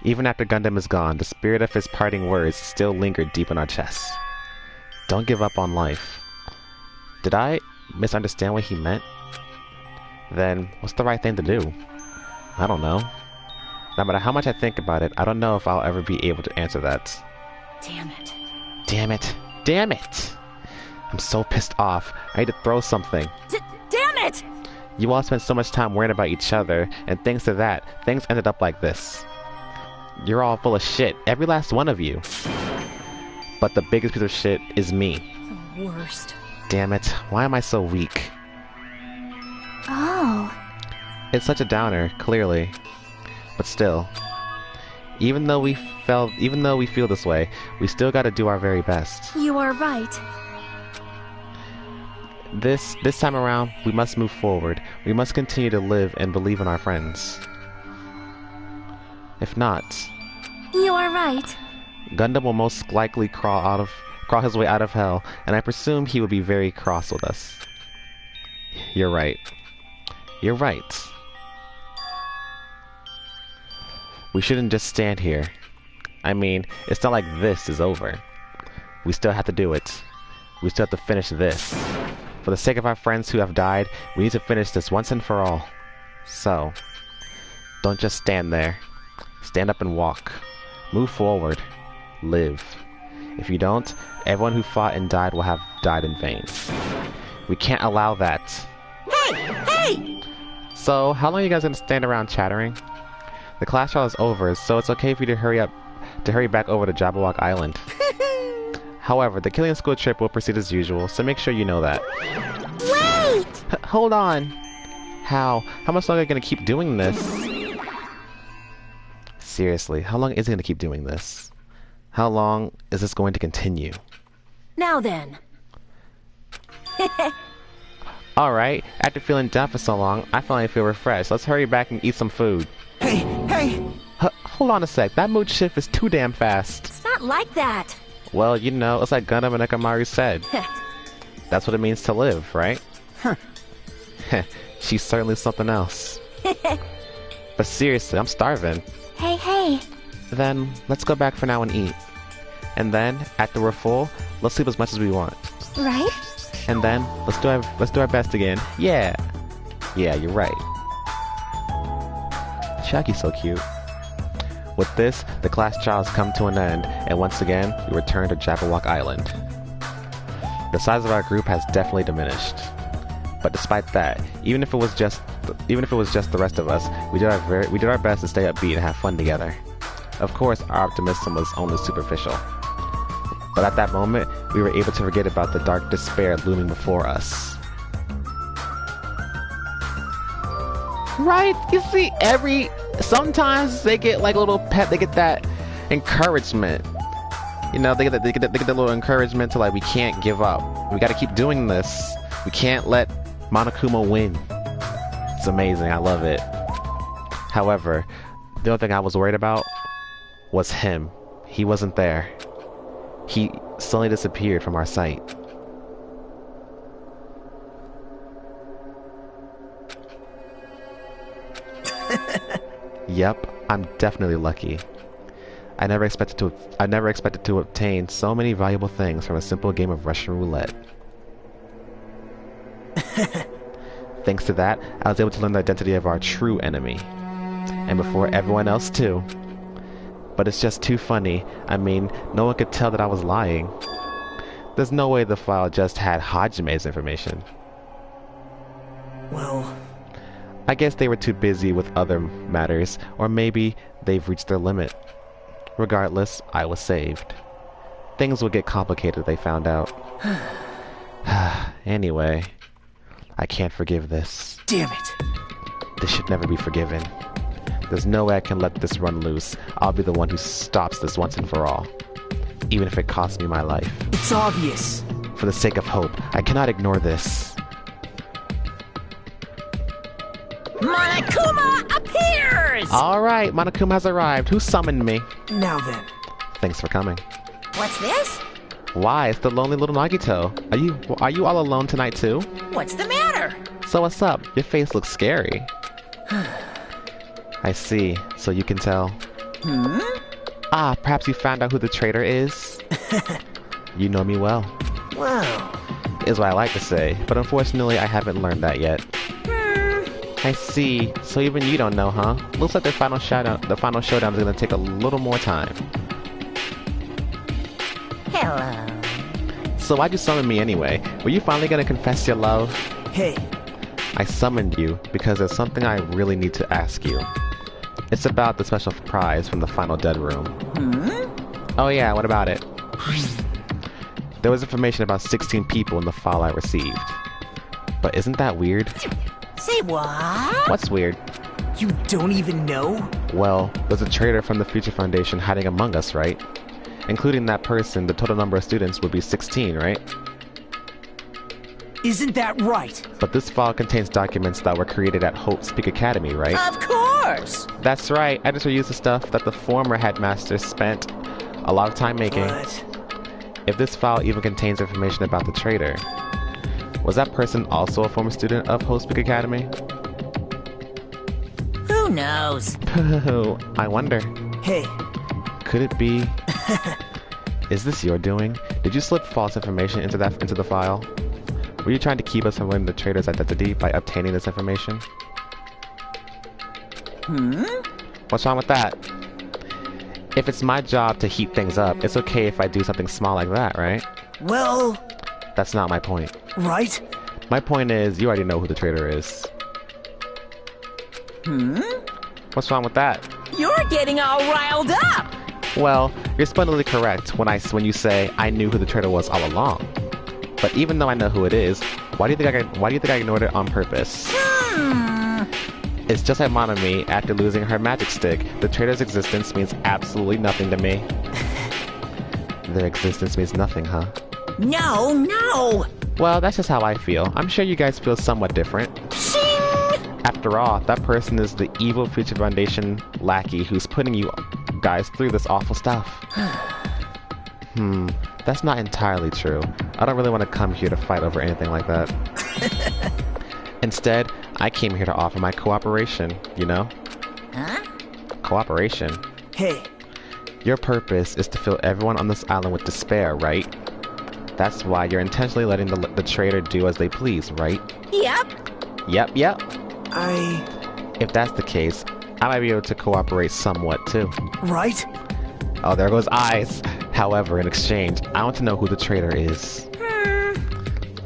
S1: Even after Gundam is gone, the spirit of his parting words still lingered deep in our chests. Don't give up on life. Did I misunderstand what he meant? Then, what's the right thing to do? I don't know. No matter how much I think about it, I don't know if I'll ever be able to answer that.
S3: Damn it.
S1: Damn it. Damn it! I'm so pissed off. I need to throw something.
S3: Damn it!
S1: You all spent so much time worrying about each other, and thanks to that, things ended up like this. You're all full of shit, every last one of you. But the biggest piece of shit is me.
S3: The worst.
S1: Damn it, why am I so weak?
S3: Oh.
S1: It's such a downer, clearly. But still, even though we feel this way, we still gotta do our very best.
S3: You are right.
S1: This time around, we must move forward. We must continue to live and believe in our friends. If not,
S3: You are right.
S1: Gundam will most likely crawl his way out of hell, and I presume he would be very cross with us. You're right. You're right. We shouldn't just stand here. I mean, it's not like this is over. We still have to do it. We still have to finish this. For the sake of our friends who have died, we need to finish this once and for all. So, don't just stand there. Stand up and walk. Move forward. Live. If you don't, everyone who fought and died will have died in vain. We can't allow that.
S8: Hey!
S1: So, how long are you guys gonna stand around chattering? The class trial is over, so it's okay for you to hurry back over to Jabberwock Island. However, the Killian School trip will proceed as usual, so make sure you know that.
S2: Wait!
S1: Hold on! How? How much longer are you gonna keep doing this? Seriously, how long is it gonna keep doing this? How long is this going to continue?
S3: Now then.
S1: Alright, after feeling down for so long, I finally feel refreshed. Let's hurry back and eat some food.
S9: Hey!
S1: Hold on a sec, that mood shift is too damn fast.
S3: It's not like that.
S1: Well, you know, it's like Gundam and Nekomaru said. That's what it means to live, right? She's certainly something else. But seriously, I'm starving.
S3: Hey.
S1: Then, let's go back for now and eat. And then, after we're full, let's sleep as much as we want.
S3: Right?
S1: And then, let's do our best again. Yeah, you're right. Chucky's so cute. With this, the class trials come to an end, and once again, we return to Jabberwock Island. The size of our group has definitely diminished. But despite that, even if it was just the rest of us, we did our best to stay upbeat and have fun together. Of course, our optimism was only superficial. But at that moment, we were able to forget about the dark despair looming before us. Right? You see, sometimes they get like a little pep, they get that encouragement. You know, they get that little encouragement to like, we can't give up. We gotta keep doing this. We can't let Monokuma win. It's amazing, I love it. However, the only thing I was worried about was him. He wasn't there. He suddenly disappeared from our sight. Yep, I'm definitely lucky. I never expected to obtain so many valuable things from a simple game of Russian roulette. Thanks to that, I was able to learn the identity of our true enemy. And before everyone else too. But it's just too funny. I mean, no one could tell that I was lying. There's no way the file just had Hajime's information.
S9: Well,
S1: I guess they were too busy with other matters, or maybe they've reached their limit. Regardless, I was saved. Things would get complicated if they found out. Anyway, I can't forgive this.
S9: damn it.
S1: This should never be forgiven. There's no way I can let this run loose. I'll be the one who stops this once and for all. Even if it costs me my life.
S9: It's obvious.
S1: For the sake of hope, I cannot ignore this.
S8: Monokuma appears!
S1: Alright, Monokuma has arrived. Who summoned me?
S9: Now then.
S1: Thanks for coming.
S8: What's this?
S1: Why, it's the lonely little Nagito. Are you all alone tonight too?
S8: What's the matter?
S1: So what's up? Your face looks scary. I see. So you can tell. Ah, perhaps you found out who the traitor is? You know me well.
S9: Wow.
S1: Is what I like to say, but unfortunately I haven't learned that yet. I see. So even you don't know, huh? Looks like the final showdown is gonna take a little more time.
S8: Hello.
S1: So why'd you summon me anyway? Were you finally gonna confess your love?
S9: Hey.
S1: I summoned you because there's something I really need to ask you. It's about the special prize from the final dead room. Oh yeah, what about it? There was information about 16 people in the file I received. But isn't that weird?
S8: Say what?
S1: What's weird?
S9: You don't even know?
S1: Well, there's a traitor from the Future Foundation hiding among us, right? Including that person, the total number of students would be 16, right?
S9: Isn't that right?
S1: But this file contains documents that were created at Hope Speak Academy, right?
S8: Of course!
S1: That's right, I just reused the stuff that the former headmaster spent a lot of time making.
S9: But...
S1: If this file even contains information about the traitor, was that person also a former student of Hope Speak Academy?
S8: Who knows?
S1: I wonder.
S9: Hey.
S1: Could it be... Is this your doing? Did you slip false information into the file? Were you trying to keep us from learning the traitor's identity by obtaining this information? What's wrong with that? If it's my job to heat things up, it's okay if I do something small like that, right?
S9: Well...
S1: That's not my point.
S9: Right?
S1: My point is, you already know who the traitor is. What's wrong with that?
S8: You're getting all riled up!
S1: Well, you're splendidly correct when you say I knew who the traitor was all along. But even though I know who it is, why do you think I ignored it on purpose? It's just like Monomi after losing her magic stick. The traitor's existence means absolutely nothing to me. Their existence means nothing, huh?
S8: No!
S1: Well, that's just how I feel. I'm sure you guys feel somewhat different. After all, that person is the evil Future Foundation lackey who's putting you guys through this awful stuff. That's not entirely true. I don't really want to come here to fight over anything like that. Instead, I came here to offer my cooperation, you know?
S8: Huh?
S1: Cooperation.
S9: Hey.
S1: Your purpose is to fill everyone on this island with despair, right? That's why you're intentionally letting the traitor do as they please, right?
S8: Yep.
S1: Yep.
S9: If
S1: that's the case, I might be able to cooperate somewhat too.
S9: Right?
S1: Oh, there goes eyes. However, in exchange, I want to know who the traitor is.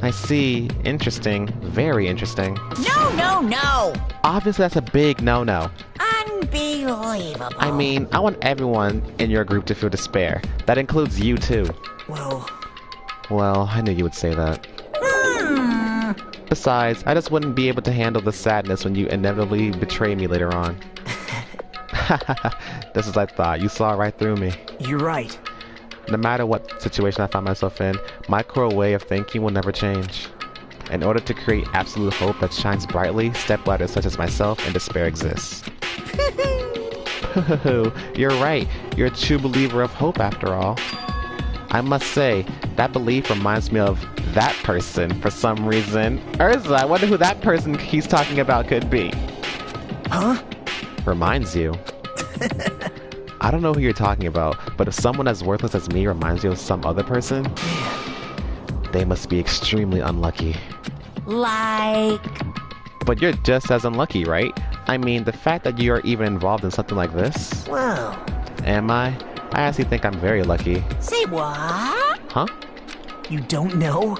S1: I see. Interesting. Very interesting.
S8: No!
S1: Obviously, that's a big no-no.
S8: Unbelievable.
S1: I mean, I want everyone in your group to feel despair. That includes you too. Well, I knew you would say that. Besides, I just wouldn't be able to handle the sadness when you inevitably betray me later on. Just as I thought, you saw right through me.
S9: You're right.
S1: No matter what situation I find myself in, my core way of thinking will never change. In order to create absolute hope that shines brightly, stepbladders such as myself and despair exist. You're right. You're a true believer of hope after all. I must say, that belief reminds me of that person for some reason. Urza, I wonder who that person he's talking about could be.
S9: Huh?
S1: Reminds you? I don't know who you're talking about, but if someone as worthless as me reminds you of some other person, they must be extremely unlucky.
S8: Like...
S1: But you're just as unlucky, right? I mean, the fact that you're even involved in something like this...
S9: Well...
S1: Am I? I actually think I'm very lucky.
S8: Say what?
S1: Huh?
S9: You don't know?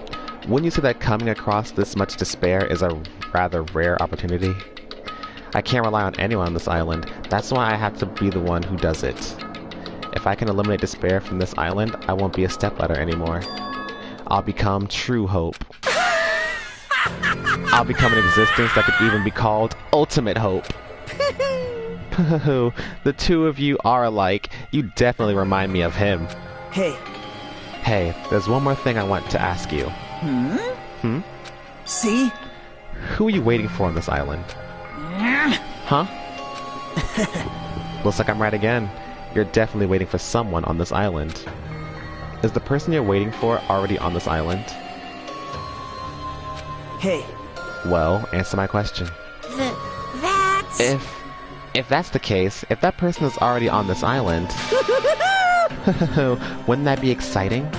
S1: Wouldn't you say that coming across this much despair is a rather rare opportunity? I can't rely on anyone on this island. That's why I have to be the one who does it. If I can eliminate despair from this island, I won't be a stepladder anymore. I'll become true hope. I'll become an existence that could even be called ultimate hope. The two of you are alike. You definitely remind me of him. Hey, there's one more thing I want to ask you.
S9: See?
S1: Who are you waiting for on this island? Huh? Looks like I'm right again. You're definitely waiting for someone on this island. Is the person you're waiting for already on this island?
S9: Hey.
S1: Well, answer my question.
S8: That's...
S1: If that's the case, if that person is already on this island, wouldn't that be exciting?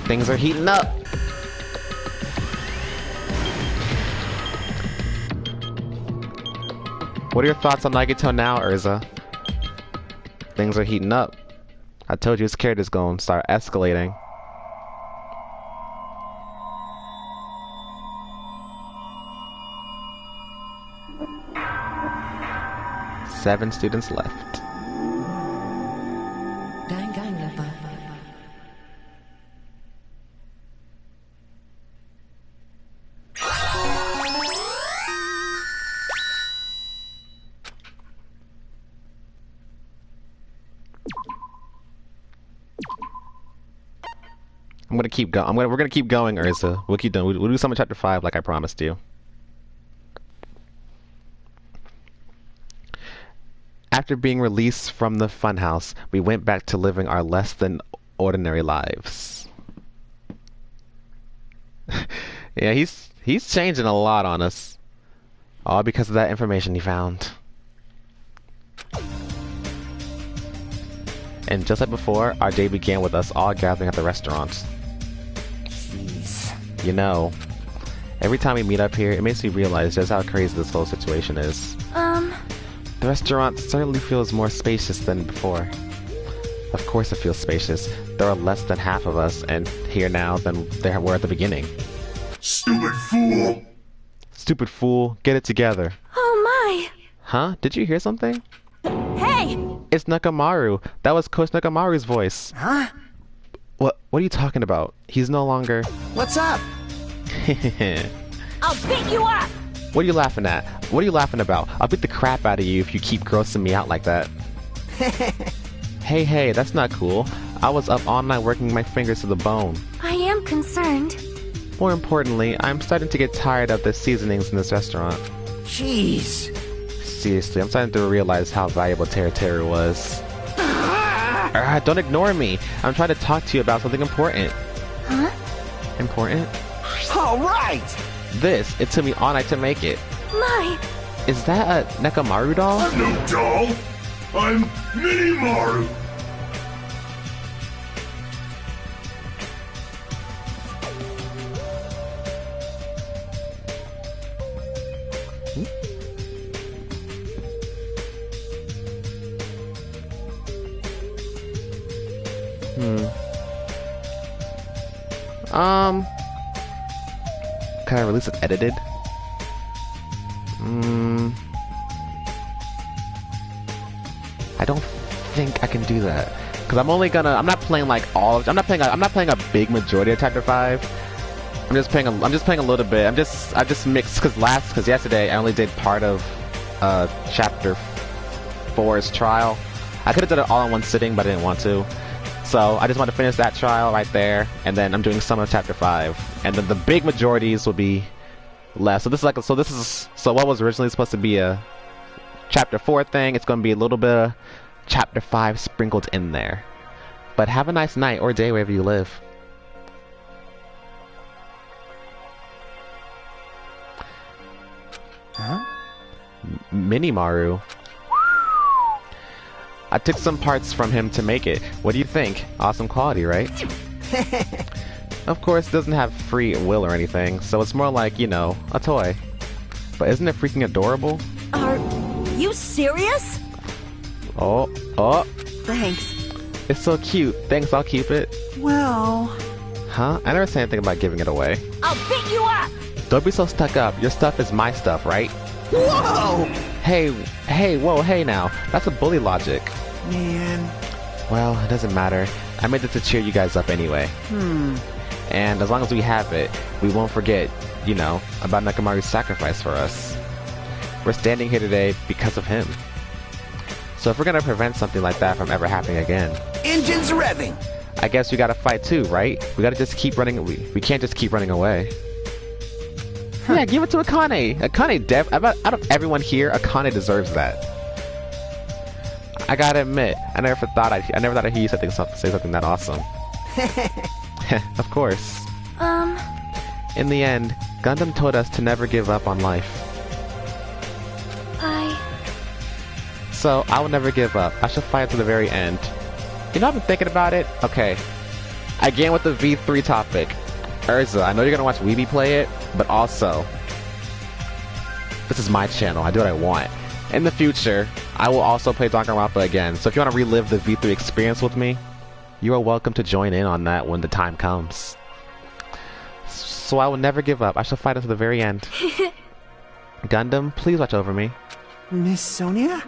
S1: Things are heating up. What are your thoughts on Nagito now, Urza? Things are heating up. I told you his character's going to start escalating. Seven students left.
S11: Danganronpa.
S1: I'm gonna keep going. We're gonna keep going, Urza. We'll keep doing. We'll do some in chapter 5, like I promised you. After being released from the funhouse, we went back to living our less than ordinary lives. Yeah, he's changing a lot on us, all because of that information he found. And just like before, our day began with us all gathering at the restaurant. You know, every time we meet up here, it makes me realize just how crazy this whole situation is. The restaurant certainly feels more spacious than before. Of course it feels spacious. There are less than half of us and here now than there were at the beginning.
S10: Stupid fool!
S1: Stupid fool, get it together.
S3: Oh my!
S1: Huh? Did you hear something?
S3: Hey!
S1: It's Nakamaru. That was Coach Nakamaru's voice.
S6: Huh?
S1: What are you talking about? He's no longer...
S6: What's up?
S3: I'll beat you up!
S1: What are you laughing at? What are you laughing about? I'll beat the crap out of you if you keep grossing me out like that. Hey, that's not cool. I was up all night working my fingers to the bone.
S3: I am concerned.
S1: More importantly, I'm starting to get tired of the seasonings in this restaurant.
S6: Jeez.
S1: Seriously, I'm starting to realize how valuable Teru was. Don't ignore me. I'm trying to talk to you about something important.
S3: Huh?
S1: Important?
S6: All right.
S1: It took me all night to make it.
S3: My!
S1: Is that a Nekamaru doll?
S10: I'm no doll! I'm Minimaru!
S1: Can I release it edited? I don't think I can do that. Cause I'm not playing like I'm not playing a big majority of chapter 5. I'm just playing a little bit. I just mixed cause yesterday I only did part of chapter 4's trial. I could have done it all in one sitting, but I didn't want to. So I just want to finish that trial right there, and then I'm doing some of chapter 5, and then the big majorities will be less. So this is what was originally supposed to be a chapter 4 thing. It's going to be a little bit of chapter 5 sprinkled in there. But have a nice night or day wherever you live.
S6: Huh?
S1: Minimaru. I took some parts from him to make it. What do you think? Awesome quality, right? Of course, it doesn't have free will or anything, so it's more like, you know, a toy. But isn't it freaking adorable?
S8: Are you serious?
S1: Oh.
S8: Thanks.
S1: It's so cute. Thanks, I'll keep it.
S6: Well...
S1: Huh? I never said anything about giving it away.
S8: I'll beat you up!
S1: Don't be so stuck up. Your stuff is my stuff, right?
S6: Whoa!
S1: Hey now. That's a bully logic.
S6: Man...
S1: Well, it doesn't matter. I made it to cheer you guys up anyway. And as long as we have it, we won't forget, you know, about Nakamaru's sacrifice for us. We're standing here today because of him. So if we're gonna prevent something like that from ever happening again...
S4: Engines revving!
S1: I guess we gotta fight too, right? We gotta just keep running... We can't just keep running away. Yeah, give it to Akane! Akane, out of everyone here, Akane deserves that. I gotta admit, I never thought I'd hear you say something that awesome. Of course. In the end, Gundam told us to never give up on life. So, I will never give up. I shall fight to the very end. You know, I've been thinking about it. Okay. Again with the V3 topic. Urza, I know you're gonna watch Weeby play it, but also... This is my channel. I do what I want. In the future, I will also play Danganronpa again. So if you want to relive the V3 experience with me, you are welcome to join in on that when the time comes. So I will never give up. I shall fight until the very end. Gundam, please watch over me.
S4: Miss Sonia?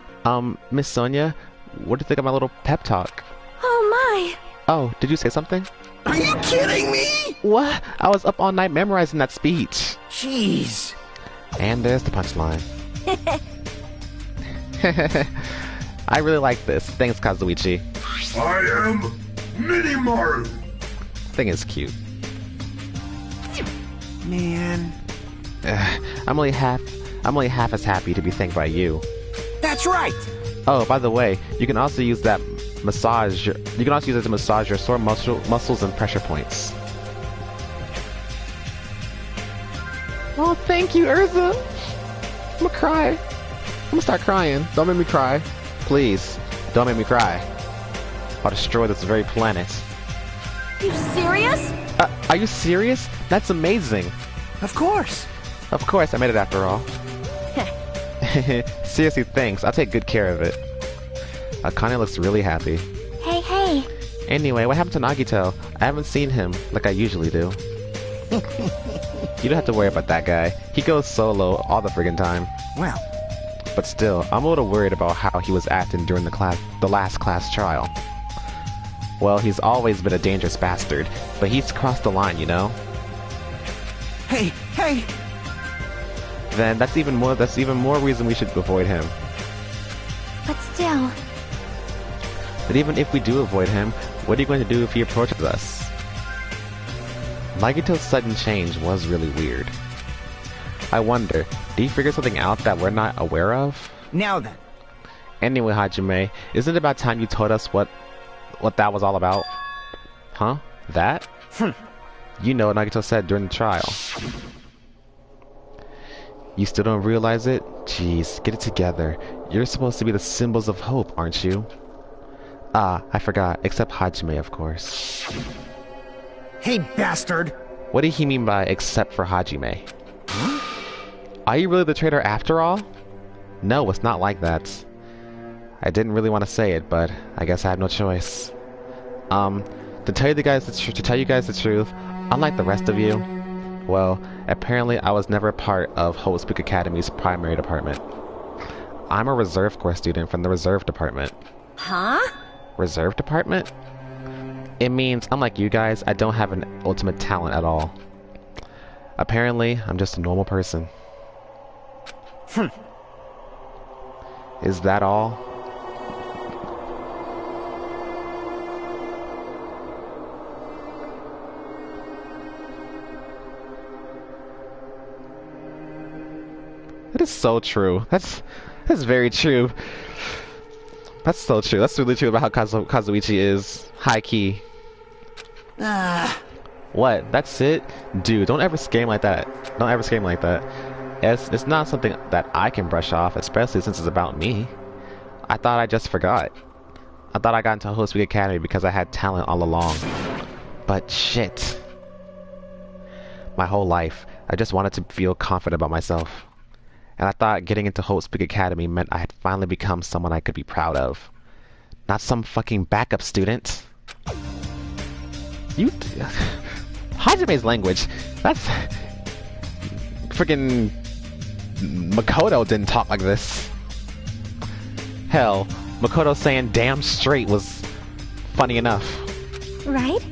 S1: Miss Sonia, what do you think of my little pep talk?
S3: Oh my!
S1: Oh, did you say something?
S4: Are you kidding me?
S1: What? I was up all night memorizing that speech.
S4: Jeez.
S1: And there's the punchline. I really like this. Thanks, Kazuichi.
S10: I am Minimaru.
S1: Thing is cute.
S4: Man.
S1: I'm only half as happy to be thanked by you.
S4: That's right.
S1: Oh, by the way, you can also use that massage. You can also use it to massage your sore muscles and pressure points. Oh, thank you, Urza. I'm gonna cry. I'm gonna start crying. Don't make me cry. Please, don't make me cry. I'll destroy this very planet.
S3: You serious?
S1: Are you serious? That's amazing.
S4: Of course.
S1: Of course, I made it after all. Seriously, thanks. I'll take good care of it. Akane looks really happy.
S3: Hey.
S1: Anyway, what happened to Nagito? I haven't seen him like I usually do. You don't have to worry about that guy. He goes solo all the friggin' time.
S4: Well.
S1: But still, I'm a little worried about how he was acting during the last class trial. Well, he's always been a dangerous bastard, but he's crossed the line, you know?
S4: Hey!
S1: Then that's even more reason we should avoid him.
S3: But still...
S1: But even if we do avoid him, what are you going to do if he approaches us? Nagito's sudden change was really weird. I wonder, did he figure something out that we're not aware of?
S4: Now then.
S1: Anyway, Hajime, isn't it about time you told us what that was all about? Huh? That? You know what Nagito said during the trial. You still don't realize it? Jeez, get it together. You're supposed to be the symbols of hope, aren't you? Ah, I forgot. Except Hajime, of course.
S9: Hey, bastard!
S1: What did he mean by except for Hajime? Huh? Are you really the traitor after all? No, it's not like that. I didn't really want to say it, but I guess I had no choice. To tell you guys the truth, unlike the rest of you, well, apparently I was never a part of Hope's Peak Academy's primary department. I'm a reserve corps student from the reserve department.
S3: Huh?
S1: Reserve department? It means, unlike you guys, I don't have an ultimate talent at all. Apparently, I'm just a normal person. Is that all? That is so true. That's very true. That's so true. That's really true about how Kazuichi is. High key. What? That's it? Dude, don't ever scream like that. Don't ever scream like that. It's not something that I can brush off, especially since it's about me. I thought I just forgot. I thought I got into Hope's Peak Academy because I had talent all along. But shit. My whole life, I just wanted to feel confident about myself. And I thought getting into Hope's Peak Academy meant I had finally become someone I could be proud of. Not some fucking backup student. Hajime's language. That's... Freaking... Makoto didn't talk like this. Hell, Makoto saying damn straight was funny enough.
S3: Right?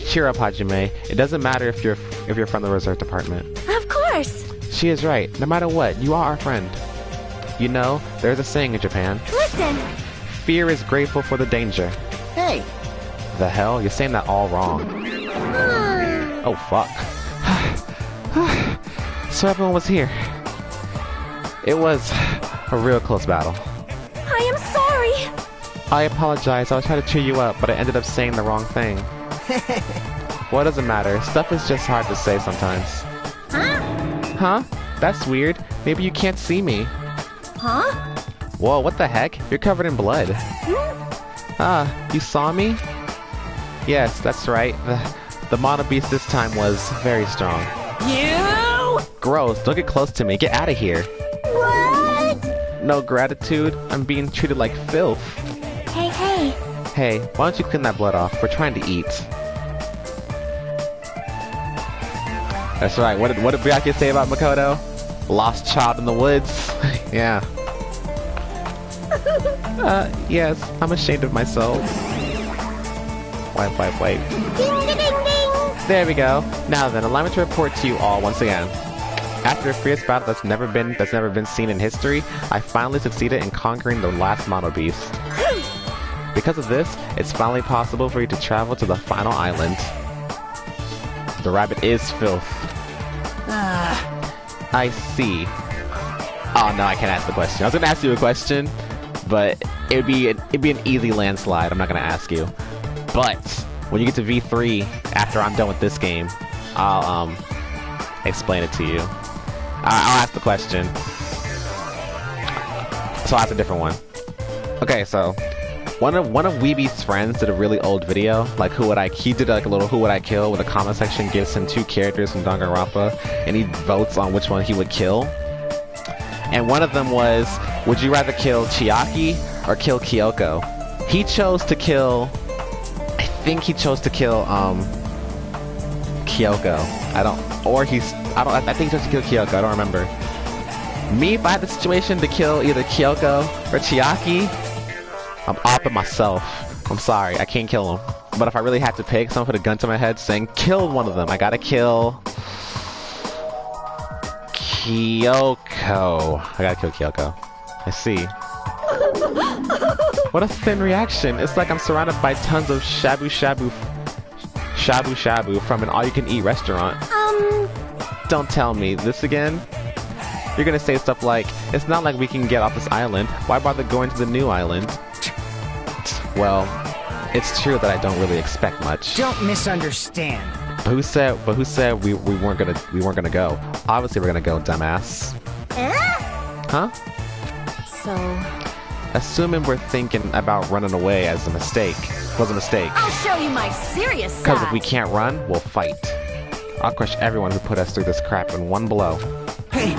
S1: Cheer up, Hajime. It doesn't matter if you're from the reserve department.
S3: Of course!
S1: She is right. No matter what, you are our friend. You know, there's a saying in Japan.
S3: Listen!
S1: Fear is grateful for the danger.
S6: Hey!
S1: The hell? You're saying that all wrong. Oh, fuck. So everyone was here. It was a real close battle.
S3: I am sorry!
S1: I apologize. I was trying to cheer you up, but I ended up saying the wrong thing. Well, it doesn't matter. Stuff is just hard to say sometimes. Huh? That's weird. Maybe you can't see me.
S3: Huh?
S1: Whoa, what the heck? You're covered in blood. You saw me? Yes, that's right. The mono beast this time was very strong.
S8: You!
S1: Gross, don't get close to me. Get out of here.
S2: What?
S1: No gratitude. I'm being treated like filth.
S3: Hey.
S1: Hey, why don't you clean that blood off? We're trying to eat. That's right. What did Byakuya say about Makoto? Lost child in the woods. Yeah. Yes. I'm ashamed of myself. Wipe.
S2: Ding, ding, ding, ding.
S1: There we go. Now then, allow me to report to you all once again. After a fierce battle that's never been seen in history, I finally succeeded in conquering the last mono beast. Because of this, it's finally possible for you to travel to the final island. The rabbit is filth. I see. Oh no, I can't ask the question. I was gonna ask you a question, but it'd be an easy landslide. I'm not gonna ask you. But when you get to V3, after I'm done with this game, I'll explain it to you. I'll ask the question. So I'll ask a different one. Okay, so one of Weeby's friends did a really old video, like he did like a little who would I kill, where the comment section gives him 2 characters from Danganronpa, and he votes on which one he would kill. And one of them was, would you rather kill Chiaki or kill Kyoko? He chose to kill, I think he chose to kill Kyoko. I think he chose to kill Kyoko, I don't remember. Me, if I had the situation to kill either Kyoko or Chiaki, I'm opping myself. I'm sorry, I can't kill him. But if I really had to pick, someone put a gun to my head saying, kill one of them, I gotta kill Kyoko. I gotta kill Kyoko. I see. What a thin reaction. It's like I'm surrounded by tons of shabu shabu from an all-you-can-eat restaurant. Don't tell me this again. You're gonna say stuff like, it's not like we can get off this island. Why bother going to the new island? Well, it's true that I don't really expect much.
S6: Don't misunderstand.
S1: But who said we weren't gonna go? Obviously we're gonna go, dumbass. Huh?
S3: So...
S1: Assuming we're thinking about running away was a mistake.
S8: I'll show you my serious side.
S1: Because if we can't run, we'll fight. I'll crush everyone who put us through this crap in one blow.
S6: Hey!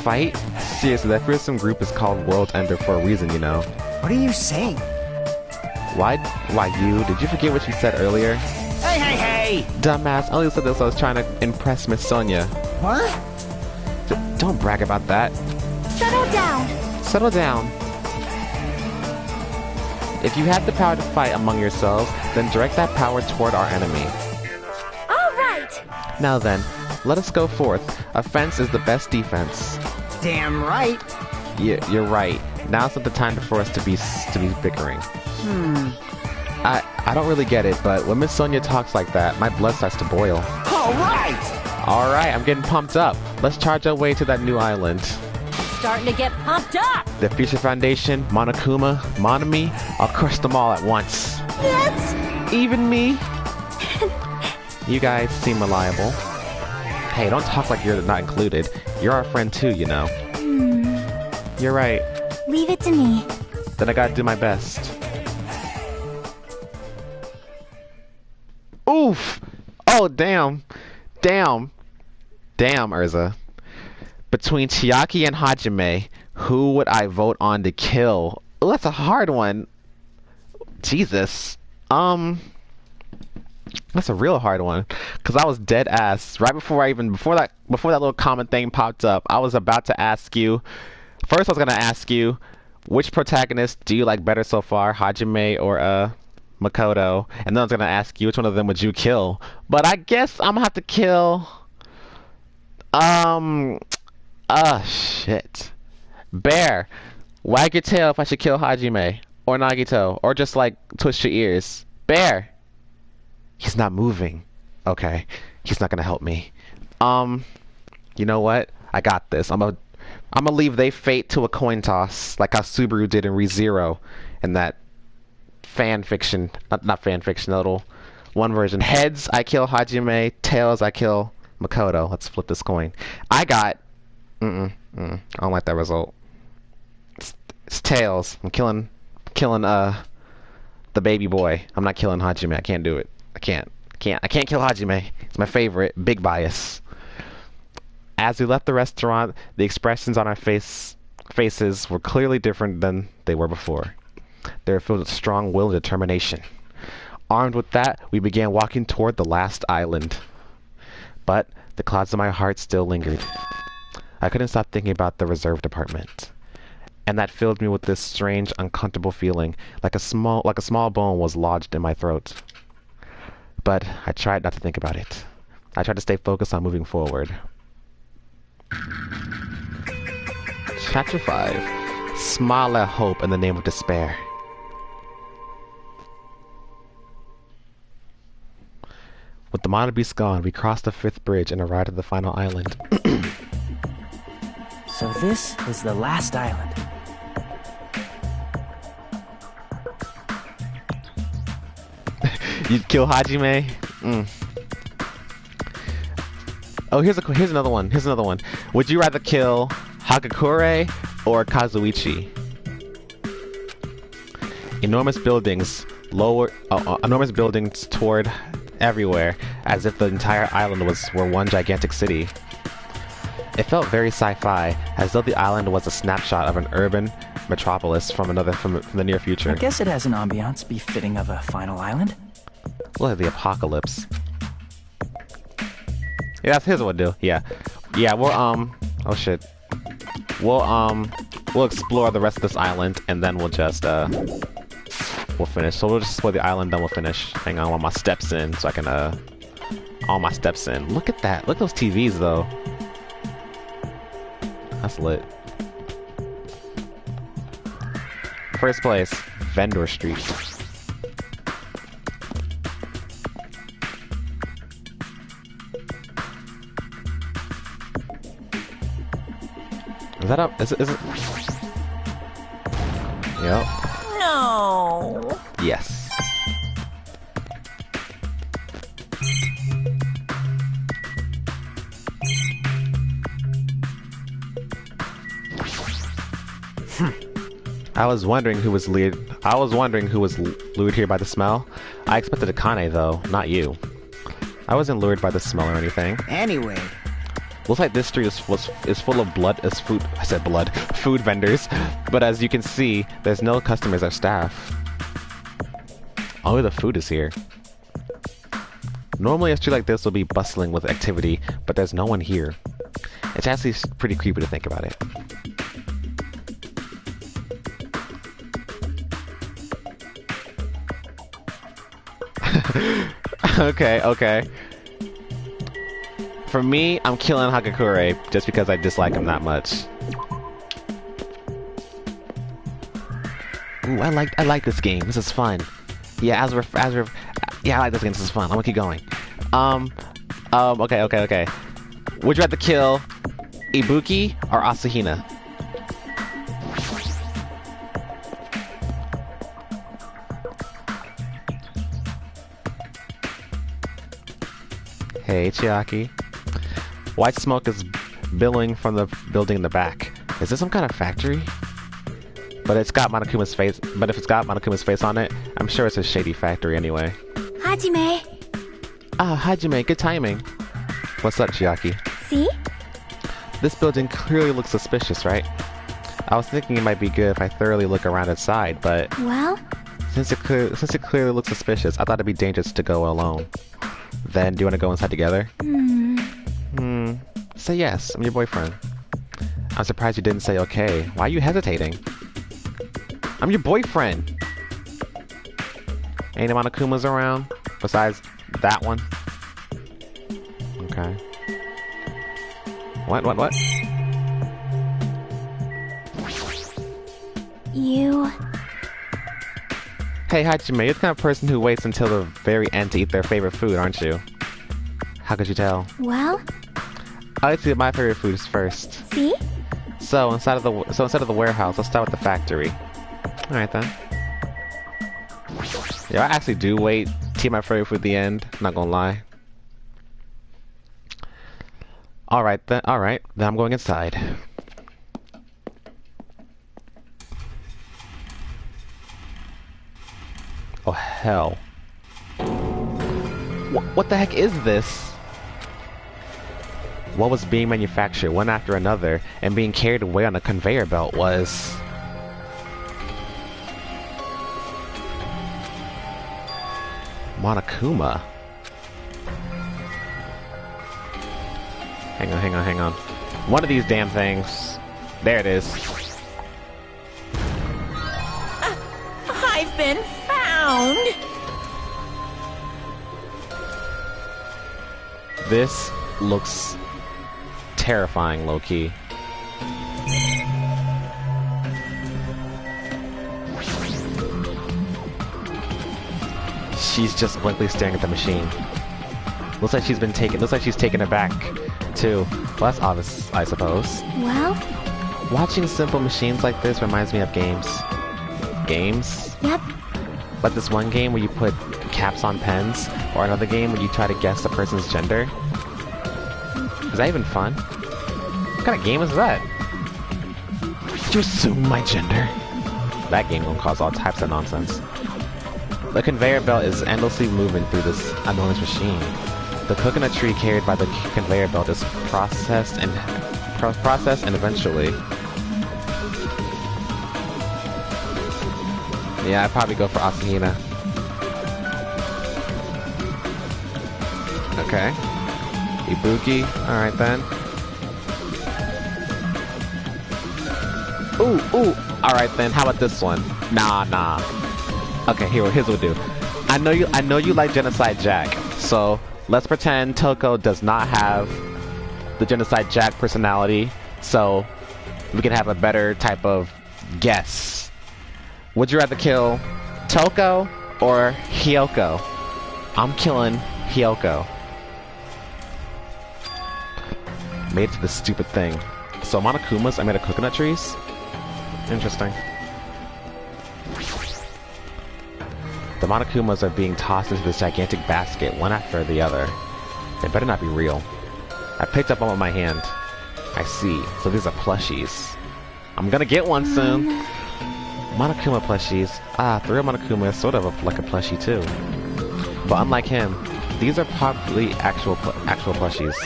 S1: Fight? Seriously, that fearsome group is called World Ender for a reason, you know.
S6: What are you saying?
S1: Why you? Did you forget what you said earlier?
S6: Hey!
S1: Dumbass, I only said this I was trying to impress Miss Sonia.
S6: What?
S1: Don't brag about that.
S3: Settle down.
S1: If you have the power to fight among yourselves, then direct that power toward our enemy.
S3: All right.
S1: Now then, let us go forth. Offense is the best defense.
S6: Damn right.
S1: You're right. Now's not the time for us to be bickering. I don't really get it, but when Miss Sonia talks like that, my blood starts to boil.
S6: All right,
S1: I'm getting pumped up. Let's charge our way to that new island.
S8: Starting to get pumped up.
S1: The Future Foundation, Monokuma, Monami, I'll crush them all at once.
S2: What?
S1: Even me? You guys seem reliable. Hey, don't talk like you're not included. You're our friend too, you know. You're right.
S3: Leave it to me.
S1: Then I gotta do my best. Oof! Oh, damn, Urza. Between Chiaki and Hajime, who would I vote on to kill? Oh, that's a hard one. Jesus. That's a real hard one. Cause I was dead ass. Right before that little comment thing popped up, I was about to ask you. First I was gonna ask you, which protagonist do you like better so far? Hajime or Makoto? And then I was gonna ask you, which one of them would you kill? But I guess I'm gonna have to kill shit. Bear, wag your tail if I should kill Hajime. Or Nagito. Or just, like, twist your ears. Bear! He's not moving. Okay. He's not gonna help me. You know what? I got this. I'm gonna leave they fate to a coin toss, like how Subaru did in ReZero, in that fan fiction, not fan fiction, little one version. Heads, I kill Hajime. Tails, I kill Makoto. Let's flip this coin. I got. I don't like that result. It's tails. I'm killing the baby boy. I'm not killing Hajime. I can't do it. I can't kill Hajime. It's my favorite. Big bias. As we left the restaurant, the expressions on our faces were clearly different than they were before. They were filled with strong will and determination. Armed with that, we began walking toward the last island. But the clouds in my heart still lingered. I couldn't stop thinking about the reserve department. And that filled me with this strange, uncomfortable feeling, like a small bone was lodged in my throat. But I tried not to think about it. I tried to stay focused on moving forward. Chapter 5. Smile at hope in the name of despair. With the Mana Beast gone, we crossed the 5th bridge and arrived at the final island.
S5: So this is the last island.
S1: You'd kill Hajime? Oh, here's another one. Here's another one. Would you rather kill Hagakure or Kazuichi? Enormous buildings toward everywhere, as if the entire island were one gigantic city. It felt very sci-fi, as though the island was a snapshot of an urban metropolis from the near future.
S5: I guess it has an ambiance befitting of a final island.
S1: Look at the apocalypse. Yeah, here's what we'll do. Yeah, we'll oh shit. We'll explore the rest of this island, and then we'll just we'll finish. So we'll just explore the island, then we'll finish. Hang on, I want my steps in, so I can all my steps in. Look at that. Look at those TVs though. That's lit. First place, Vendor Street. Is that up? Is it? Yep.
S8: No.
S1: Yes. I was wondering who was lured here by the smell. I expected Akane though, not you. I wasn't lured by the smell or anything.
S6: Anyway.
S1: Looks like this street is full of food vendors. But as you can see, there's no customers or staff. Only the food is here. Normally a street like this will be bustling with activity, but there's no one here. It's actually pretty creepy to think about it. Okay. For me, I'm killing Hagakure just because I dislike him that much. Ooh, I like this game. This is fun. Yeah, yeah, I like this game. This is fun. I'm gonna keep going. Okay. Would you rather kill Ibuki or Asahina? Hey, Chiaki. White smoke is billowing from the building in the back. Is this some kind of factory? But it's got Monokuma's face. But if it's got Monokuma's face on it, I'm sure it's a shady factory anyway.
S3: Hajime.
S1: Ah, Hajime, good timing. What's up, Chiaki?
S3: See?
S1: This building clearly looks suspicious, right? I was thinking it might be good if I thoroughly look around inside, but
S3: Well?
S1: since it clearly looks suspicious, I thought it'd be dangerous to go alone. Then, do you want to go inside together? Say yes, I'm your boyfriend. I'm surprised you didn't say okay. Why are you hesitating? I'm your boyfriend! Ain't Monokuma's around? Besides that one? Okay. What?
S3: You...
S1: Hey, Hajime, you're the kind of person who waits until the very end to eat their favorite food, aren't you? How could you tell?
S3: Well?
S1: I like to eat my favorite foods first.
S3: See?
S1: So instead of the warehouse, let's start with the factory. Alright then. Yeah, I actually do wait to eat my favorite food at the end, not gonna lie. Alright then I'm going inside. Oh hell. What the heck is this? What was being manufactured one after another and being carried away on a conveyor belt was... Monokuma. Hang on. One of these damn things. There it is.
S8: I've been found!
S1: This looks terrifying, low-key. She's just blankly staring at the machine. Looks like she's taken aback, too. Well, that's obvious, I suppose.
S3: Well?
S1: Watching simple machines like this reminds me of games. Games?
S3: Yep.
S1: Like this one game where you put caps on pens, or another game where you try to guess the person's gender. Is that even fun? What kind of game is that? Did you assume my gender? That game will cause all types of nonsense. The conveyor belt is endlessly moving through this enormous machine. The coconut tree carried by the conveyor belt is processed and eventually... Yeah, I'd probably go for Asahina. Okay. Ibuki, alright then. Ooh, alright then, how about this one? Nah. Okay, here's what we'll do. I know you like Genocide Jack, so let's pretend Toko does not have the Genocide Jack personality, so we can have a better type of guess. Would you rather kill Toko or Hyoko? I'm killing Hyoko. Made it to this stupid thing. So Monokumas are made of coconut trees? Interesting. The Monokumas are being tossed into this gigantic basket, one after the other. They better not be real. I picked up one with my hand. I see. So these are plushies. I'm gonna get one soon. Monokuma plushies. The real Monokuma is sort of like a plushie too. But unlike him, these are probably actual plushies.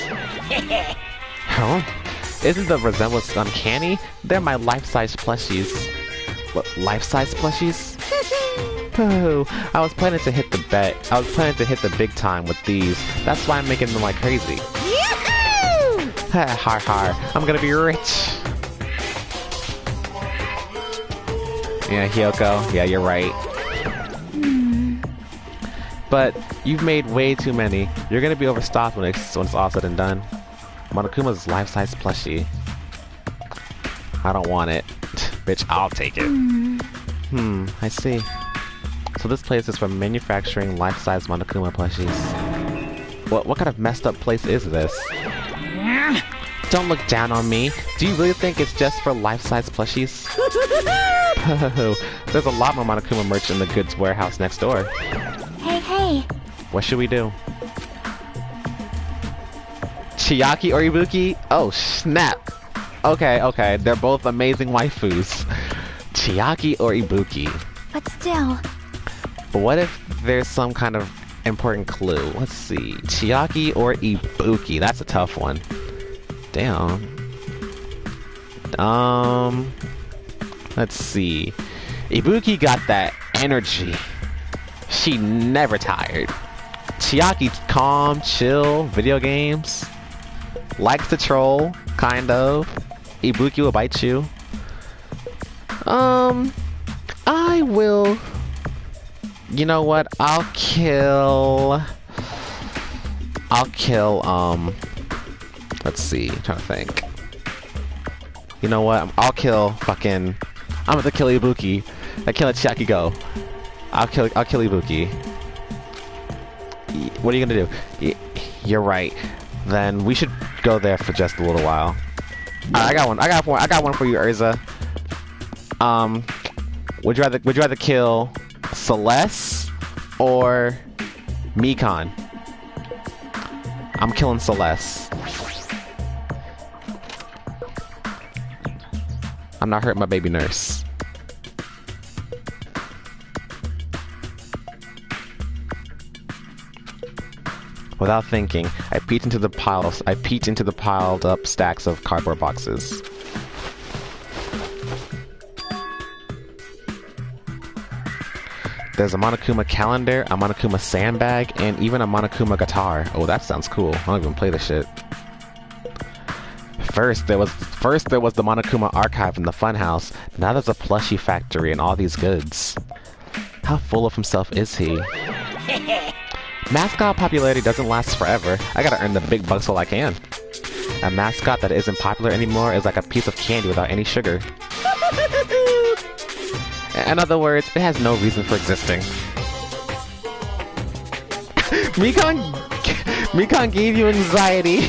S1: Huh? Isn't the resemblance uncanny? They're my life-size plushies. What, life-size plushies? Pooh, I was planning to hit the big time with these. That's why I'm making them like crazy.
S2: Yahoo!
S1: Har, I'm gonna be rich. Yeah, Hyoko, yeah, you're right. But you've made way too many. You're gonna be overstocked when it's all said and done. Monokuma's life-size plushie. I don't want it. Bitch, I'll take it. I see. So this place is for manufacturing life-size Monokuma plushies. What kind of messed up place is this? Don't look down on me. Do you really think it's just for life-size plushies? There's a lot more Monokuma merch in the goods warehouse next door.
S3: Hey.
S1: What should we do? Chiaki or Ibuki? Oh, snap. Okay. They're both amazing waifus. Chiaki or Ibuki?
S3: But still...
S1: But what if there's some kind of important clue? Let's see. Chiaki or Ibuki? That's a tough one. Damn. Let's see. Ibuki got that energy. She never tired. Chiaki's calm, chill, video games. Likes to troll, kind of. Ibuki will bite you. I will... You know what? I'll kill... Let's see. I'm trying to think. You know what? I'll kill fucking I'm gonna kill Ibuki. I kill Chiaki-go. I'll kill Ibuki. What are you gonna do? You're right. Then we should go there for just a little while. Alright, I got one. I got one for you, Urza. Would you rather kill Celeste or Mikan? I'm killing Celeste. I'm not hurting my baby nurse. Without thinking, I peeked into the piled up stacks of cardboard boxes. There's a Monokuma calendar, a Monokuma sandbag, and even a Monokuma guitar. Oh, that sounds cool. I don't even play this shit. First there was the Monokuma archive in the funhouse. Now there's a plushie factory and all these goods. How full of himself is he? Mascot popularity doesn't last forever. I gotta earn the big bucks while I can. A mascot that isn't popular anymore is like a piece of candy without any sugar. In other words, it has no reason for existing. Mikan gave you anxiety.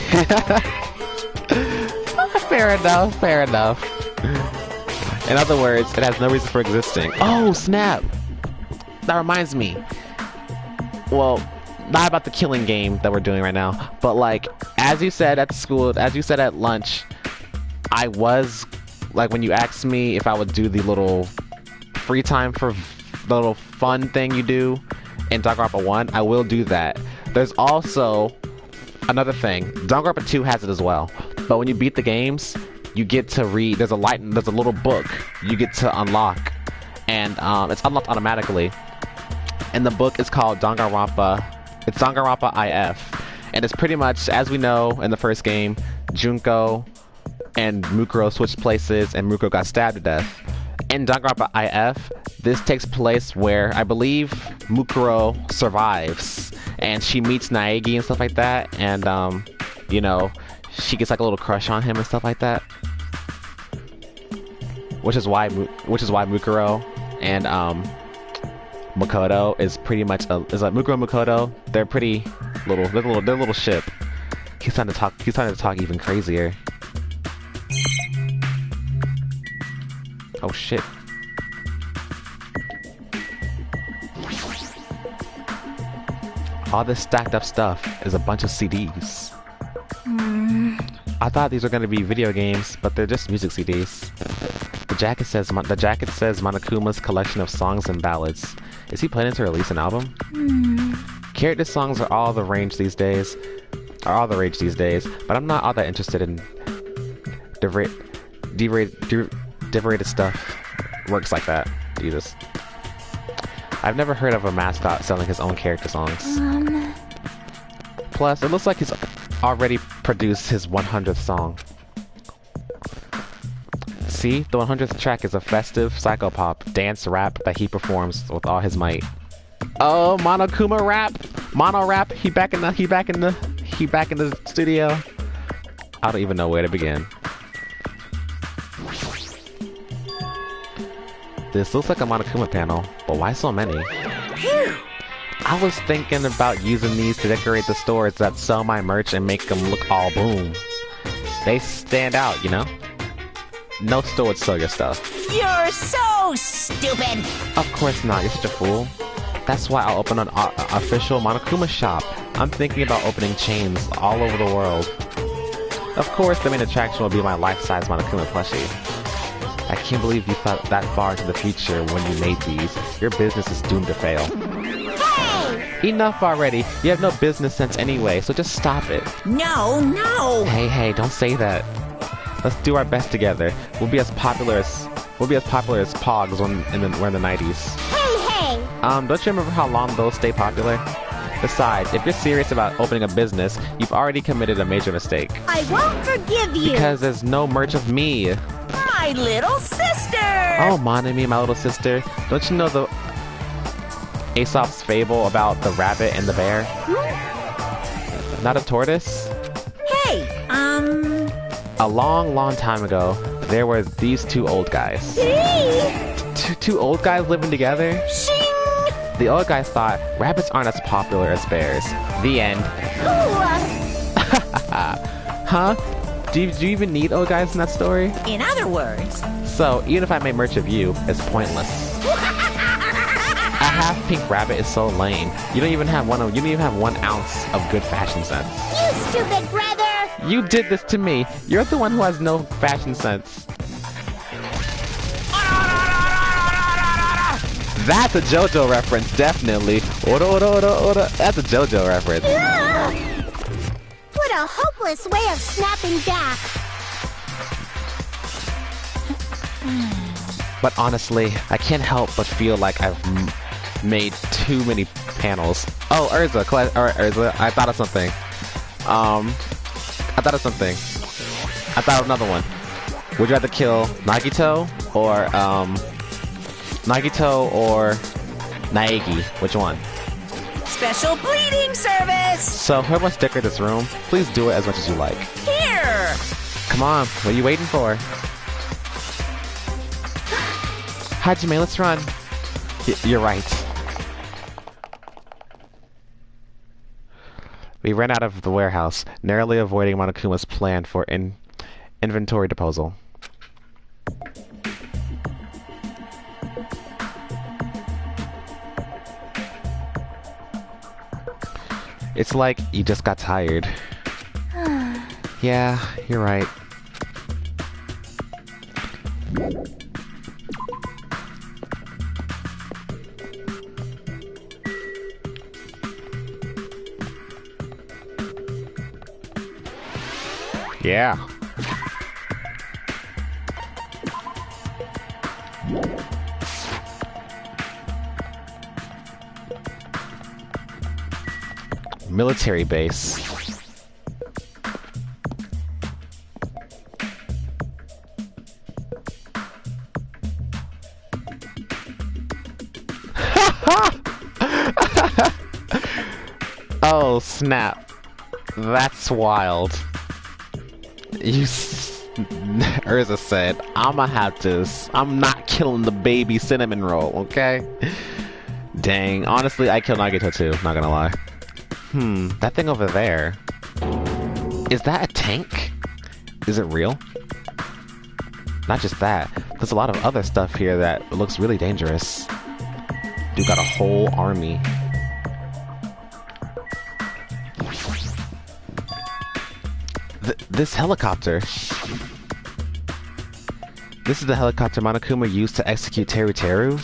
S1: Fair enough, fair enough. In other words, it has no reason for existing. Oh, snap! That reminds me. Well, not about the killing game that we're doing right now, but like, as you said at school, as you said at lunch, I was, like, when you asked me if I would do the little free time for the little fun thing you do in Danganronpa 1, I will do that. There's also another thing. Danganronpa 2 has it as well. But when you beat the games, you get to read, there's a little book you get to unlock, and it's unlocked automatically. And the book is called Danganronpa. It's Danganronpa IF. And it's pretty much, as we know in the first game, Junko and Mukuro switched places and Mukuro got stabbed to death. In Danganronpa IF, this takes place where I believe Mukuro survives and she meets Naegi and stuff like that, and you know, she gets like a little crush on him and stuff like that. Which is why Mukuro and Makoto is pretty much is like Mukuro and Makoto. They're pretty little. They're a little ship. He's starting to talk even crazier. Oh shit. All this stacked up stuff is a bunch of CDs. I thought these were going to be video games, but they're just music CDs. The jacket says Monokuma's collection of songs and ballads. Is he planning to release an album? Character songs are all the rage these days, but I'm not all that interested in decorated stuff. Works like that. Jesus. I've never heard of a mascot selling his own character songs. Plus, it looks like he's already produced his 100th song. See, the 100th track is a festive psychopop dance rap that he performs with all his might. Oh, Monokuma rap, mono rap. He back in the studio. I don't even know where to begin. This looks like a Monokuma panel, but why so many? I was thinking about using these to decorate the stores that sell my merch and make them look all boom. They stand out, you know? No store would sell your stuff.
S8: You're so stupid!
S1: Of course not, you're such a fool. That's why I'll open an official Monokuma shop. I'm thinking about opening chains all over the world. Of course, the main attraction will be my life-size Monokuma plushie. I can't believe you thought that far into the future when you made these. Your business is doomed to fail. Hey! Enough already. You have no business sense anyway, so just stop it.
S8: No!
S1: Hey, don't say that. Let's do our best together. We'll be as popular as Pogs when we're in the 90s.
S2: Hey!
S1: Don't you remember how long those stay popular? Besides, if you're serious about opening a business, you've already committed a major mistake.
S2: I won't forgive you!
S1: Because there's no merch of me.
S8: My little sister!
S1: Oh, Monami, my little sister. Don't you know the Aesop's fable about the rabbit and the bear? Not a tortoise?
S8: Hey,
S1: A long time ago, there were these two old guys. Two old guys living together? The old guys thought rabbits aren't as popular as bears. The end. Huh? Do you even need old guys in that story?
S8: In other words...
S1: So, even if I made merch of you, it's pointless. A half-pink rabbit is so lame. You don't even have 1 ounce of good fashion sense.
S2: You stupid brother!
S1: You did this to me. You're the one who has no fashion sense. That's a JoJo reference, definitely. Oda, oda, oda, oda. That's a JoJo reference.
S2: What a hopeless way of snapping back.
S1: But honestly, I can't help but feel like I've made too many panels. Oh, Urza, I thought of something. I thought of another one. Would you rather kill Nagito or Naegi? Which one?
S8: Special bleeding service!
S1: So, whoever wants to decorate this room, please do it as much as you like.
S8: Here!
S1: Come on, what are you waiting for? Hajime, let's run. You're right. We ran out of the warehouse, narrowly avoiding Monokuma's plan for inventory disposal. It's like you just got tired. Yeah, you're right. Yeah. Military base. Oh, snap. That's wild. Urza said, I'm not killing the baby cinnamon roll, okay? Dang, honestly, I killed Nagito too, not gonna lie. That thing over there. Is that a tank? Is it real? Not just that, there's a lot of other stuff here that looks really dangerous. Dude got a whole army. This helicopter. This is the helicopter Monokuma used to execute Teru Teru.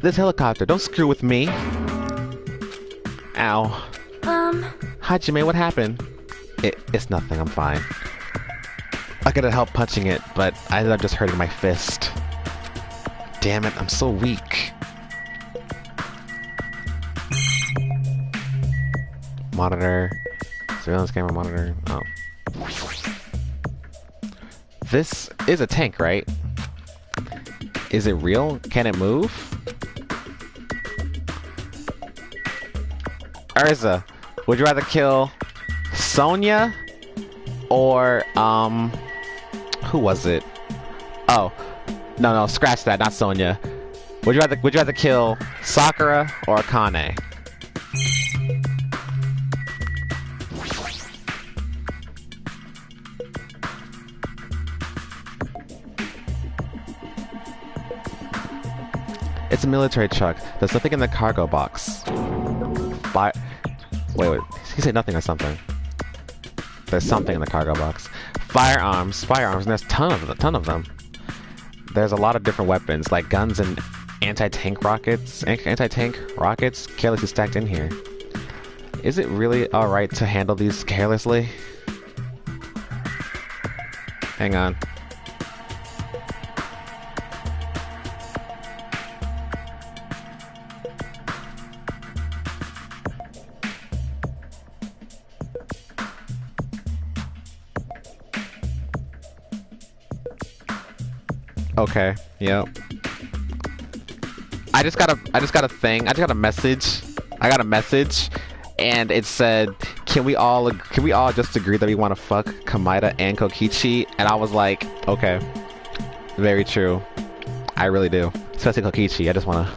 S1: This helicopter, don't screw with me. Ow. Hajime, what happened? It's nothing, I'm fine. I could have helped punching it, but I ended up just hurting my fist. Damn it, I'm so weak. Monitor. Surveillance camera monitor. Oh. This is a tank, right? Is it real? Can it move? Urza, would you rather kill Sonia or who was it? Oh, no, scratch that, not Sonia. Would you rather kill Sakura or Akane? It's a military truck. There's nothing in the cargo box. Wait. He said nothing or something. There's something in the cargo box. Firearms, and there's a ton of them. There's a lot of different weapons, like guns and anti-tank rockets carelessly stacked in here. Is it really alright to handle these carelessly? Hang on. Okay, yep. I just got a message, and it said, can we all just agree that we want to fuck Kamida and Kokichi? And I was like, okay, very true. I really do. Especially Kokichi. I just want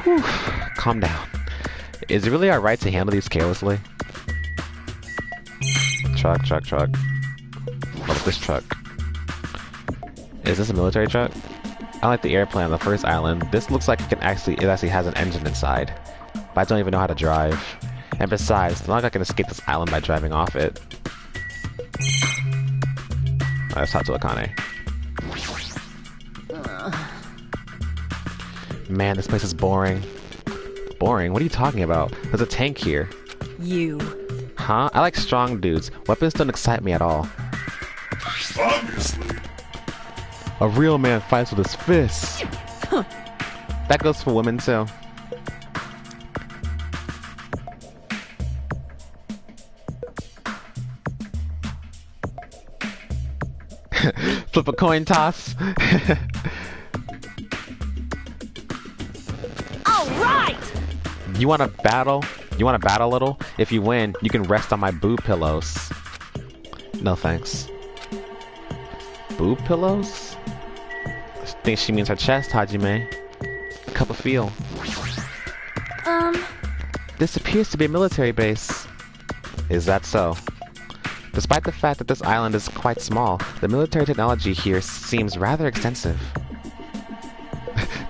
S1: to calm down. Is it really our right to handle these carelessly? Truck. What's this truck? Is this a military truck? I like the airplane on the first island. This looks like it actually has an engine inside. But I don't even know how to drive. And besides, it's not like I can escape this island by driving off it. Alright, let's talk to Akane. Man, this place is boring. Boring? What are you talking about? There's a tank here.
S8: You.
S1: Huh? I like strong dudes. Weapons don't excite me at all.
S10: Obviously.
S1: A real man fights with his fists.
S8: Huh.
S1: That goes for women too. Flip a coin toss.
S8: Alright!
S1: You wanna battle? You wanna battle a little? If you win, you can rest on my boob pillows. No thanks. Boob pillows? I think she means her chest, Hajime. Cup of feel. This appears to be a military base. Is that so? Despite the fact that this island is quite small, the military technology here seems rather extensive.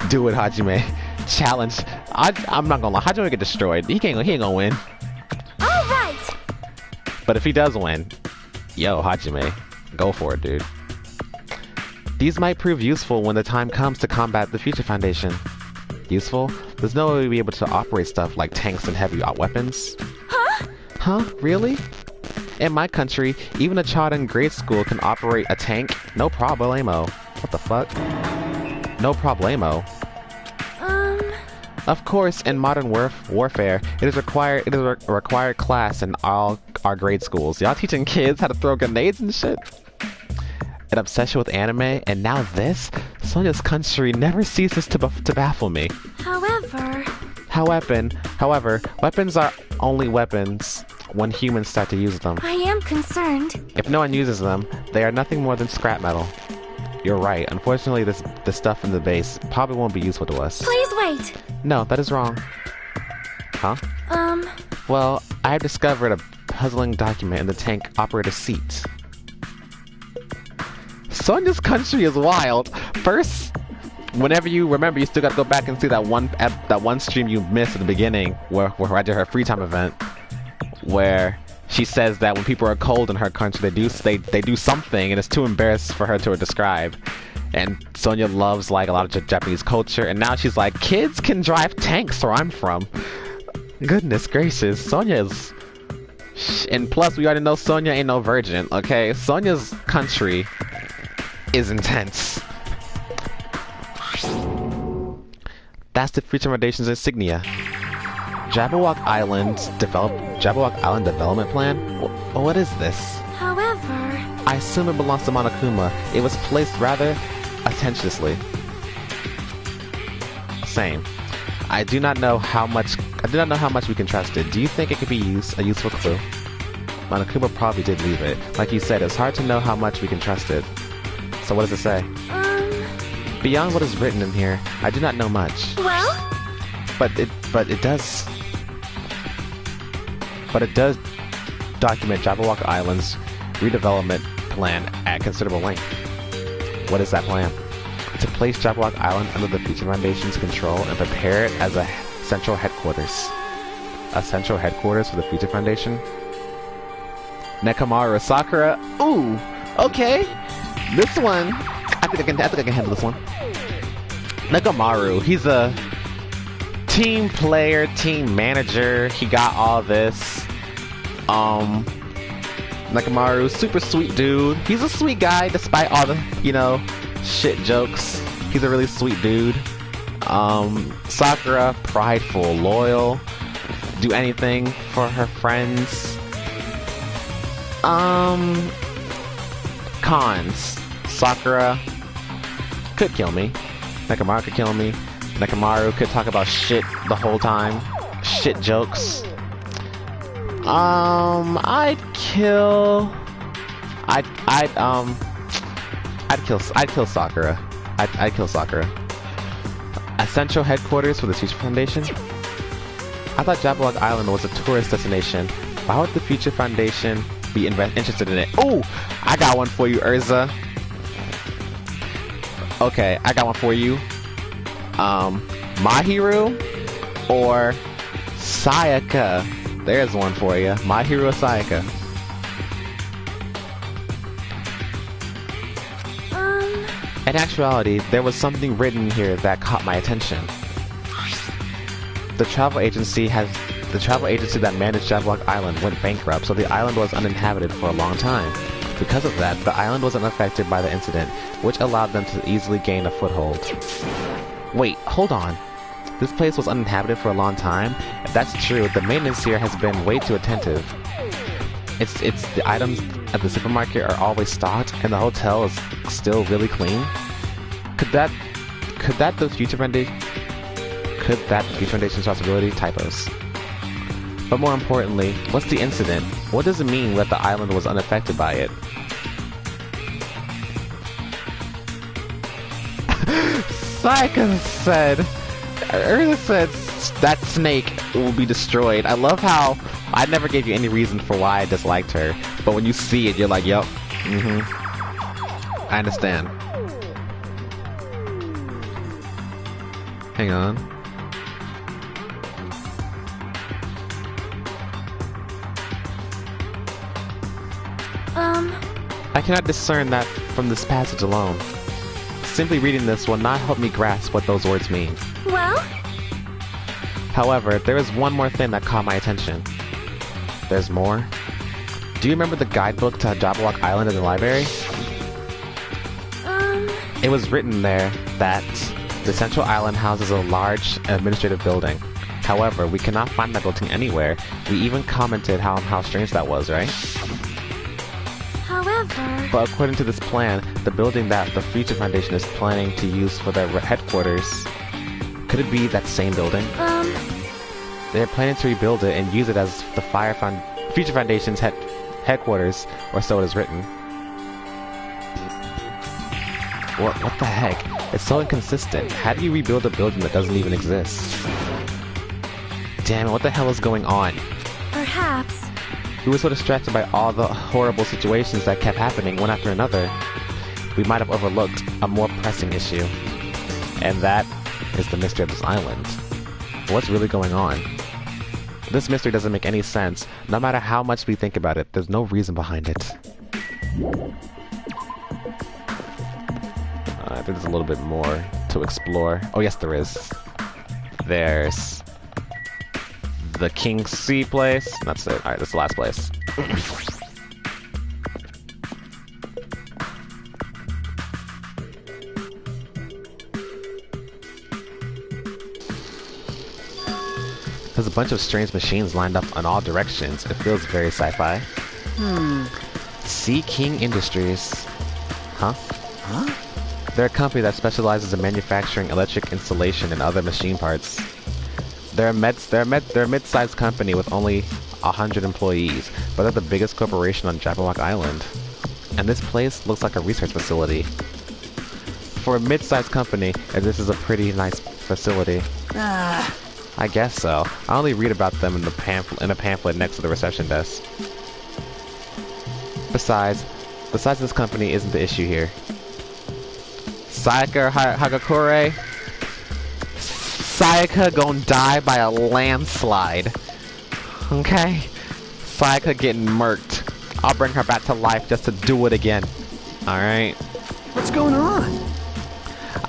S1: Do it, Hajime. Challenge. I'm not gonna lie, Hajime will get destroyed. He ain't gonna win.
S3: Alright!
S1: But if he does win, yo, Hajime, go for it, dude. These might prove useful when the time comes to combat the Future Foundation. Useful? There's no way we'll be able to operate stuff like tanks and heavy assault
S3: Huh?
S1: Huh? Really? In my country, even a child in grade school can operate a tank. No problemo. What the fuck? No problemo. Of course, in modern warfare, it is a required class in all our grade schools. Y'all teaching kids how to throw grenades and shit? An obsession with anime, and now this? Sonya's country never ceases to baffle me. However, weapons are only weapons when humans start to use them.
S3: I am concerned.
S1: If no one uses them, they are nothing more than scrap metal. You're right. Unfortunately, the stuff in the base probably won't be useful to us.
S3: Please wait.
S1: No, that is wrong. Huh? Well, I have discovered a puzzling document in the tank operator seat. Sonya's country is wild. First, whenever you remember, you still gotta go back and see that one stream you missed at the beginning, where I did her free time event, where she says that when people are cold in her country, they do something, and it's too embarrassed for her to describe. And Sonya loves like a lot of Japanese culture, and now she's like, kids can drive tanks where I'm from. Goodness gracious, Sonya is. And plus, we already know Sonya ain't no virgin. Okay, Sonya's country is intense. That's the Future Foundation's insignia. Jabberwock Island Development Plan? What is this?
S3: However...
S1: I assume it belongs to Monokuma. It was placed rather attentiously. Same. I do not know how much we can trust it. Do you think it could be a useful clue? Monokuma probably did leave it. Like you said, it's hard to know how much we can trust it. So what does it say? Beyond what is written in here, I do not know much.
S3: Well?
S1: But it does document Jabberwock Island's redevelopment plan at considerable length. What is that plan? To place Jabberwock Island under the Future Foundation's control and prepare it as a central headquarters. A central headquarters for the Future Foundation? Nekomaru Sakura? Ooh! Okay! This one! I think I can handle this one. Nekomaru, he's a team player, team manager. He got all this. Nekomaru, super sweet dude. He's a sweet guy despite all the, shit jokes. He's a really sweet dude. Sakura, prideful, loyal, do anything for her friends. Cons. Sakura could kill me. Nekomaru could kill me. Nekomaru could talk about shit the whole time. Shit jokes. I'd kill Sakura. I'd kill Sakura. A central headquarters for the Future Foundation? I thought Jabberwock Island was a tourist destination. Why would the Future Foundation be interested in it? Oh, I got one for you, Urza. Okay, I got one for you. Mahiru or Sayaka? There's one for you. Mahiru or Sayaka? In actuality, there was something written here that caught my attention. The travel agency that managed Jabberwock Island went bankrupt, so the island was uninhabited for a long time. Because of that, the island wasn't affected by the incident, which allowed them to easily gain a foothold. Wait, hold on. This place was uninhabited for a long time? If that's true, the maintenance here has been way too attentive. It's the items at the supermarket are always stocked, and the hotel is still really clean. Could that the Future Foundation's responsibility? Typos. But more importantly, what's the incident? What does it mean that the island was unaffected by it? Sayaka said, Urza said that snake will be destroyed. I love how I never gave you any reason for why I disliked her, but when you see it, you're like, yep, I understand. Hang on. I cannot discern that from this passage alone. Simply reading this will not help me grasp what those words mean.
S3: Well?
S1: However, there is one more thing that caught my attention. There's more? Do you remember the guidebook to Jabberwock Island in the library? It was written there that the central island houses a large administrative building. However, we cannot find that building anywhere. We even commented how strange that was, right?
S3: However...
S1: But according to this plan, the building that the Future Foundation is planning to use for their headquarters, could it be that same building? They're planning to rebuild it and use it as the Future Foundation's headquarters, or so it is written. What the heck? It's so inconsistent. How do you rebuild a building that doesn't even exist? Damn it, what the hell is going on?
S3: Perhaps.
S1: We were so distracted by all the horrible situations that kept happening one after another. We might have overlooked a more pressing issue. And that is the mystery of this island. What's really going on? This mystery doesn't make any sense. No matter how much we think about it, there's no reason behind it. I think there's a little bit more to explore. Oh yes, there is. There's the King's Sea place. That's it. Alright, that's the last place. There's a bunch of strange machines lined up in all directions. It feels very sci-fi. Sea King Industries. Huh? They're a company that specializes in manufacturing electric installation and other machine parts. They're a mid-sized company with only 100 employees, but they're the biggest corporation on Jabberwock Island. And this place looks like a research facility. For a mid-sized company, this is a pretty nice facility. I guess so. I only read about them in a pamphlet next to the reception desk. Besides, the size of this company isn't the issue here. Sayaka Hagakure? Sayaka gonna die by a landslide. Okay? Sayaka getting murked. I'll bring her back to life just to do it again. Alright?
S4: What's going on?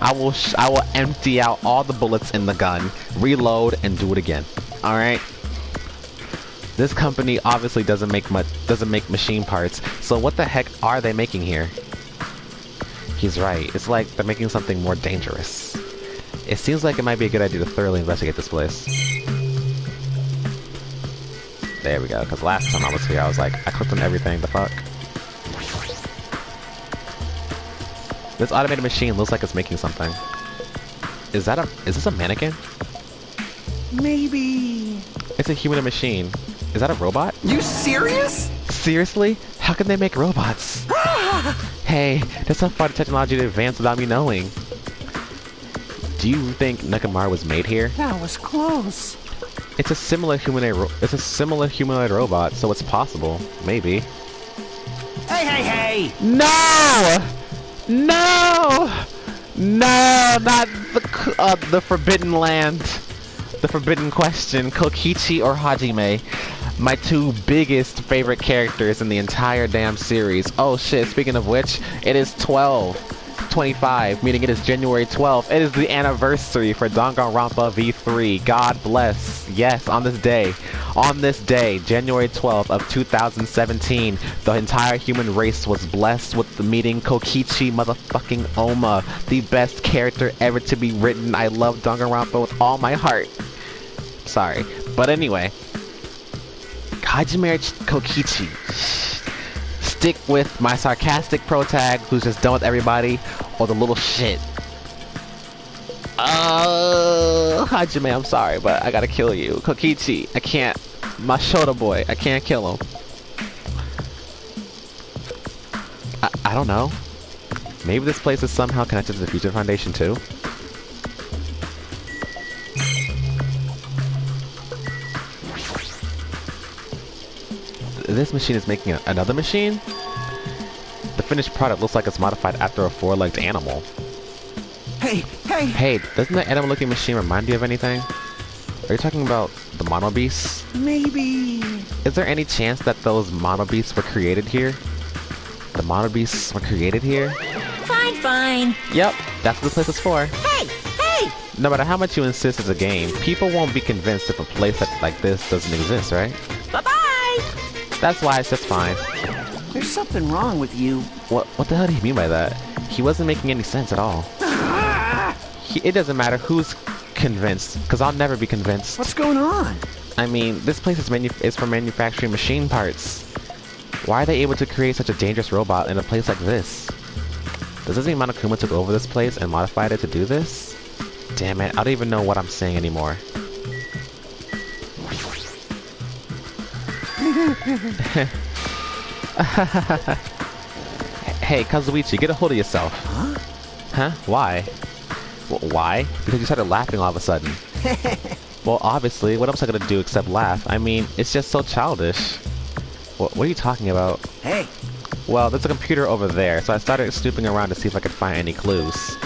S1: I will empty out all the bullets in the gun, reload, and do it again. Alright? This company obviously doesn't make machine parts, so what the heck are they making here? He's right. It's like they're making something more dangerous. It seems like it might be a good idea to thoroughly investigate this place. There we go, because last time I was here, I was like, I clicked on everything, the fuck? This automated machine looks like it's making something. Is this a mannequin?
S4: Maybe...
S1: It's a human machine. Is that a robot?
S4: You serious?
S1: Seriously? How can they make robots? Hey, that's how far the technology advanced without me knowing. Do you think Nekomaru was made here?
S4: That was close.
S1: It's a similar humanoid robot, so it's possible. Maybe.
S4: Hey!
S1: No! No! No! Not the Forbidden Land. The Forbidden Question. Kokichi or Hajime. My two biggest favorite characters in the entire damn series. Oh shit, speaking of which, it is 12/25, meaning it is January 12th. It is the anniversary for Danganronpa V3. God bless. Yes, on this day, January 12th of 2017, the entire human race was blessed with the meeting Kokichi motherfucking Oma, the best character ever to be written. I love Danganronpa with all my heart. Sorry, but anyway, Hajime Kokichi. Stick with my sarcastic protag who's just done with everybody, or the little shit. Hajime, I'm sorry, but I gotta kill you. Kokichi, I can't. My Shota boy, I can't kill him. I don't know. Maybe this place is somehow connected to the Future Foundation too? This machine is making another machine? The finished product looks like it's modified after a four-legged animal.
S4: Hey!
S1: Hey, doesn't that animal-looking machine remind you of anything? Are you talking about the Mono Beasts?
S4: Maybe...
S1: Is there any chance that those Mono Beasts were created here? The Mono Beasts were created here?
S8: Fine.
S1: Yep, that's what the place is for.
S8: Hey!
S1: No matter how much you insist it's a game, people won't be convinced if a place like this doesn't exist, right?
S8: Bye-bye!
S1: That's why it's just fine.
S4: There's something wrong with you.
S1: What the hell do you mean by that? He wasn't making any sense at all. It doesn't matter who's convinced, because I'll never be convinced.
S4: What's going on?
S1: I mean, this place is for manufacturing machine parts. Why are they able to create such a dangerous robot in a place like this? Does this mean Monokuma took over this place and modified it to do this? Damn it, I don't even know what I'm saying anymore. Hey, Kazuichi, get a hold of yourself. Huh? Why? Why? Because you started laughing all of a sudden. Well, obviously, what else am I gonna do except laugh? I mean, it's just so childish. What are you talking about?
S4: Hey!
S1: Well, there's a computer over there, so I started snooping around to see if I could find any clues.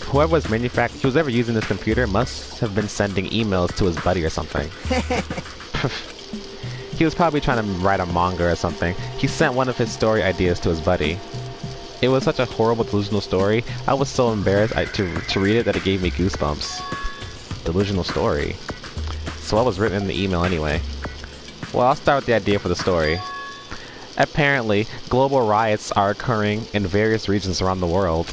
S1: Whoever was ever using this computer must have been sending emails to his buddy or something. He was probably trying to write a manga or something. He sent one of his story ideas to his buddy. It was such a horrible delusional story. I was so embarrassed to read it that it gave me goosebumps. Delusional story. So what was written in the email anyway? Well, I'll start with the idea for the story. Apparently, global riots are occurring in various regions around the world.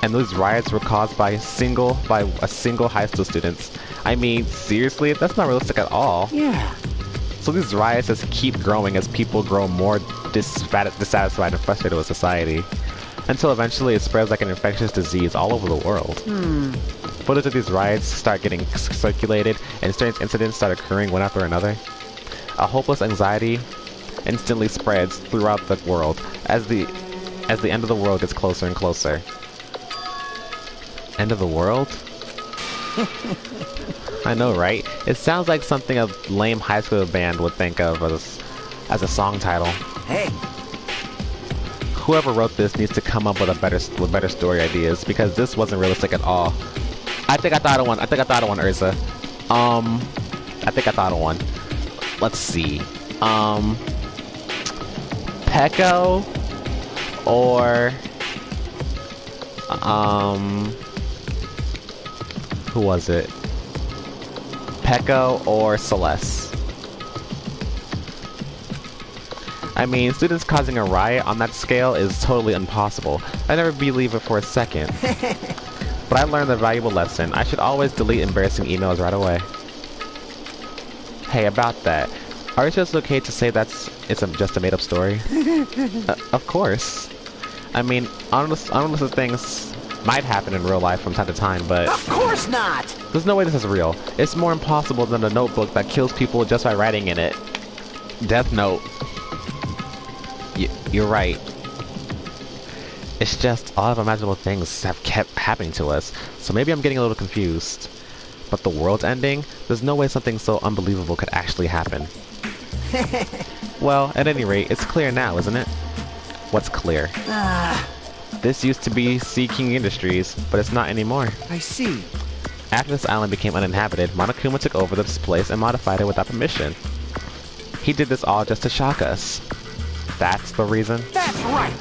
S1: And those riots were caused by a single high school student. I mean, seriously? That's not realistic at all.
S4: Yeah.
S1: So these riots just keep growing as people grow more dissatisfied and frustrated with society. Until eventually it spreads like an infectious disease all over the world. Footage of these riots start getting circulated, and strange incidents start occurring one after another. A hopeless anxiety instantly spreads throughout the world as the end of the world gets closer and closer. End of the world? I know, right? It sounds like something a lame high school band would think of as a song title.
S4: Hey!
S1: Whoever wrote this needs to come up with better story ideas, because this wasn't realistic at all. I think I thought of one, Urza. I think I thought of one. Let's see. Peko or who was it? Peko or Celeste. I mean, students causing a riot on that scale is totally impossible. I never believe it for a second. But I learned a valuable lesson. I should always delete embarrassing emails right away. Hey, about that. Are you sure it's okay to say it's just a made-up story? Of course. I mean, honest things might happen in real life from time to time, but...
S4: Of course not!
S1: There's no way this is real. It's more impossible than a notebook that kills people just by writing in it. Death Note. You're right. It's just all of imaginable things have kept happening to us, so maybe I'm getting a little confused. But the world's ending? There's no way something so unbelievable could actually happen. Well, at any rate, it's clear now, isn't it? What's clear? This used to be Sea King Industries, but it's not anymore.
S6: I see.
S1: After this island became uninhabited, Monokuma took over this place and modified it without permission. He did this all just to shock us. That's the reason?
S6: That's right!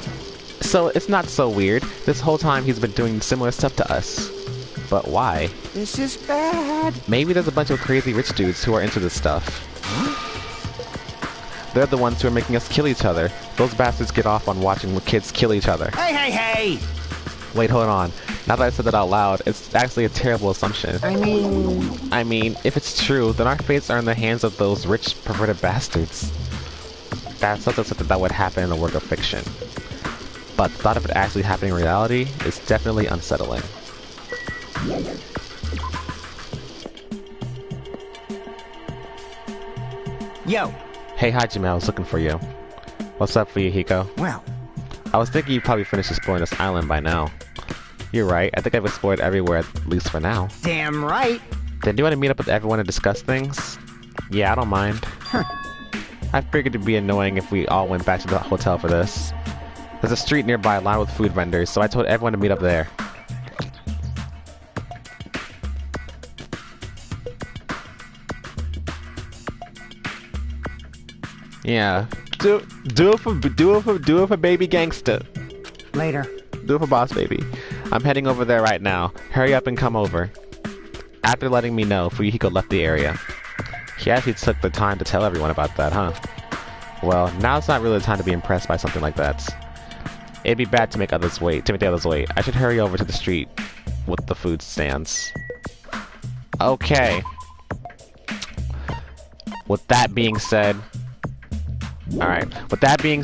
S1: So it's not so weird. This whole time he's been doing similar stuff to us. But why?
S6: This is bad.
S1: Maybe there's a bunch of crazy rich dudes who are into this stuff. They're the ones who are making us kill each other. Those bastards get off on watching kids kill each other.
S6: Hey!
S1: Wait, hold on. Now that I said that out loud, it's actually a terrible assumption.
S6: I mean,
S1: if it's true, then our fates are in the hands of those rich, perverted bastards. That's not something that would happen in a work of fiction. But the thought of it actually happening in reality is definitely unsettling.
S6: Yo!
S1: Hey Hajime, I was looking for you. What's up for you, Hiko?
S6: Well,
S1: I was thinking you probably finished exploring this island by now. You're right, I think I've explored everywhere, at least for now.
S6: damn right!
S1: Then do you want to meet up with everyone and discuss things? Yeah, I don't mind. I figured it'd be annoying if we all went back to the hotel for this. There's a street nearby lined with food vendors, so I told everyone to meet up there. Yeah, do it for baby gangster.
S6: Later.
S1: Do it for boss baby. I'm heading over there right now. Hurry up and come over. After letting me know, Fuyuhiko left the area. He actually took the time to tell everyone about that, huh? Well, now's not really the time to be impressed by something like that. It'd be bad to make others wait. I should hurry over to the street with the food stands. Okay. With that being said, all right. With that being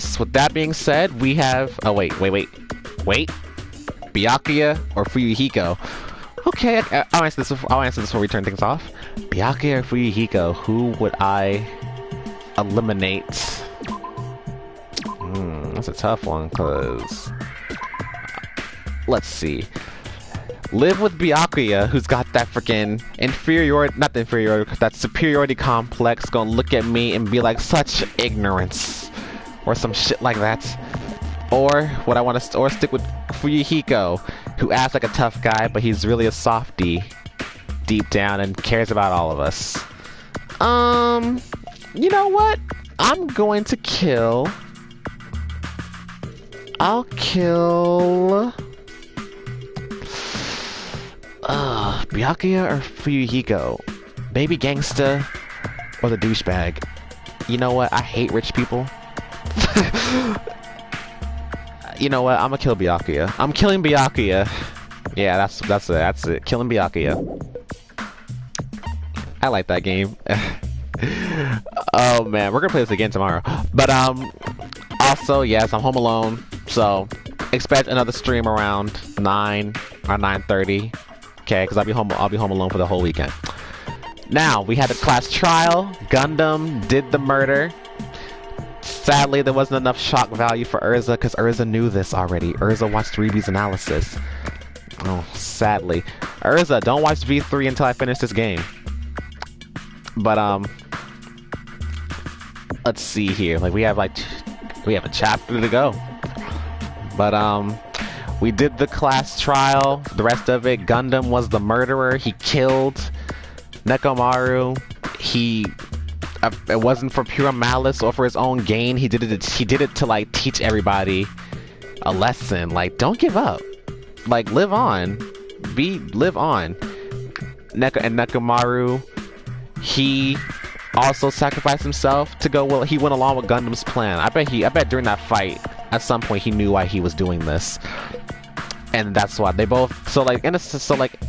S1: said, we have. Oh wait. Byakuya or Fuyuhiko? Okay, I'll answer this before we turn things off. Byakuya or Fuyuhiko? Who would I eliminate? That's a tough one, cause let's see. Live with Byakuya, who's got that freaking that superiority complex, gonna look at me and be like, such ignorance, or some shit like that. Or what I want to, or stick with Fuyuhiko, who acts like a tough guy, but he's really a softie deep down and cares about all of us. You know what? I'm going to kill. I'll kill. Byakuya or Fuyuhiko? Baby gangsta or the douchebag? You know what? I hate rich people. You know what? I'm gonna kill Byakuya. I'm killing Byakuya. Yeah, that's it. Killing Byakuya. I like that game. Oh man, we're gonna play this again tomorrow. But also, yes, I'm home alone, so expect another stream around 9 or 9:30. Okay, because I'll be home alone for the whole weekend. Now we had the class trial. Gundam did the murder. Sadly, there wasn't enough shock value for Urza because Urza knew this already. Urza watched Ryubi's analysis. Oh, sadly. Urza, don't watch V3 until I finish this game. But let's see here. Like we have a chapter to go. But we did the class trial. The rest of it, Gundam was the murderer. He killed Nekomaru. It wasn't for pure malice or for his own gain. He did it to like teach everybody a lesson. Like, don't give up. Like, live on. Live on. Nekomaru, he also sacrificed himself to go. Well, he went along with Gundam's plan. I bet during that fight, at some point, he knew why he was doing this. And that's why they both,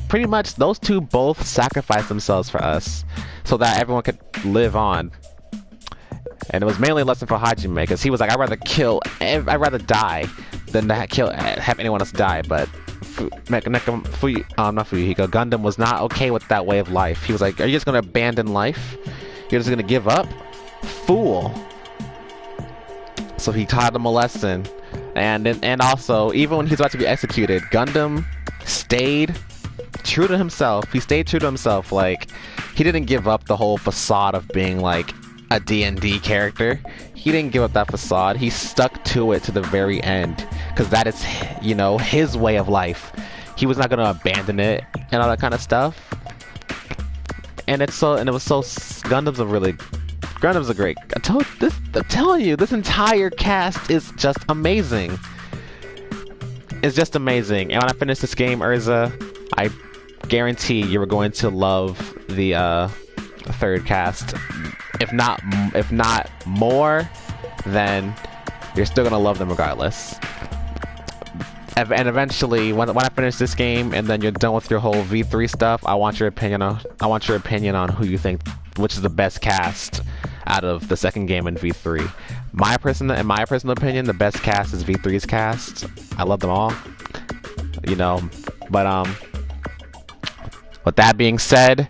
S1: pretty much those two both sacrificed themselves for us so that everyone could live on. And it was mainly a lesson for Hajime, because he was like, I'd rather die than to have anyone else die. But not Fuyuhiko, Gundam was not okay with that way of life. He was like, "Are you just gonna abandon life? You're just gonna give up? Fool!" So he taught him a lesson, and also even when he was about to be executed, Gundam stayed true to himself. He stayed true to himself. Like, he didn't give up the whole facade of being like a D&D character. He didn't give up that facade. He stuck to it to the very end, because that is, you know, his way of life. He was not going to abandon it and all that kind of stuff. And it was so, Gundam's a great, I'm telling you, this entire cast is just amazing. It's just amazing. And when I finish this game, Urza, I guarantee you are going to love the third cast. If not more, then you're still gonna love them regardless. And eventually, when I finish this game and then you're done with your whole V3 stuff, I want your opinion on who you think, which is the best cast out of the second game in V3. In my personal opinion, the best cast is V3's cast. I love them all, you know. But with that being said,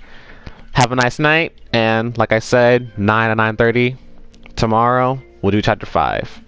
S1: have a nice night, and like I said, 9 to 9:30 tomorrow we'll do chapter 5.